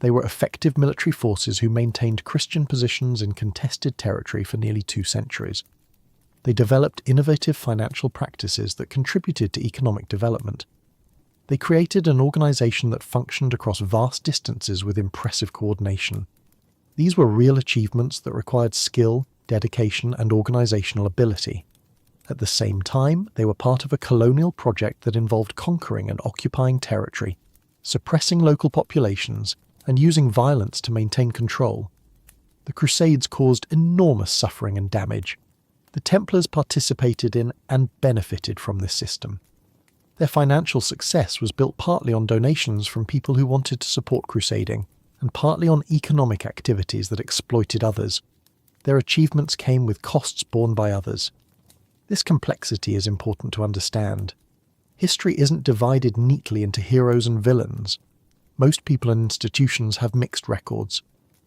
They were effective military forces who maintained Christian positions in contested territory for nearly 2 centuries. They developed innovative financial practices that contributed to economic development. They created an organization that functioned across vast distances with impressive coordination. These were real achievements that required skill, dedication, and organisational ability. At the same time, they were part of a colonial project that involved conquering and occupying territory, suppressing local populations, and using violence to maintain control. The Crusades caused enormous suffering and damage. The Templars participated in and benefited from this system. Their financial success was built partly on donations from people who wanted to support crusading, and partly on economic activities that exploited others. Their achievements came with costs borne by others. This complexity is important to understand. History isn't divided neatly into heroes and villains. Most people and institutions have mixed records.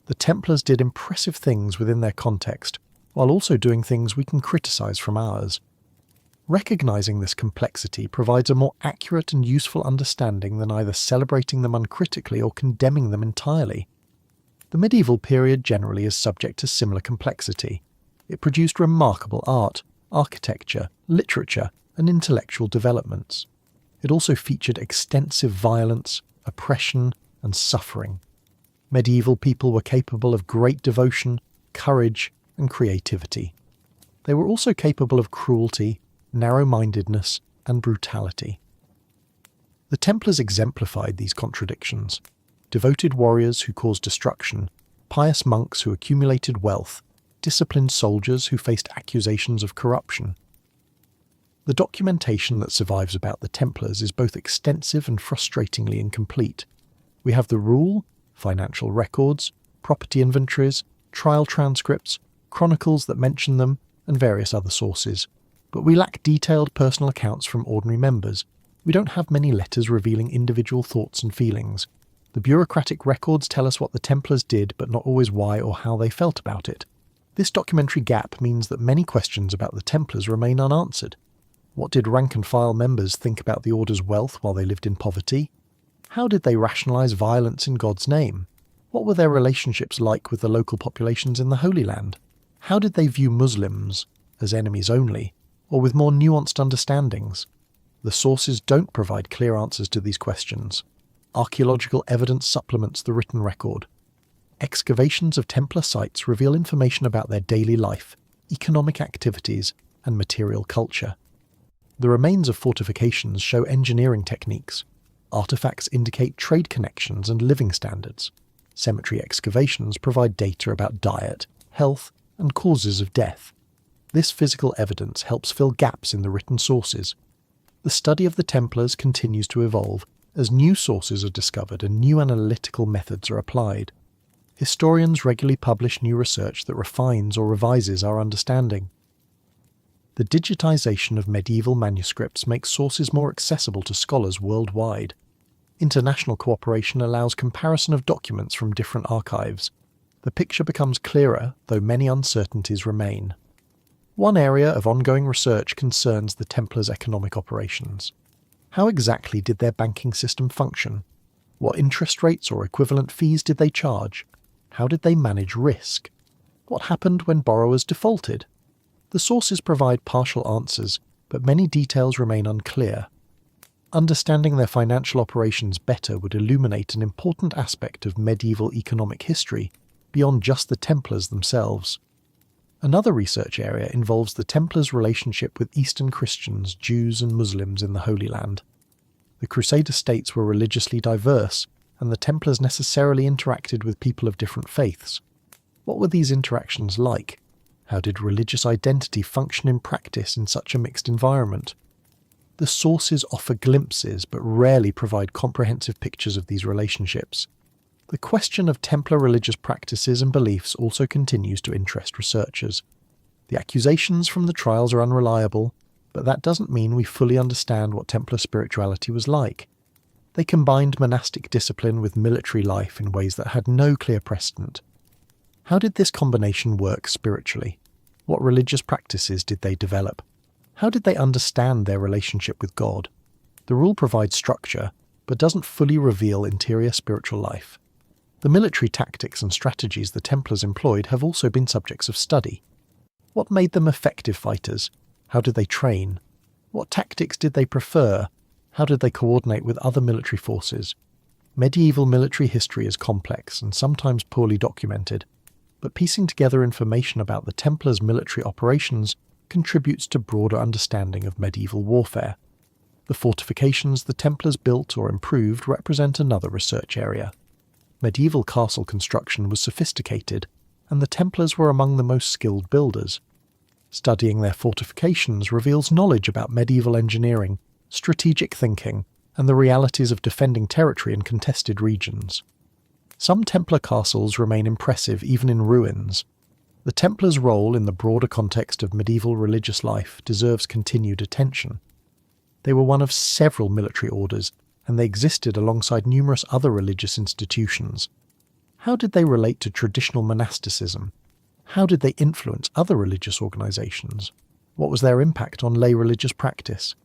The Templars did impressive things within their context, while also doing things we can criticize from ours. Recognizing this complexity provides a more accurate and useful understanding than either celebrating them uncritically or condemning them entirely. The medieval period generally is subject to similar complexity. It produced remarkable art, architecture, literature, and intellectual developments. It also featured extensive violence, oppression, and suffering. Medieval people were capable of great devotion, courage, and creativity. They were also capable of cruelty, narrow-mindedness, and brutality. The Templars exemplified these contradictions. Devoted warriors who caused destruction, pious monks who accumulated wealth, disciplined soldiers who faced accusations of corruption. The documentation that survives about the Templars is both extensive and frustratingly incomplete. We have the rule, financial records, property inventories, trial transcripts, chronicles that mention them, and various other sources. But we lack detailed personal accounts from ordinary members. We don't have many letters revealing individual thoughts and feelings. The bureaucratic records tell us what the Templars did, but not always why or how they felt about it. This documentary gap means that many questions about the Templars remain unanswered. What did rank-and-file members think about the Order's wealth while they lived in poverty? How did they rationalise violence in God's name? What were their relationships like with the local populations in the Holy Land? How did they view Muslims, as enemies only, or with more nuanced understandings? The sources don't provide clear answers to these questions. Archaeological evidence supplements the written record. Excavations of Templar sites reveal information about their daily life, economic activities, and material culture. The remains of fortifications show engineering techniques. Artifacts indicate trade connections and living standards. Cemetery excavations provide data about diet, health, and causes of death. This physical evidence helps fill gaps in the written sources. The study of the Templars continues to evolve as new sources are discovered and new analytical methods are applied. Historians regularly publish new research that refines or revises our understanding. The digitization of medieval manuscripts makes sources more accessible to scholars worldwide. International cooperation allows comparison of documents from different archives. The picture becomes clearer, though many uncertainties remain. One area of ongoing research concerns the Templars' economic operations. How exactly did their banking system function? What interest rates or equivalent fees did they charge? How did they manage risk? What happened when borrowers defaulted? The sources provide partial answers, but many details remain unclear. Understanding their financial operations better would illuminate an important aspect of medieval economic history beyond just the Templars themselves. Another research area involves the Templars' relationship with Eastern Christians, Jews, and Muslims in the Holy Land. The Crusader states were religiously diverse, and the Templars necessarily interacted with people of different faiths. What were these interactions like? How did religious identity function in practice in such a mixed environment? The sources offer glimpses but rarely provide comprehensive pictures of these relationships. The question of Templar religious practices and beliefs also continues to interest researchers. The accusations from the trials are unreliable, but that doesn't mean we fully understand what Templar spirituality was like. They combined monastic discipline with military life in ways that had no clear precedent. How did this combination work spiritually? What religious practices did they develop? How did they understand their relationship with God? The rule provides structure, but doesn't fully reveal interior spiritual life. The military tactics and strategies the Templars employed have also been subjects of study. What made them effective fighters? How did they train? What tactics did they prefer? How did they coordinate with other military forces? Medieval military history is complex and sometimes poorly documented. but piecing together information about the Templars' military operations contributes to broader understanding of medieval warfare. The fortifications the Templars built or improved represent another research area. Medieval castle construction was sophisticated, and the Templars were among the most skilled builders. Studying their fortifications reveals knowledge about medieval engineering, strategic thinking, and the realities of defending territory in contested regions. Some Templar castles remain impressive even in ruins. The Templars' role in the broader context of medieval religious life deserves continued attention. They were one of several military orders, and they existed alongside numerous other religious institutions. How did they relate to traditional monasticism? How did they influence other religious organizations? What was their impact on lay religious practice?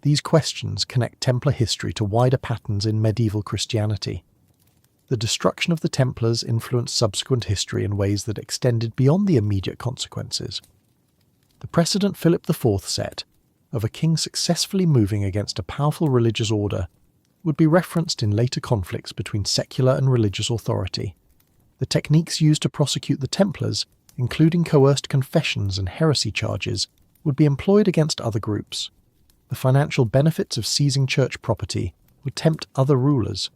These questions connect Templar history to wider patterns in medieval Christianity. The destruction of the Templars influenced subsequent history in ways that extended beyond the immediate consequences. The precedent Philip IV set, of a king successfully moving against a powerful religious order, would be referenced in later conflicts between secular and religious authority. The techniques used to prosecute the Templars, including coerced confessions and heresy charges, would be employed against other groups. The financial benefits of seizing church property would tempt other rulers.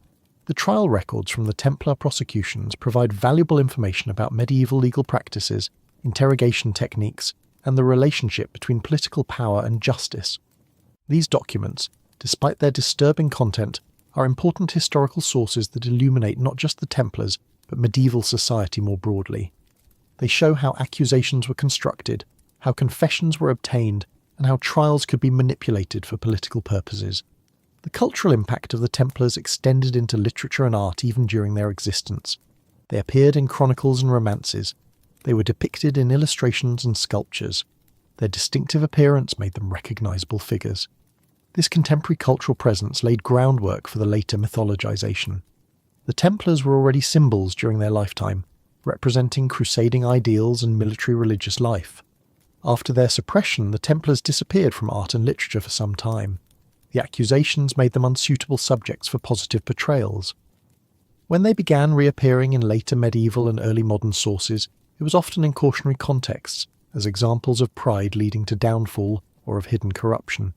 The trial records from the Templar prosecutions provide valuable information about medieval legal practices, interrogation techniques, and the relationship between political power and justice. These documents, despite their disturbing content, are important historical sources that illuminate not just the Templars, but medieval society more broadly. They show how accusations were constructed, how confessions were obtained, and how trials could be manipulated for political purposes. The cultural impact of the Templars extended into literature and art even during their existence. They appeared in chronicles and romances. They were depicted in illustrations and sculptures. Their distinctive appearance made them recognizable figures. This contemporary cultural presence laid groundwork for the later mythologization. The Templars were already symbols during their lifetime, representing crusading ideals and military religious life. After their suppression, the Templars disappeared from art and literature for some time. The accusations made them unsuitable subjects for positive portrayals. When they began reappearing in later medieval and early modern sources, it was often in cautionary contexts, as examples of pride leading to downfall or of hidden corruption.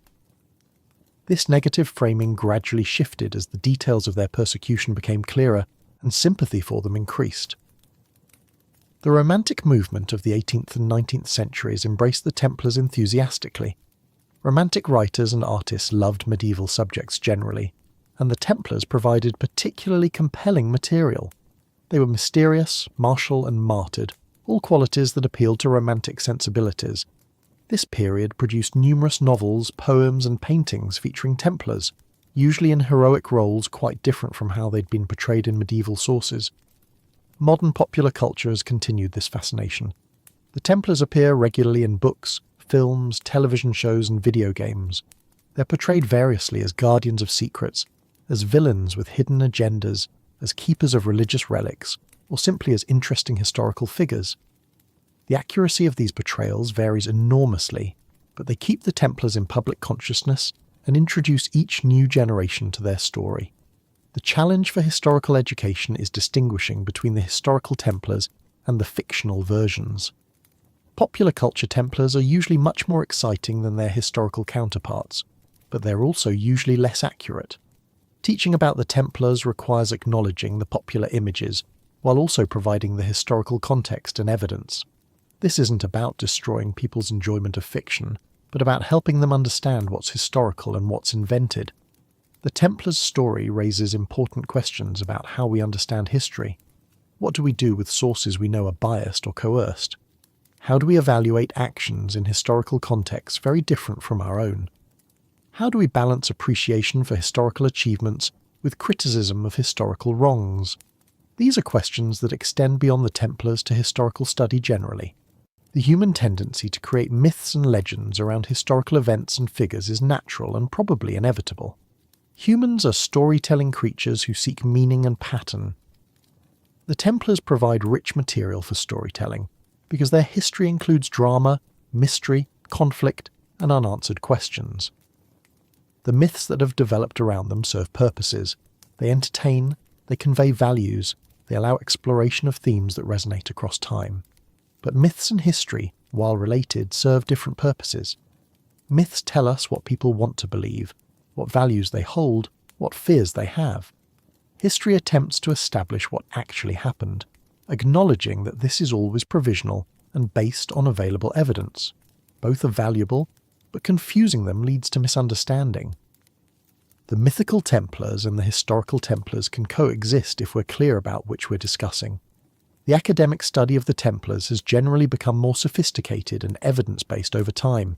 This negative framing gradually shifted as the details of their persecution became clearer and sympathy for them increased. The Romantic movement of the 18th and 19th centuries embraced the Templars enthusiastically. Romantic writers and artists loved medieval subjects generally, and the Templars provided particularly compelling material. They were mysterious, martial, and martyred, all qualities that appealed to romantic sensibilities. This period produced numerous novels, poems, and paintings featuring Templars, usually in heroic roles quite different from how they'd been portrayed in medieval sources. Modern popular culture has continued this fascination. The Templars appear regularly in books, films, television shows, and video games. They're portrayed variously as guardians of secrets, as villains with hidden agendas, as keepers of religious relics, or simply as interesting historical figures. The accuracy of these portrayals varies enormously, but they keep the Templars in public consciousness and introduce each new generation to their story. The challenge for historical education is distinguishing between the historical Templars and the fictional versions. Popular culture Templars are usually much more exciting than their historical counterparts, but they're also usually less accurate. Teaching about the Templars requires acknowledging the popular images, while also providing the historical context and evidence. This isn't about destroying people's enjoyment of fiction, but about helping them understand what's historical and what's invented. The Templars' story raises important questions about how we understand history. What do we do with sources we know are biased or coerced? How do we evaluate actions in historical contexts very different from our own? How do we balance appreciation for historical achievements with criticism of historical wrongs? These are questions that extend beyond the Templars to historical study generally. The human tendency to create myths and legends around historical events and figures is natural and probably inevitable. Humans are storytelling creatures who seek meaning and pattern. The Templars provide rich material for storytelling, because their history includes drama, mystery, conflict, and unanswered questions. The myths that have developed around them serve purposes. They entertain, they convey values, They allow exploration of themes that resonate across time. But myths and history, while related, serve different purposes. Myths tell us what people want to believe, what values they hold, what fears they have. History attempts to establish what actually happened, acknowledging that this is always provisional and based on available evidence. Both are valuable, but confusing them leads to misunderstanding. The mythical Templars and the historical Templars can coexist if we're clear about which we're discussing. The academic study of the Templars has generally become more sophisticated and evidence-based over time.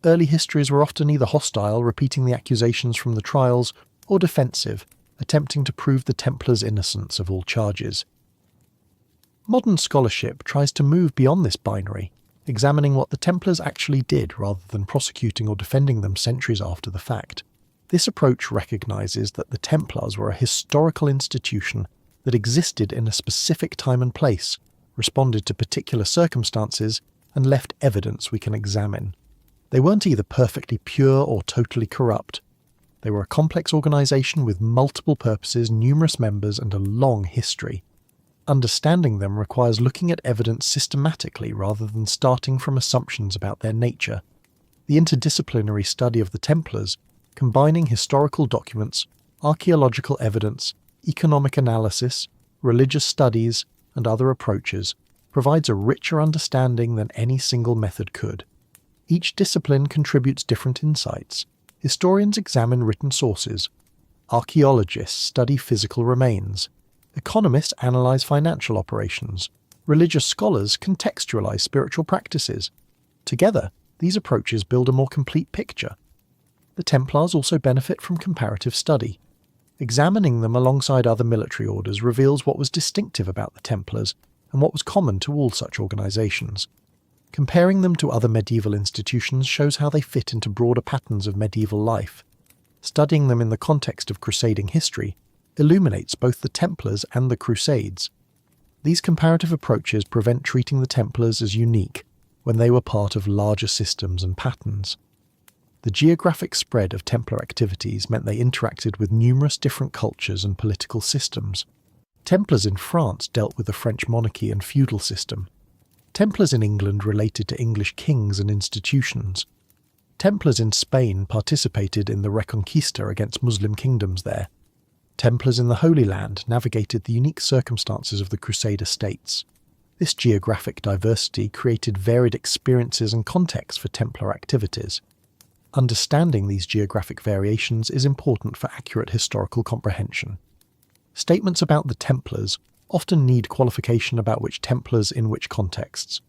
Early histories were often either hostile, repeating the accusations from the trials, or defensive, attempting to prove the Templars' innocence of all charges. Modern scholarship tries to move beyond this binary, examining what the Templars actually did rather than prosecuting or defending them centuries after the fact. This approach recognises that the Templars were a historical institution that existed in a specific time and place, responded to particular circumstances, and left evidence we can examine. They weren't either perfectly pure or totally corrupt. They were a complex organisation with multiple purposes, numerous members, and a long history. Understanding them requires looking at evidence systematically rather than starting from assumptions about their nature. The interdisciplinary study of the Templars, combining historical documents, archaeological evidence, economic analysis, religious studies, and other approaches, provides a richer understanding than any single method could. Each discipline contributes different insights. Historians examine written sources. Archaeologists study physical remains. Economists analyse financial operations. Religious scholars contextualise spiritual practices. Together, these approaches build a more complete picture. The Templars also benefit from comparative study. Examining them alongside other military orders reveals what was distinctive about the Templars and what was common to all such organisations. Comparing them to other medieval institutions shows how they fit into broader patterns of medieval life. Studying them in the context of crusading history illuminates both the Templars and the Crusades. These comparative approaches prevent treating the Templars as unique when they were part of larger systems and patterns. The geographic spread of Templar activities meant they interacted with numerous different cultures and political systems. Templars in France dealt with the French monarchy and feudal system. Templars in England related to English kings and institutions. Templars in Spain participated in the Reconquista against Muslim kingdoms there. Templars in the Holy Land navigated the unique circumstances of the Crusader states. This geographic diversity created varied experiences and contexts for Templar activities. Understanding these geographic variations is important for accurate historical comprehension. Statements about the Templars often need qualification about which Templars in which contexts.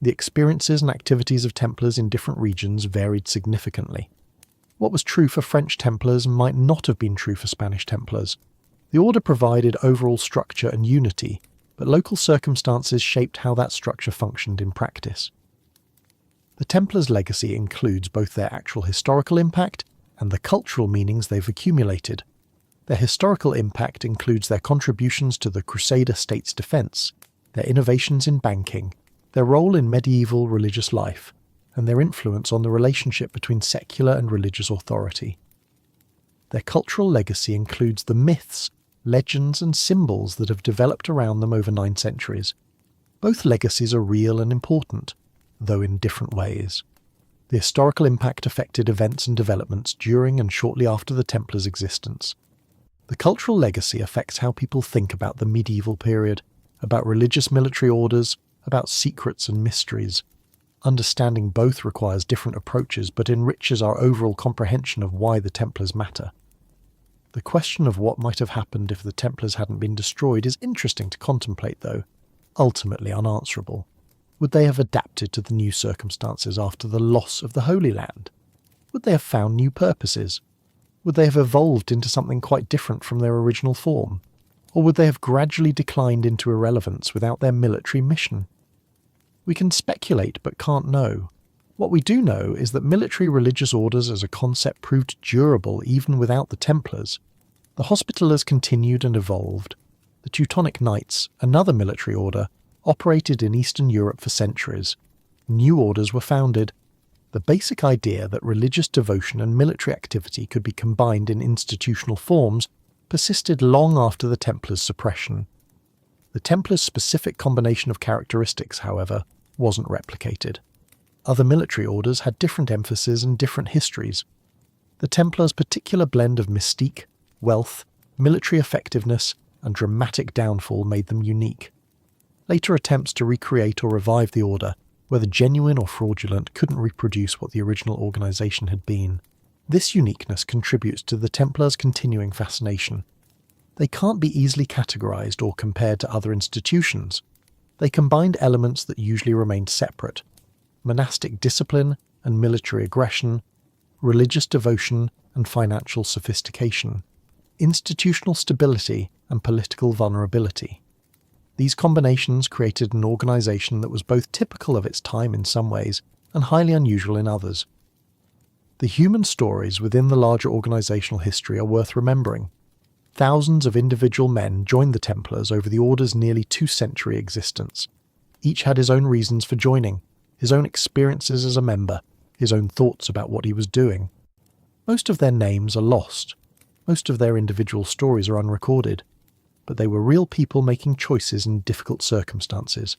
The experiences and activities of Templars in different regions varied significantly. What was true for French Templars might not have been true for Spanish Templars. The order provided overall structure and unity, but local circumstances shaped how that structure functioned in practice. The Templars' legacy includes both their actual historical impact and the cultural meanings they've accumulated. Their historical impact includes their contributions to the Crusader state's defence, their innovations in banking, their role in medieval religious life, and their influence on the relationship between secular and religious authority. Their cultural legacy includes the myths, legends, and symbols that have developed around them over 9 centuries. Both legacies are real and important, though in different ways. The historical impact affected events and developments during and shortly after the Templars' existence. The cultural legacy affects how people think about the medieval period, about religious military orders, about secrets and mysteries. Understanding both requires different approaches but enriches our overall comprehension of why the Templars matter. The question of what might have happened if the Templars hadn't been destroyed is interesting to contemplate, though ultimately unanswerable. Would they have adapted to the new circumstances after the loss of the Holy Land? Would they have found new purposes? Would they have evolved into something quite different from their original form? Or would they have gradually declined into irrelevance without their military mission? We can speculate but can't know. What we do know is that military religious orders as a concept proved durable even without the Templars. The Hospitallers continued and evolved. The Teutonic Knights, another military order, operated in Eastern Europe for centuries. New orders were founded. The basic idea that religious devotion and military activity could be combined in institutional forms persisted long after the Templars' suppression. The Templars' specific combination of characteristics, however, wasn't replicated. Other military orders had different emphases and different histories. The Templars' particular blend of mystique, wealth, military effectiveness, and dramatic downfall made them unique. Later attempts to recreate or revive the order, whether genuine or fraudulent, couldn't reproduce what the original organisation had been. This uniqueness contributes to the Templars' continuing fascination. They can't be easily categorised or compared to other institutions. They combined elements that usually remained separate: monastic discipline and military aggression, religious devotion and financial sophistication, institutional stability and political vulnerability. These combinations created an organisation that was both typical of its time in some ways and highly unusual in others. The human stories within the larger organisational history are worth remembering. Thousands of individual men joined the Templars over the Order's nearly 2-century existence. Each had his own reasons for joining, his own experiences as a member, his own thoughts about what he was doing. Most of their names are lost. Most of their individual stories are unrecorded. But they were real people making choices in difficult circumstances.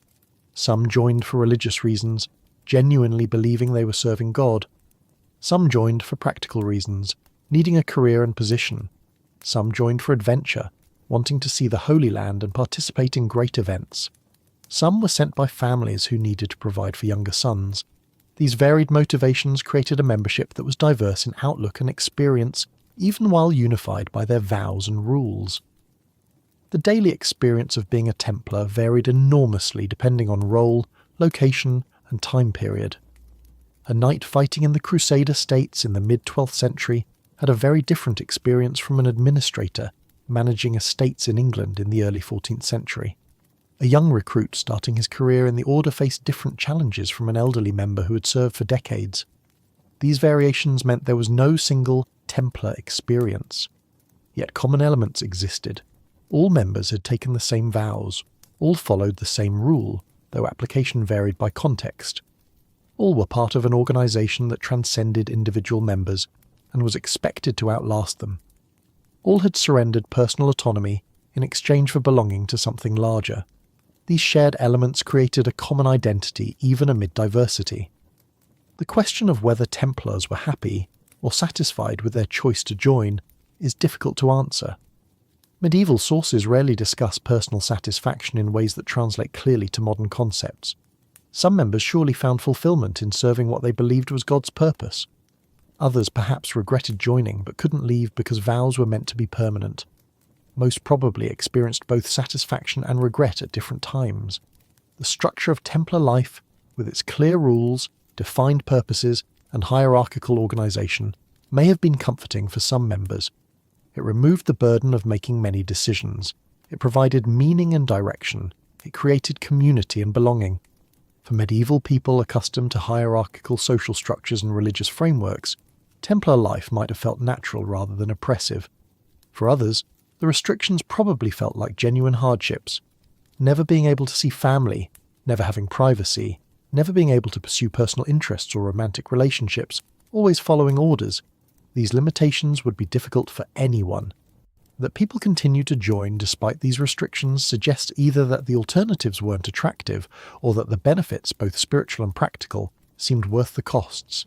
Some joined for religious reasons, genuinely believing they were serving God. Some joined for practical reasons, needing a career and position. Some joined for adventure, wanting to see the Holy Land and participate in great events. Some were sent by families who needed to provide for younger sons. These varied motivations created a membership that was diverse in outlook and experience, even while unified by their vows and rules. The daily experience of being a Templar varied enormously depending on role, location, and time period. A knight fighting in the Crusader states in the mid-12th century had a very different experience from an administrator managing estates in England in the early 14th century. A young recruit starting his career in the Order faced different challenges from an elderly member who had served for decades. These variations meant there was no single Templar experience. Yet common elements existed. All members had taken the same vows. All followed the same rule, though application varied by context. All were part of an organisation that transcended individual members and was expected to outlast them. All had surrendered personal autonomy in exchange for belonging to something larger. These shared elements created a common identity even amid diversity. The question of whether Templars were happy or satisfied with their choice to join is difficult to answer. Medieval sources rarely discuss personal satisfaction in ways that translate clearly to modern concepts. Some members surely found fulfillment in serving what they believed was God's purpose. Others perhaps regretted joining but couldn't leave because vows were meant to be permanent. Most probably experienced both satisfaction and regret at different times. The structure of Templar life, with its clear rules, defined purposes, and hierarchical organisation, may have been comforting for some members. It removed the burden of making many decisions. It provided meaning and direction. It created community and belonging. For medieval people accustomed to hierarchical social structures and religious frameworks, Templar life might have felt natural rather than oppressive. For others, the restrictions probably felt like genuine hardships. Never being able to see family, never having privacy, never being able to pursue personal interests or romantic relationships, always following orders. These limitations would be difficult for anyone. That people continue to join despite these restrictions suggests either that the alternatives weren't attractive or that the benefits, both spiritual and practical, seemed worth the costs.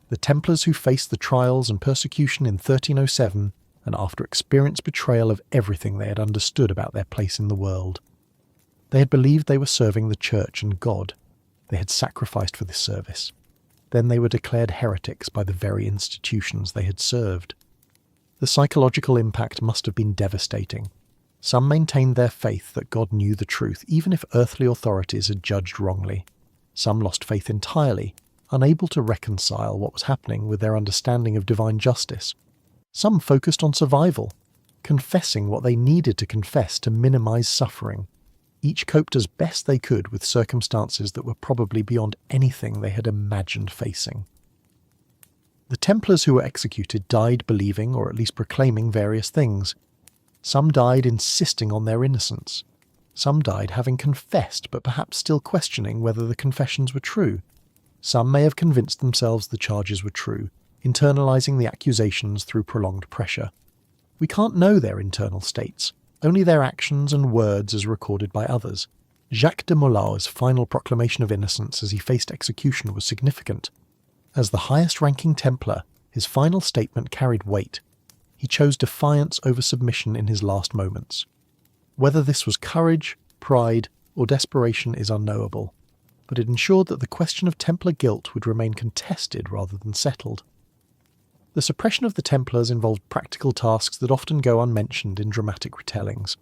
The Templars who faced the trials and persecution in 1307 and after experienced betrayal of everything they had understood about their place in the world. They had believed they were serving the Church and God. They had sacrificed for this service. Then they were declared heretics by the very institutions they had served. The psychological impact must have been devastating. Some maintained their faith that God knew the truth, even if earthly authorities had judged wrongly. Some lost faith entirely, unable to reconcile what was happening with their understanding of divine justice. Some focused on survival, confessing what they needed to confess to minimize suffering. Each coped as best they could with circumstances that were probably beyond anything they had imagined facing. The Templars who were executed died believing or at least proclaiming various things. Some died insisting on their innocence. Some died having confessed but perhaps still questioning whether the confessions were true. Some may have convinced themselves the charges were true, internalizing the accusations through prolonged pressure. We can't know their internal states. only their actions and words as recorded by others. Jacques de Molin's final proclamation of innocence as he faced execution was significant. As the highest-ranking Templar, his final statement carried weight. He chose defiance over submission in his last moments. Whether this was courage, pride, or desperation is unknowable, but it ensured that the question of Templar guilt would remain contested rather than settled. The suppression of the Templars involved practical tasks that often go unmentioned in dramatic retellings.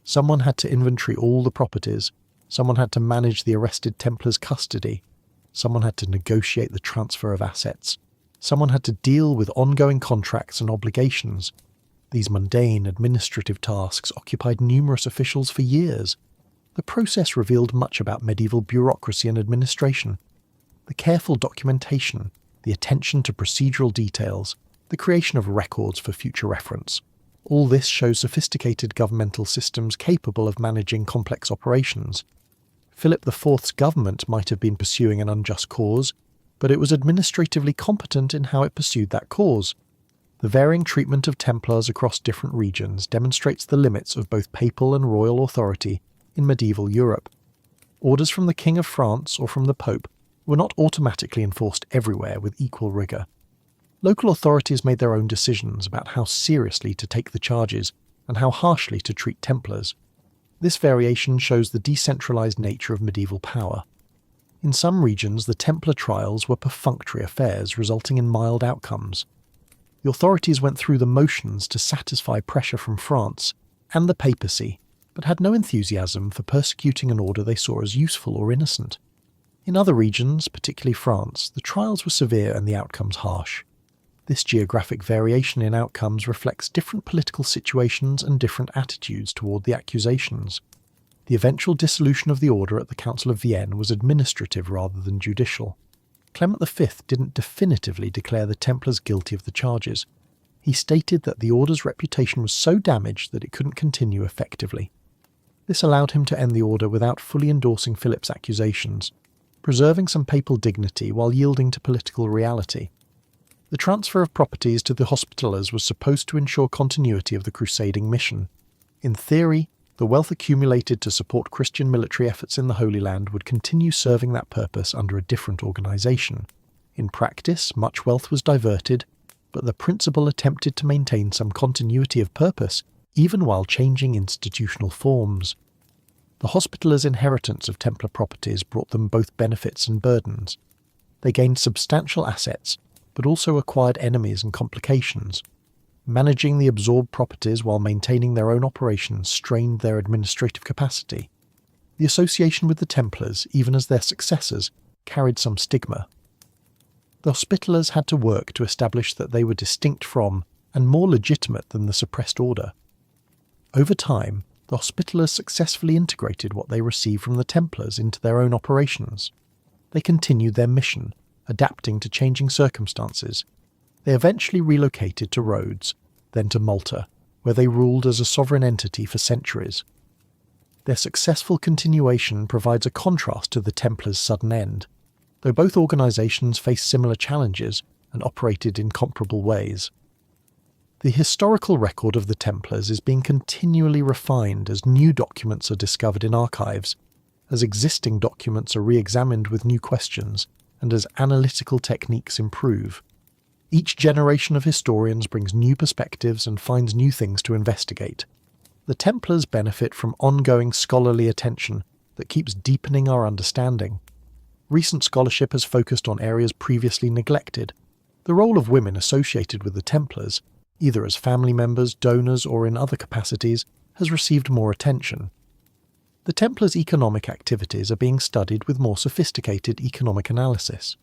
Someone had to inventory all the properties, someone had to manage the arrested Templars' custody, someone had to negotiate the transfer of assets, someone had to deal with ongoing contracts and obligations. These mundane administrative tasks occupied numerous officials for years. The process revealed much about medieval bureaucracy and administration. The careful documentation, the attention to procedural details, the creation of records for future reference. All this shows sophisticated governmental systems capable of managing complex operations. Philip IV's government might have been pursuing an unjust cause, but it was administratively competent in how it pursued that cause. The varying treatment of Templars across different regions demonstrates the limits of both papal and royal authority in medieval Europe. Orders from the King of France or from the Pope were not automatically enforced everywhere with equal rigour. Local authorities made their own decisions about how seriously to take the charges and how harshly to treat Templars. This variation shows the decentralised nature of medieval power. In some regions, the Templar trials were perfunctory affairs, resulting in mild outcomes. The authorities went through the motions to satisfy pressure from France and the papacy, but had no enthusiasm for persecuting an order they saw as useful or innocent. In other regions, particularly France, the trials were severe and the outcomes harsh. This geographic variation in outcomes reflects different political situations and different attitudes toward the accusations. The eventual dissolution of the order at the Council of Vienne was administrative rather than judicial. Clement V didn't definitively declare the Templars guilty of the charges. He stated that the order's reputation was so damaged that it couldn't continue effectively. This allowed him to end the order without fully endorsing Philip's accusations, preserving some papal dignity while yielding to political reality. The transfer of properties to the Hospitallers was supposed to ensure continuity of the crusading mission. In theory, the wealth accumulated to support Christian military efforts in the Holy Land would continue serving that purpose under a different organisation. In practice, much wealth was diverted, but the principle attempted to maintain some continuity of purpose, even while changing institutional forms. The Hospitallers' inheritance of Templar properties brought them both benefits and burdens. They gained substantial assets, but also acquired enemies and complications. Managing the absorbed properties while maintaining their own operations strained their administrative capacity. The association with the Templars, even as their successors, carried some stigma. The Hospitallers had to work to establish that they were distinct from and more legitimate than the suppressed order. Over time, the Hospitallers successfully integrated what they received from the Templars into their own operations. They continued their mission, adapting to changing circumstances. They eventually relocated to Rhodes, then to Malta, where they ruled as a sovereign entity for centuries. Their successful continuation provides a contrast to the Templars' sudden end, though both organisations faced similar challenges and operated in comparable ways. The historical record of the Templars is being continually refined as new documents are discovered in archives, as existing documents are re-examined with new questions, and as analytical techniques improve. Each generation of historians brings new perspectives and finds new things to investigate. The Templars benefit from ongoing scholarly attention that keeps deepening our understanding. Recent scholarship has focused on areas previously neglected. The role of women associated with the Templars, either as family members, donors, or in other capacities, has received more attention. The Templars' economic activities are being studied with more sophisticated economic analysis.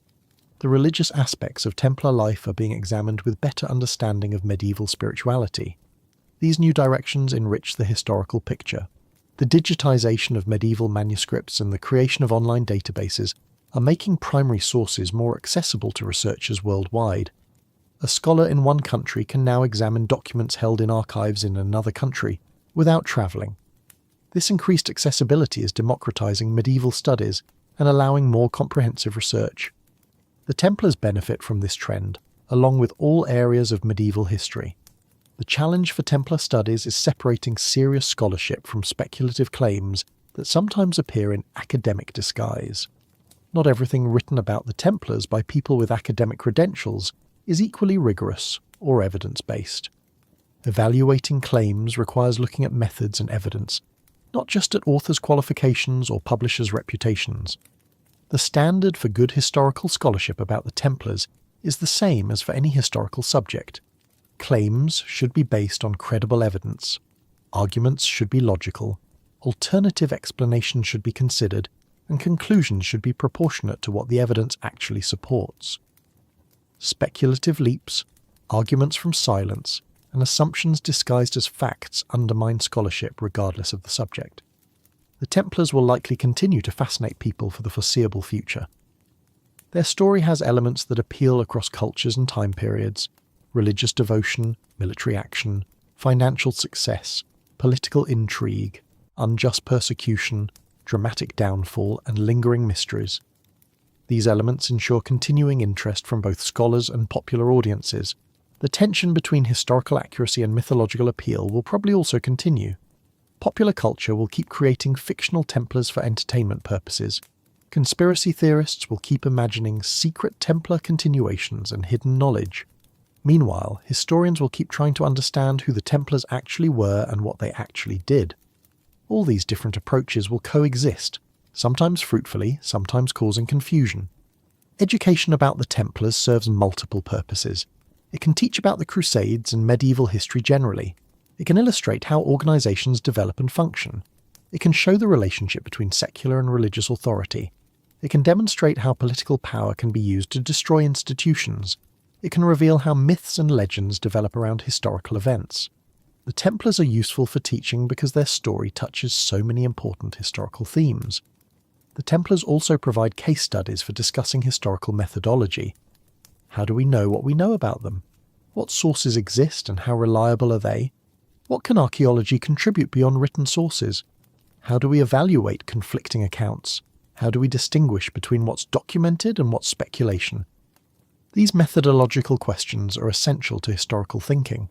The religious aspects of Templar life are being examined with better understanding of medieval spirituality. These new directions enrich the historical picture. The digitization of medieval manuscripts and the creation of online databases are making primary sources more accessible to researchers worldwide. A scholar in one country can now examine documents held in archives in another country without travelling. This increased accessibility is democratizing medieval studies and allowing more comprehensive research. The Templars benefit from this trend, along with all areas of medieval history. The challenge for Templar studies is separating serious scholarship from speculative claims that sometimes appear in academic disguise. Not everything written about the Templars by people with academic credentials is equally rigorous or evidence-based. Evaluating claims requires looking at methods and evidence, not just at authors' qualifications or publishers' reputations. The standard for good historical scholarship about the Templars is the same as for any historical subject. Claims should be based on credible evidence. Arguments should be logical. Alternative explanations should be considered, and conclusions should be proportionate to what the evidence actually supports. Speculative leaps, arguments from silence, and assumptions disguised as facts undermine scholarship regardless of the subject. The Templars will likely continue to fascinate people for the foreseeable future. Their story has elements that appeal across cultures and time periods: religious devotion, military action, financial success, political intrigue, unjust persecution, dramatic downfall, and lingering mysteries. These elements ensure continuing interest from both scholars and popular audiences. The tension between historical accuracy and mythological appeal will probably also continue. Popular culture will keep creating fictional Templars for entertainment purposes. Conspiracy theorists will keep imagining secret Templar continuations and hidden knowledge. Meanwhile, historians will keep trying to understand who the Templars actually were and what they actually did. All these different approaches will coexist, sometimes fruitfully, sometimes causing confusion. Education about the Templars serves multiple purposes. It can teach about the Crusades and medieval history generally. It can illustrate how organisations develop and function. It can show the relationship between secular and religious authority. It can demonstrate how political power can be used to destroy institutions. It can reveal how myths and legends develop around historical events. The Templars are useful for teaching because their story touches so many important historical themes. The Templars also provide case studies for discussing historical methodology. How do we know what we know about them? What sources exist and how reliable are they? What can archaeology contribute beyond written sources? How do we evaluate conflicting accounts? How do we distinguish between what's documented and what's speculation? These methodological questions are essential to historical thinking.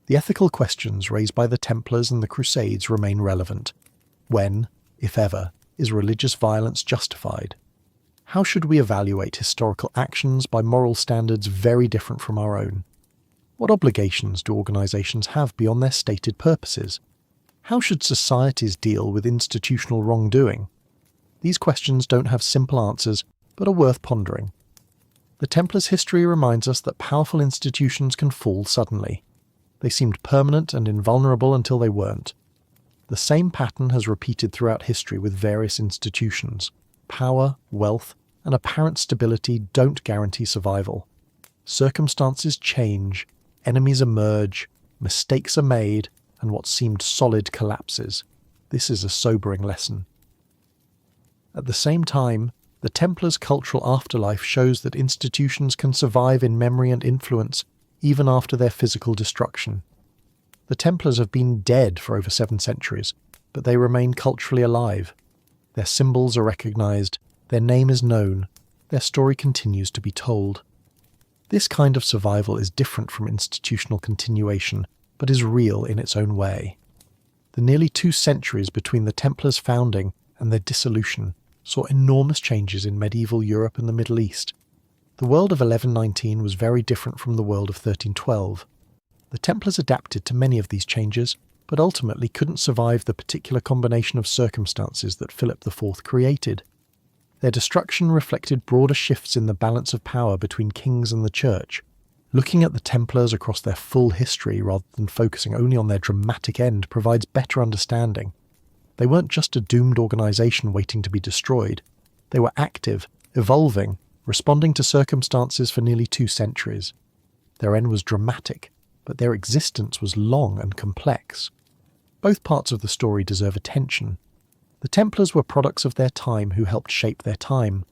The ethical questions raised by the Templars and the Crusades remain relevant. When, if ever, is religious violence justified? How should we evaluate historical actions by moral standards very different from our own? What obligations do organisations have beyond their stated purposes? How should societies deal with institutional wrongdoing? These questions don't have simple answers, but are worth pondering. The Templars' history reminds us that powerful institutions can fall suddenly. They seemed permanent and invulnerable until they weren't. The same pattern has repeated throughout history with various institutions. Power, wealth, and apparent stability don't guarantee survival. Circumstances change, enemies emerge, mistakes are made, and what seemed solid collapses. This is a sobering lesson. At the same time, the Templars' cultural afterlife shows that institutions can survive in memory and influence even after their physical destruction. The Templars have been dead for over 7 centuries, but they remain culturally alive. Their symbols are recognised, their name is known, their story continues to be told. This kind of survival is different from institutional continuation, but is real in its own way. The nearly 2 centuries between the Templars' founding and their dissolution saw enormous changes in medieval Europe and the Middle East. The world of 1119 was very different from the world of 1312. The Templars adapted to many of these changes, but ultimately couldn't survive the particular combination of circumstances that Philip IV created. Their destruction reflected broader shifts in the balance of power between kings and the church. Looking at the Templars across their full history rather than focusing only on their dramatic end provides better understanding. They weren't just a doomed organisation waiting to be destroyed. They were active, evolving, responding to circumstances for nearly 2 centuries. Their end was dramatic, but their existence was long and complex. Both parts of the story deserve attention. The Templars were products of their time who helped shape their time.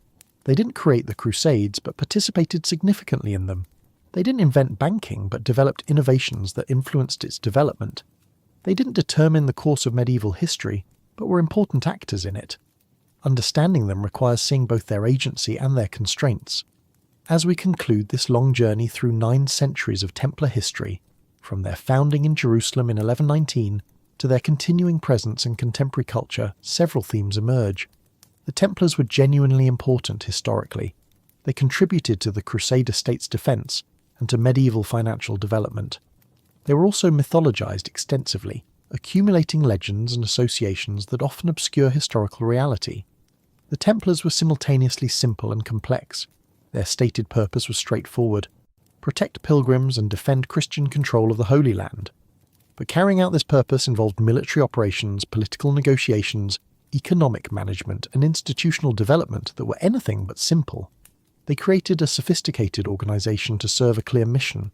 They didn't create the Crusades, but participated significantly in them. They didn't invent banking, but developed innovations that influenced its development. They didn't determine the course of medieval history, but were important actors in it. Understanding them requires seeing both their agency and their constraints. As we conclude this long journey through 9 centuries of Templar history, From their founding in Jerusalem in 1119 to their continuing presence in contemporary culture, several themes emerge. The Templars were genuinely important historically. They contributed to the Crusader state's defence and to medieval financial development. They were also mythologized extensively, accumulating legends and associations that often obscure historical reality. The Templars were simultaneously simple and complex. Their stated purpose was straightforward: protect pilgrims and defend Christian control of the Holy Land. But carrying out this purpose involved military operations, political negotiations, economic management, and institutional development that were anything but simple. They created a sophisticated organization to serve a clear mission.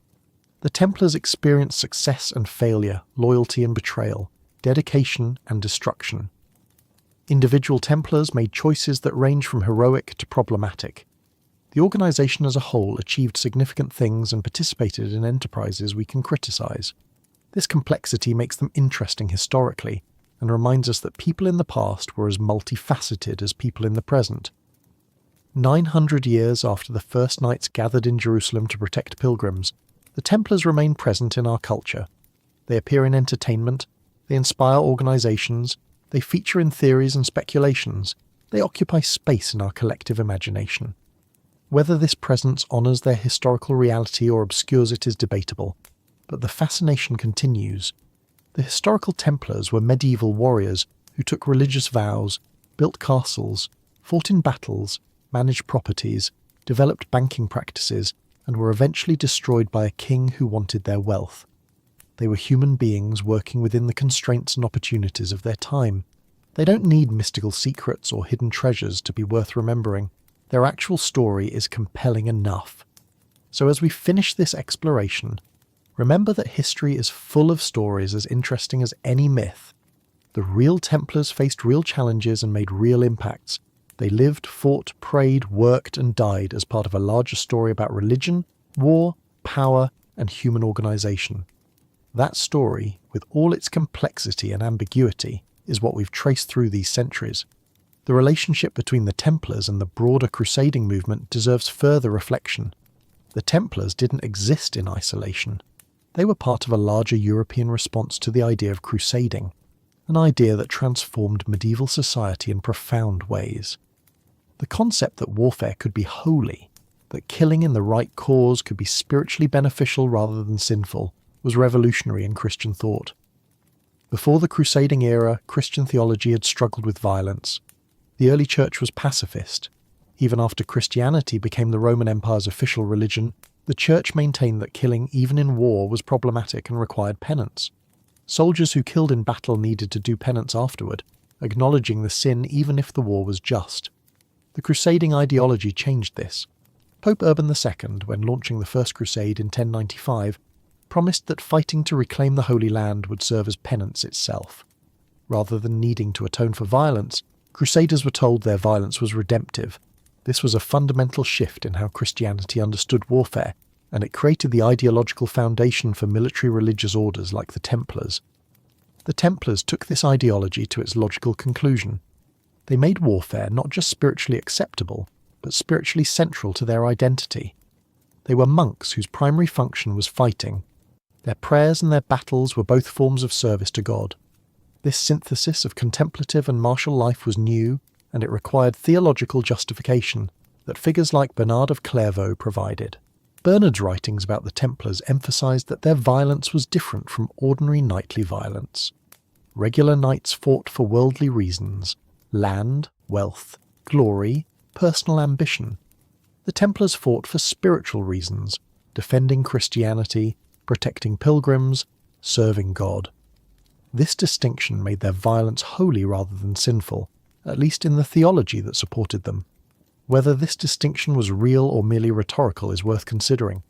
The Templars experienced success and failure, loyalty and betrayal, dedication and destruction. Individual Templars made choices that range from heroic to problematic. The organization as a whole achieved significant things and participated in enterprises we can criticize. This complexity makes them interesting historically and reminds us that people in the past were as multifaceted as people in the present. 900 years after the first knights gathered in Jerusalem to protect pilgrims, the Templars remain present in our culture. They appear in entertainment, they inspire organizations, they feature in theories and speculations, they occupy space in our collective imagination. Whether this presence honors their historical reality or obscures it is debatable, but the fascination continues. The historical Templars were medieval warriors who took religious vows, built castles, fought in battles, managed properties, developed banking practices, and were eventually destroyed by a king who wanted their wealth. They were human beings working within the constraints and opportunities of their time. They don't need mystical secrets or hidden treasures to be worth remembering. Their actual story is compelling enough. So as we finish this exploration, remember that history is full of stories as interesting as any myth. The real Templars faced real challenges and made real impacts. They lived, fought, prayed, worked, and died as part of a larger story about religion, war, power, and human organization. That story, with all its complexity and ambiguity, is what we've traced through these centuries. The relationship between the Templars and the broader crusading movement deserves further reflection. The Templars didn't exist in isolation. They were part of a larger European response to the idea of crusading, an idea that transformed medieval society in profound ways. The concept that warfare could be holy, that killing in the right cause could be spiritually beneficial rather than sinful, was revolutionary in Christian thought. Before the crusading era, Christian theology had struggled with violence. The early church was pacifist. Even after Christianity became the Roman Empire's official religion, the church maintained that killing even in war was problematic and required penance. Soldiers who killed in battle needed to do penance afterward, acknowledging the sin even if the war was just. The crusading ideology changed this. Pope Urban II, when launching the First Crusade in 1095, promised that fighting to reclaim the Holy Land would serve as penance itself. Rather than needing to atone for violence, Crusaders were told their violence was redemptive. This was a fundamental shift in how Christianity understood warfare, and it created the ideological foundation for military religious orders like the Templars. The Templars took this ideology to its logical conclusion. They made warfare not just spiritually acceptable, but spiritually central to their identity. They were monks whose primary function was fighting. Their prayers and their battles were both forms of service to God. This synthesis of contemplative and martial life was new, and it required theological justification that figures like Bernard of Clairvaux provided. Bernard's writings about the Templars emphasized that their violence was different from ordinary knightly violence. Regular knights fought for worldly reasons: land, wealth, glory, personal ambition. The Templars fought for spiritual reasons: defending Christianity, protecting pilgrims, serving God. This distinction made their violence holy rather than sinful, at least in the theology that supported them. Whether this distinction was real or merely rhetorical is worth considering.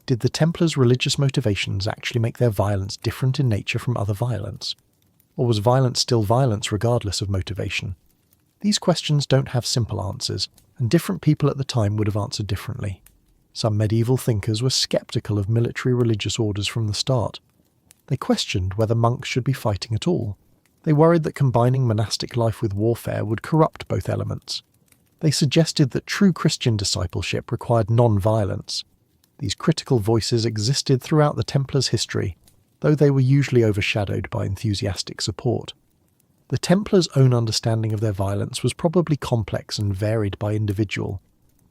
Did the Templars' religious motivations actually make their violence different in nature from other violence? Or was violence still violence regardless of motivation? These questions don't have simple answers, and different people at the time would have answered differently. Some medieval thinkers were skeptical of military religious orders from the start. They questioned whether monks should be fighting at all. They worried that combining monastic life with warfare would corrupt both elements. They suggested that true Christian discipleship required non-violence. These critical voices existed throughout the Templars' history, though they were usually overshadowed by enthusiastic support. The Templars' own understanding of their violence was probably complex and varied by individual.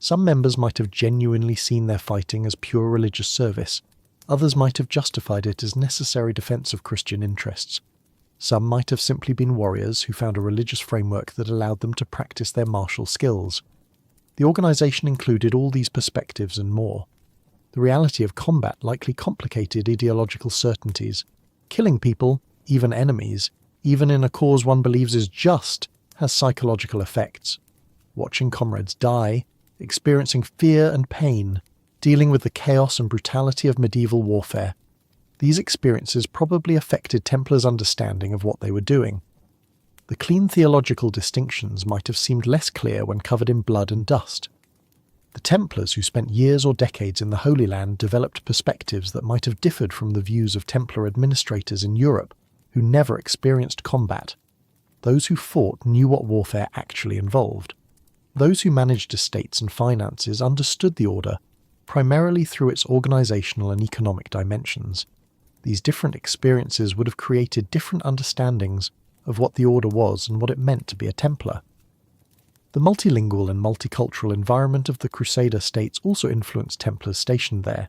Some members might have genuinely seen their fighting as pure religious service. Others might have justified it as necessary defense of Christian interests. Some might have simply been warriors who found a religious framework that allowed them to practice their martial skills. The organisation included all these perspectives and more. The reality of combat likely complicated ideological certainties. Killing people, even enemies, even in a cause one believes is just, has psychological effects. Watching comrades die, experiencing fear and pain, dealing with the chaos and brutality of medieval warfare. These experiences probably affected Templars' understanding of what they were doing. The clean theological distinctions might have seemed less clear when covered in blood and dust. The Templars who spent years or decades in the Holy Land developed perspectives that might have differed from the views of Templar administrators in Europe, who never experienced combat. Those who fought knew what warfare actually involved. Those who managed estates and finances understood the order, primarily through its organisational and economic dimensions. These different experiences would have created different understandings of what the order was and what it meant to be a Templar. The multilingual and multicultural environment of the Crusader states also influenced Templars stationed there.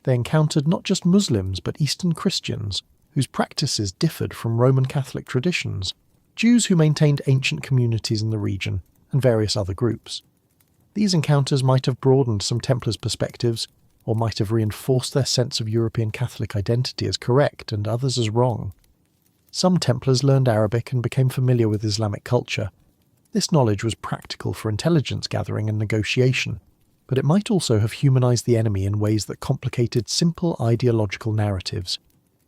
They encountered not just Muslims but Eastern Christians, whose practices differed from Roman Catholic traditions, Jews who maintained ancient communities in the region, and various other groups. These encounters might have broadened some Templars' perspectives, or might have reinforced their sense of European Catholic identity as correct and others as wrong. Some Templars learned Arabic and became familiar with Islamic culture. This knowledge was practical for intelligence gathering and negotiation, but it might also have humanized the enemy in ways that complicated simple ideological narratives.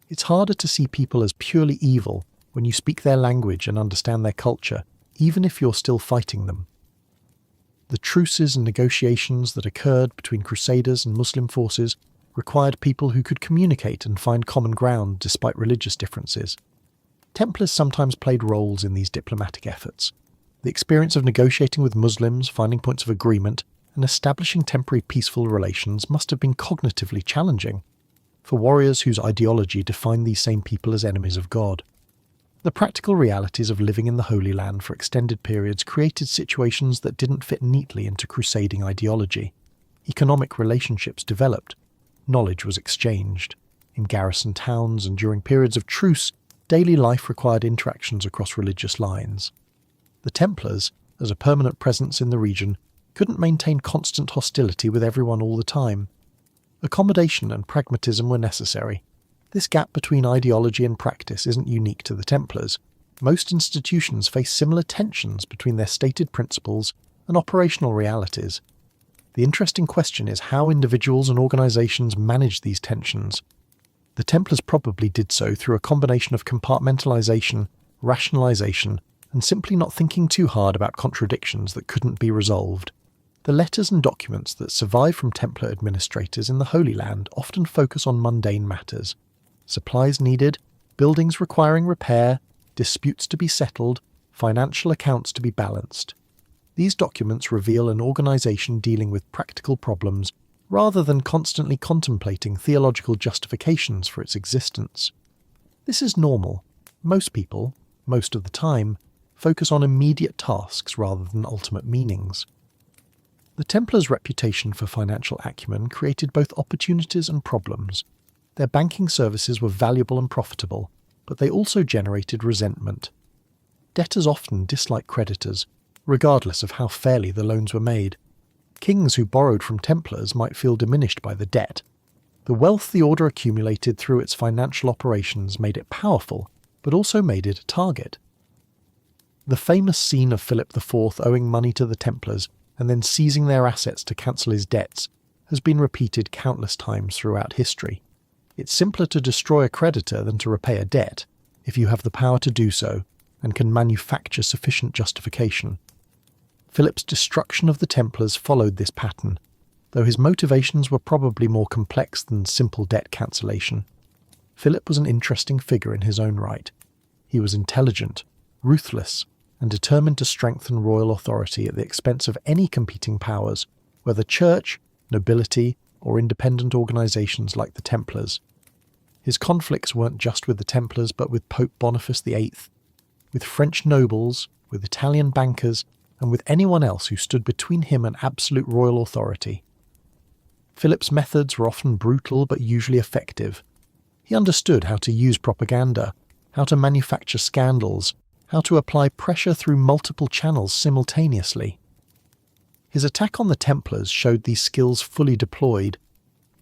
It's harder to see people as purely evil when you speak their language and understand their culture, even if you're still fighting them. The truces and negotiations that occurred between Crusaders and Muslim forces required people who could communicate and find common ground despite religious differences. Templars sometimes played roles in these diplomatic efforts. The experience of negotiating with Muslims, finding points of agreement, and establishing temporary peaceful relations must have been cognitively challenging for warriors whose ideology defined these same people as enemies of God. The practical realities of living in the Holy Land for extended periods created situations that didn't fit neatly into crusading ideology. Economic relationships developed. Knowledge was exchanged. In garrison towns and during periods of truce, daily life required interactions across religious lines. The Templars, as a permanent presence in the region, couldn't maintain constant hostility with everyone all the time. Accommodation and pragmatism were necessary. This gap between ideology and practice isn't unique to the Templars. Most institutions face similar tensions between their stated principles and operational realities. The interesting question is how individuals and organisations manage these tensions. The Templars probably did so through a combination of compartmentalisation, rationalisation, and simply not thinking too hard about contradictions that couldn't be resolved. The letters and documents that survive from Templar administrators in the Holy Land often focus on mundane matters. Supplies needed, buildings requiring repair, disputes to be settled, financial accounts to be balanced. These documents reveal an organisation dealing with practical problems rather than constantly contemplating theological justifications for its existence. This is normal. Most people, most of the time, focus on immediate tasks rather than ultimate meanings. The Templars' reputation for financial acumen created both opportunities and problems. Their banking services were valuable and profitable, but they also generated resentment. Debtors often disliked creditors, regardless of how fairly the loans were made. Kings who borrowed from Templars might feel diminished by the debt. The wealth the order accumulated through its financial operations made it powerful, but also made it a target. The famous scene of Philip IV owing money to the Templars and then seizing their assets to cancel his debts has been repeated countless times throughout history. It's simpler to destroy a creditor than to repay a debt, if you have the power to do so and can manufacture sufficient justification. Philip's destruction of the Templars followed this pattern, though his motivations were probably more complex than simple debt cancellation. Philip was an interesting figure in his own right. He was intelligent, ruthless, and determined to strengthen royal authority at the expense of any competing powers, whether church, nobility, or independent organisations like the Templars. His conflicts weren't just with the Templars but with Pope Boniface VIII, with French nobles, with Italian bankers, and with anyone else who stood between him and absolute royal authority. Philip's methods were often brutal but usually effective. He understood how to use propaganda, how to manufacture scandals, how to apply pressure through multiple channels simultaneously. His attack on the Templars showed these skills fully deployed.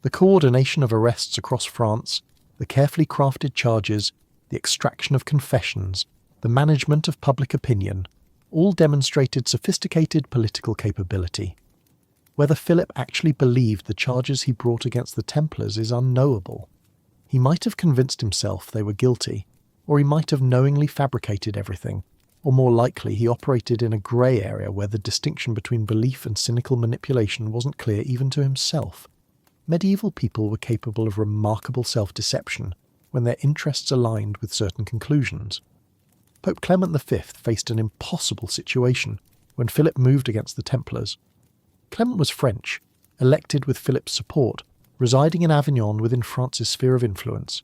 The coordination of arrests across France, the carefully crafted charges, the extraction of confessions, the management of public opinion, all demonstrated sophisticated political capability. Whether Philip actually believed the charges he brought against the Templars is unknowable. He might have convinced himself they were guilty, or he might have knowingly fabricated everything, or more likely he operated in a grey area where the distinction between belief and cynical manipulation wasn't clear even to himself. Medieval people were capable of remarkable self-deception when their interests aligned with certain conclusions. Pope Clement V faced an impossible situation when Philip moved against the Templars. Clement was French, elected with Philip's support, residing in Avignon within France's sphere of influence.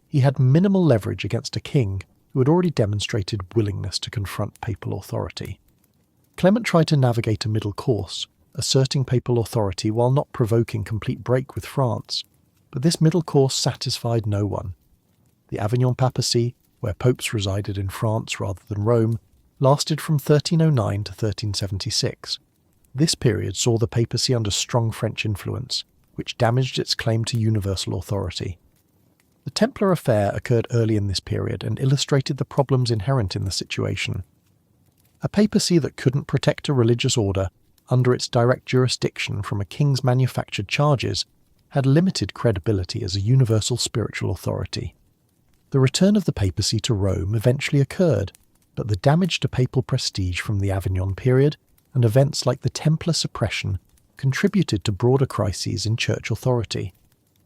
He had minimal leverage against a king who had already demonstrated willingness to confront papal authority. Clement tried to navigate a middle course, asserting papal authority while not provoking complete break with France, but this middle course satisfied no one. The Avignon papacy, where popes resided in France rather than Rome, lasted from 1309 to 1376. This period saw the papacy under strong French influence, which damaged its claim to universal authority. The Templar affair occurred early in this period and illustrated the problems inherent in the situation. A papacy that couldn't protect a religious order under its direct jurisdiction from a king's manufactured charges had limited credibility as a universal spiritual authority. The return of the papacy to Rome eventually occurred, but the damage to papal prestige from the Avignon period and events like the Templar suppression contributed to broader crises in church authority.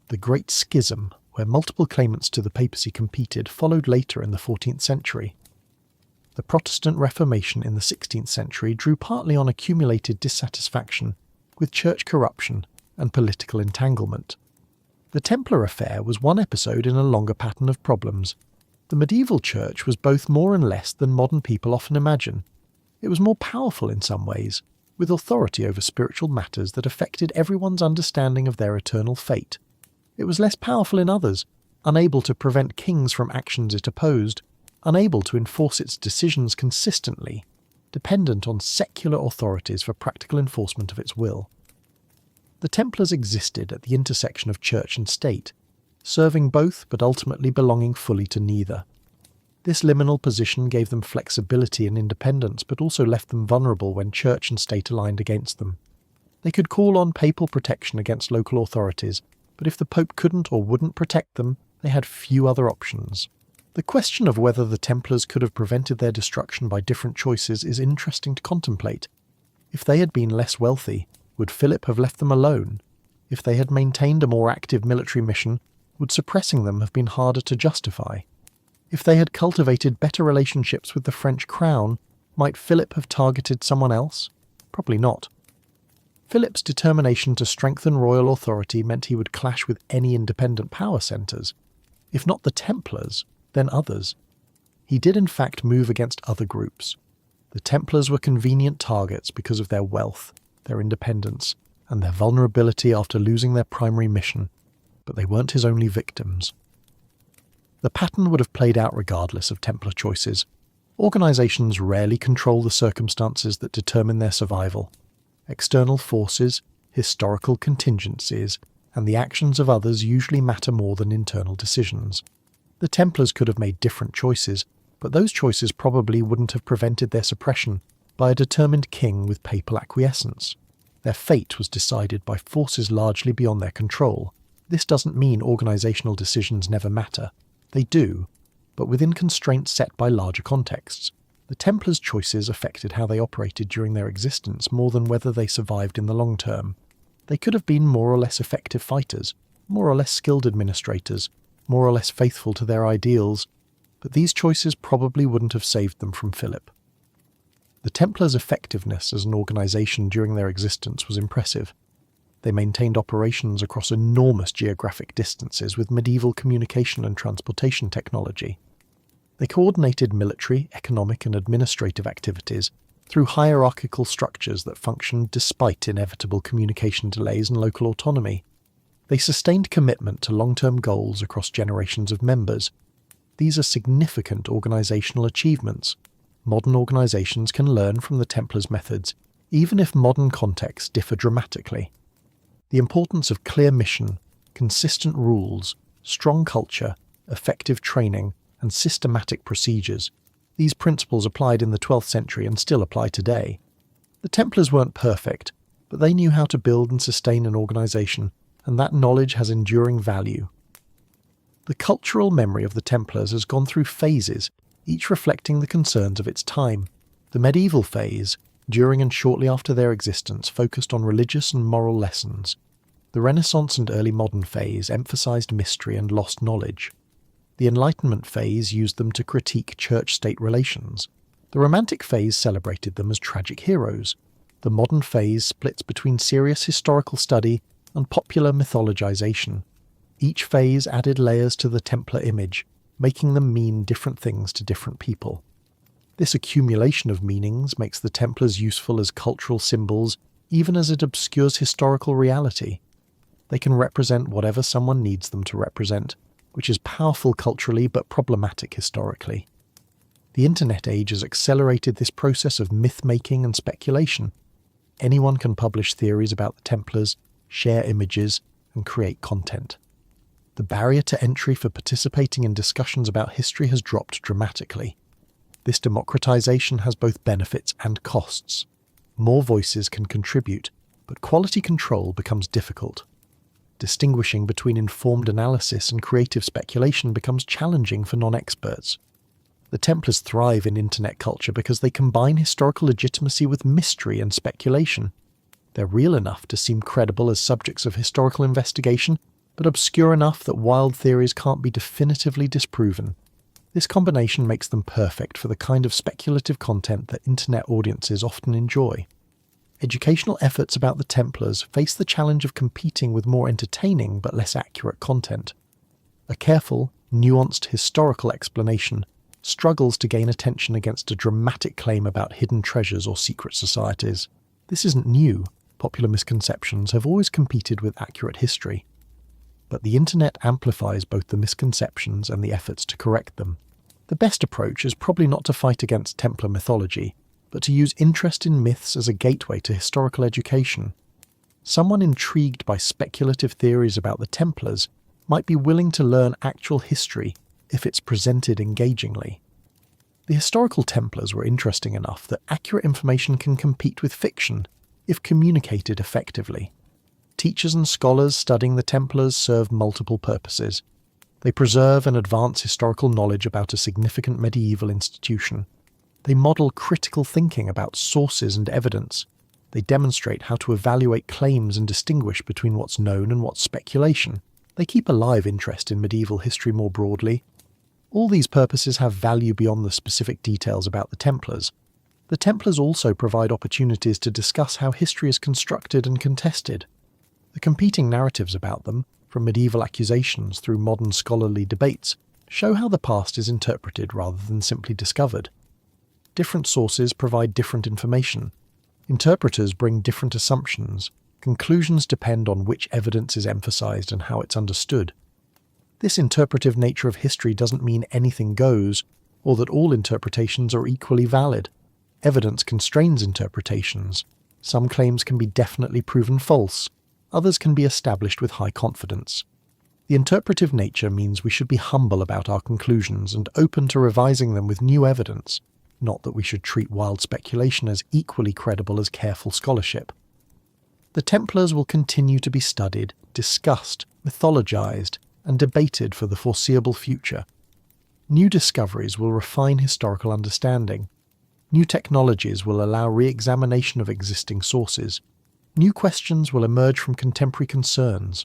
The Great Schism, where multiple claimants to the papacy competed, followed later in the 14th century. The Protestant Reformation in the 16th century drew partly on accumulated dissatisfaction with church corruption and political entanglement. The Templar affair was one episode in a longer pattern of problems. The medieval church was both more and less than modern people often imagine. It was more powerful in some ways, with authority over spiritual matters that affected everyone's understanding of their eternal fate. It was less powerful in others, unable to prevent kings from actions it opposed, unable to enforce its decisions consistently, dependent on secular authorities for practical enforcement of its will. The Templars existed at the intersection of church and state, serving both but ultimately belonging fully to neither. This liminal position gave them flexibility and independence, but also left them vulnerable when church and state aligned against them. They could call on papal protection against local authorities, but if the Pope couldn't or wouldn't protect them, they had few other options. The question of whether the Templars could have prevented their destruction by different choices is interesting to contemplate. If they had been less wealthy, would Philip have left them alone? If they had maintained a more active military mission, would suppressing them have been harder to justify? If they had cultivated better relationships with the French crown, might Philip have targeted someone else? Probably not. Philip's determination to strengthen royal authority meant he would clash with any independent power centres. If not the Templars, then others. He did in fact move against other groups. The Templars were convenient targets because of their wealth, their independence, and their vulnerability after losing their primary mission, but they weren't his only victims. The pattern would have played out regardless of Templar choices. Organisations rarely control the circumstances that determine their survival. External forces, historical contingencies, and the actions of others usually matter more than internal decisions. The Templars could have made different choices, but those choices probably wouldn't have prevented their suppression by a determined king with papal acquiescence. Their fate was decided by forces largely beyond their control. This doesn't mean organisational decisions never matter. They do, but within constraints set by larger contexts. The Templars' choices affected how they operated during their existence more than whether they survived in the long term. They could have been more or less effective fighters, more or less skilled administrators, more or less faithful to their ideals, but these choices probably wouldn't have saved them from Philip. The Templars' effectiveness as an organisation during their existence was impressive. They maintained operations across enormous geographic distances with medieval communication and transportation technology. They coordinated military, economic, and administrative activities through hierarchical structures that functioned despite inevitable communication delays and local autonomy. They sustained commitment to long-term goals across generations of members. These are significant organizational achievements. Modern organizations can learn from the Templars' methods, even if modern contexts differ dramatically. The importance of clear mission, consistent rules, strong culture, effective training, and systematic procedures. These principles applied in the 12th century and still apply today. The Templars weren't perfect, but they knew how to build and sustain an organization, and that knowledge has enduring value. The cultural memory of the Templars has gone through phases, each reflecting the concerns of its time. The medieval phase, during and shortly after their existence, focused on religious and moral lessons. The Renaissance and early modern phase emphasized mystery and lost knowledge. The Enlightenment phase used them to critique church-state relations. The Romantic phase celebrated them as tragic heroes. The modern phase splits between serious historical study and popular mythologization. Each phase added layers to the Templar image, making them mean different things to different people. This accumulation of meanings makes the Templars useful as cultural symbols, even as it obscures historical reality. They can represent whatever someone needs them to represent, which is powerful culturally but problematic historically. The internet age has accelerated this process of myth-making and speculation. Anyone can publish theories about the Templars, share images, and create content. The barrier to entry for participating in discussions about history has dropped dramatically. This democratization has both benefits and costs. More voices can contribute, but quality control becomes difficult. Distinguishing between informed analysis and creative speculation becomes challenging for non-experts. The Templars thrive in internet culture because they combine historical legitimacy with mystery and speculation. They're real enough to seem credible as subjects of historical investigation, but obscure enough that wild theories can't be definitively disproven. This combination makes them perfect for the kind of speculative content that internet audiences often enjoy. Educational efforts about the Templars face the challenge of competing with more entertaining but less accurate content. A careful, nuanced historical explanation struggles to gain attention against a dramatic claim about hidden treasures or secret societies. This isn't new. Popular misconceptions have always competed with accurate history. But the internet amplifies both the misconceptions and the efforts to correct them. The best approach is probably not to fight against Templar mythology, but to use interest in myths as a gateway to historical education. Someone intrigued by speculative theories about the Templars might be willing to learn actual history if it's presented engagingly. The historical Templars were interesting enough that accurate information can compete with fiction if communicated effectively. Teachers and scholars studying the Templars serve multiple purposes. They preserve and advance historical knowledge about a significant medieval institution. They model critical thinking about sources and evidence. They demonstrate how to evaluate claims and distinguish between what's known and what's speculation. They keep alive interest in medieval history more broadly. All these purposes have value beyond the specific details about the Templars. The Templars also provide opportunities to discuss how history is constructed and contested. The competing narratives about them, from medieval accusations through modern scholarly debates, show how the past is interpreted rather than simply discovered. Different sources provide different information. Interpreters bring different assumptions. Conclusions depend on which evidence is emphasized and how it's understood. This interpretive nature of history doesn't mean anything goes, or that all interpretations are equally valid. Evidence constrains interpretations. Some claims can be definitely proven false. Others can be established with high confidence. The interpretive nature means we should be humble about our conclusions and open to revising them with new evidence. Not that we should treat wild speculation as equally credible as careful scholarship. The Templars will continue to be studied, discussed, mythologized, and debated for the foreseeable future. New discoveries will refine historical understanding. New technologies will allow re-examination of existing sources. New questions will emerge from contemporary concerns.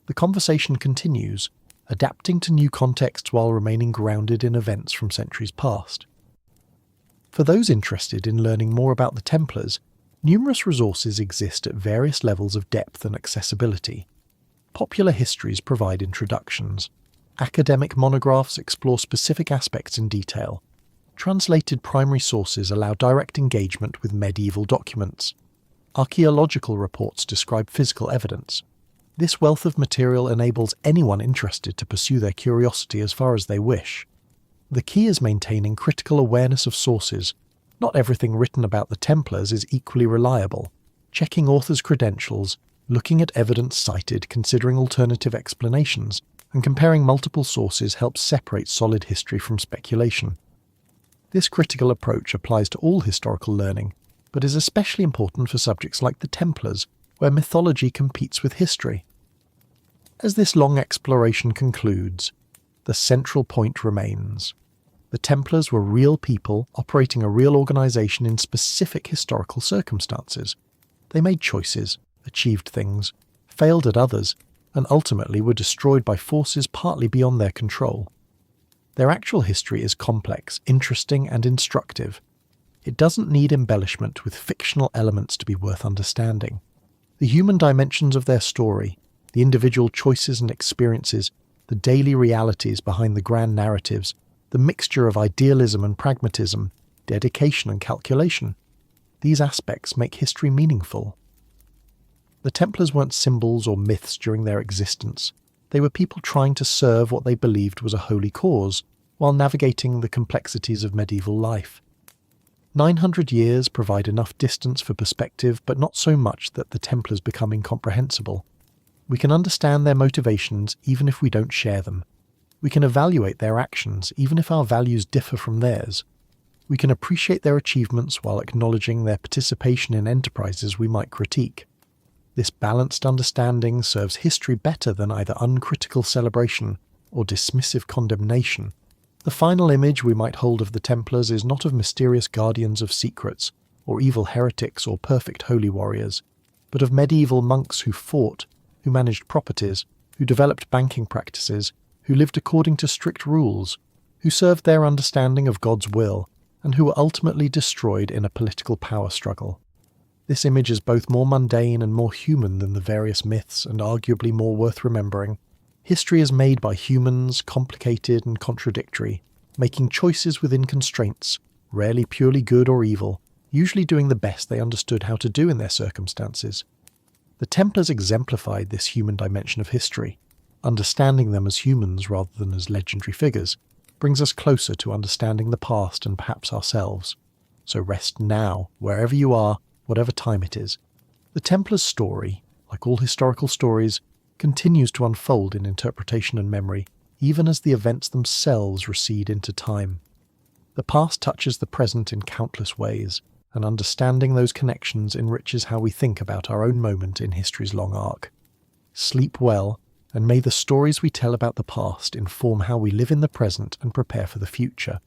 The conversation continues, adapting to new contexts while remaining grounded in events from centuries past. For those interested in learning more about the Templars, Numerous resources exist at various levels of depth and accessibility. Popular histories provide introductions. Academic monographs explore specific aspects in detail. Translated primary sources allow direct engagement with medieval documents. Archaeological reports describe physical evidence. This wealth of material enables anyone interested to pursue their curiosity as far as they wish. The key is maintaining critical awareness of sources. Not everything written about the Templars is equally reliable. Checking authors' credentials, looking at evidence cited, considering alternative explanations, and comparing multiple sources helps separate solid history from speculation. This critical approach applies to all historical learning, but is especially important for subjects like the Templars, where mythology competes with history. As this long exploration concludes, the central point remains. The Templars were real people operating a real organization in specific historical circumstances. They made choices, achieved things, failed at others, and ultimately were destroyed by forces partly beyond their control. Their actual history is complex, interesting, and instructive. It doesn't need embellishment with fictional elements to be worth understanding. The human dimensions of their story, the individual choices and experiences, the daily realities behind the grand narratives, the mixture of idealism and pragmatism, dedication and calculation. These aspects make history meaningful. The Templars weren't symbols or myths during their existence. They were people trying to serve what they believed was a holy cause, while navigating the complexities of medieval life. 900 years provide enough distance for perspective, but not so much that the Templars become incomprehensible. We can understand their motivations even if we don't share them. We can evaluate their actions even if our values differ from theirs. We can appreciate their achievements while acknowledging their participation in enterprises we might critique. This balanced understanding serves history better than either uncritical celebration or dismissive condemnation. The final image we might hold of the Templars is not of mysterious guardians of secrets, or evil heretics or perfect holy warriors, but of medieval monks who fought, who managed properties, who developed banking practices, who lived according to strict rules, who served their understanding of God's will, and who were ultimately destroyed in a political power struggle. This image is both more mundane and more human than the various myths, and arguably more worth remembering. History is made by humans, complicated and contradictory, making choices within constraints, rarely purely good or evil, usually doing the best they understood how to do in their circumstances. The Templars exemplified this human dimension of history. Understanding them as humans rather than as legendary figures brings us closer to understanding the past and perhaps ourselves. So rest now, wherever you are, whatever time it is. The Templars' story, like all historical stories, continues to unfold in interpretation and memory, even as the events themselves recede into time. The past touches the present in countless ways, and understanding those connections enriches how we think about our own moment in history's long arc. Sleep well, and may the stories we tell about the past inform how we live in the present and prepare for the future.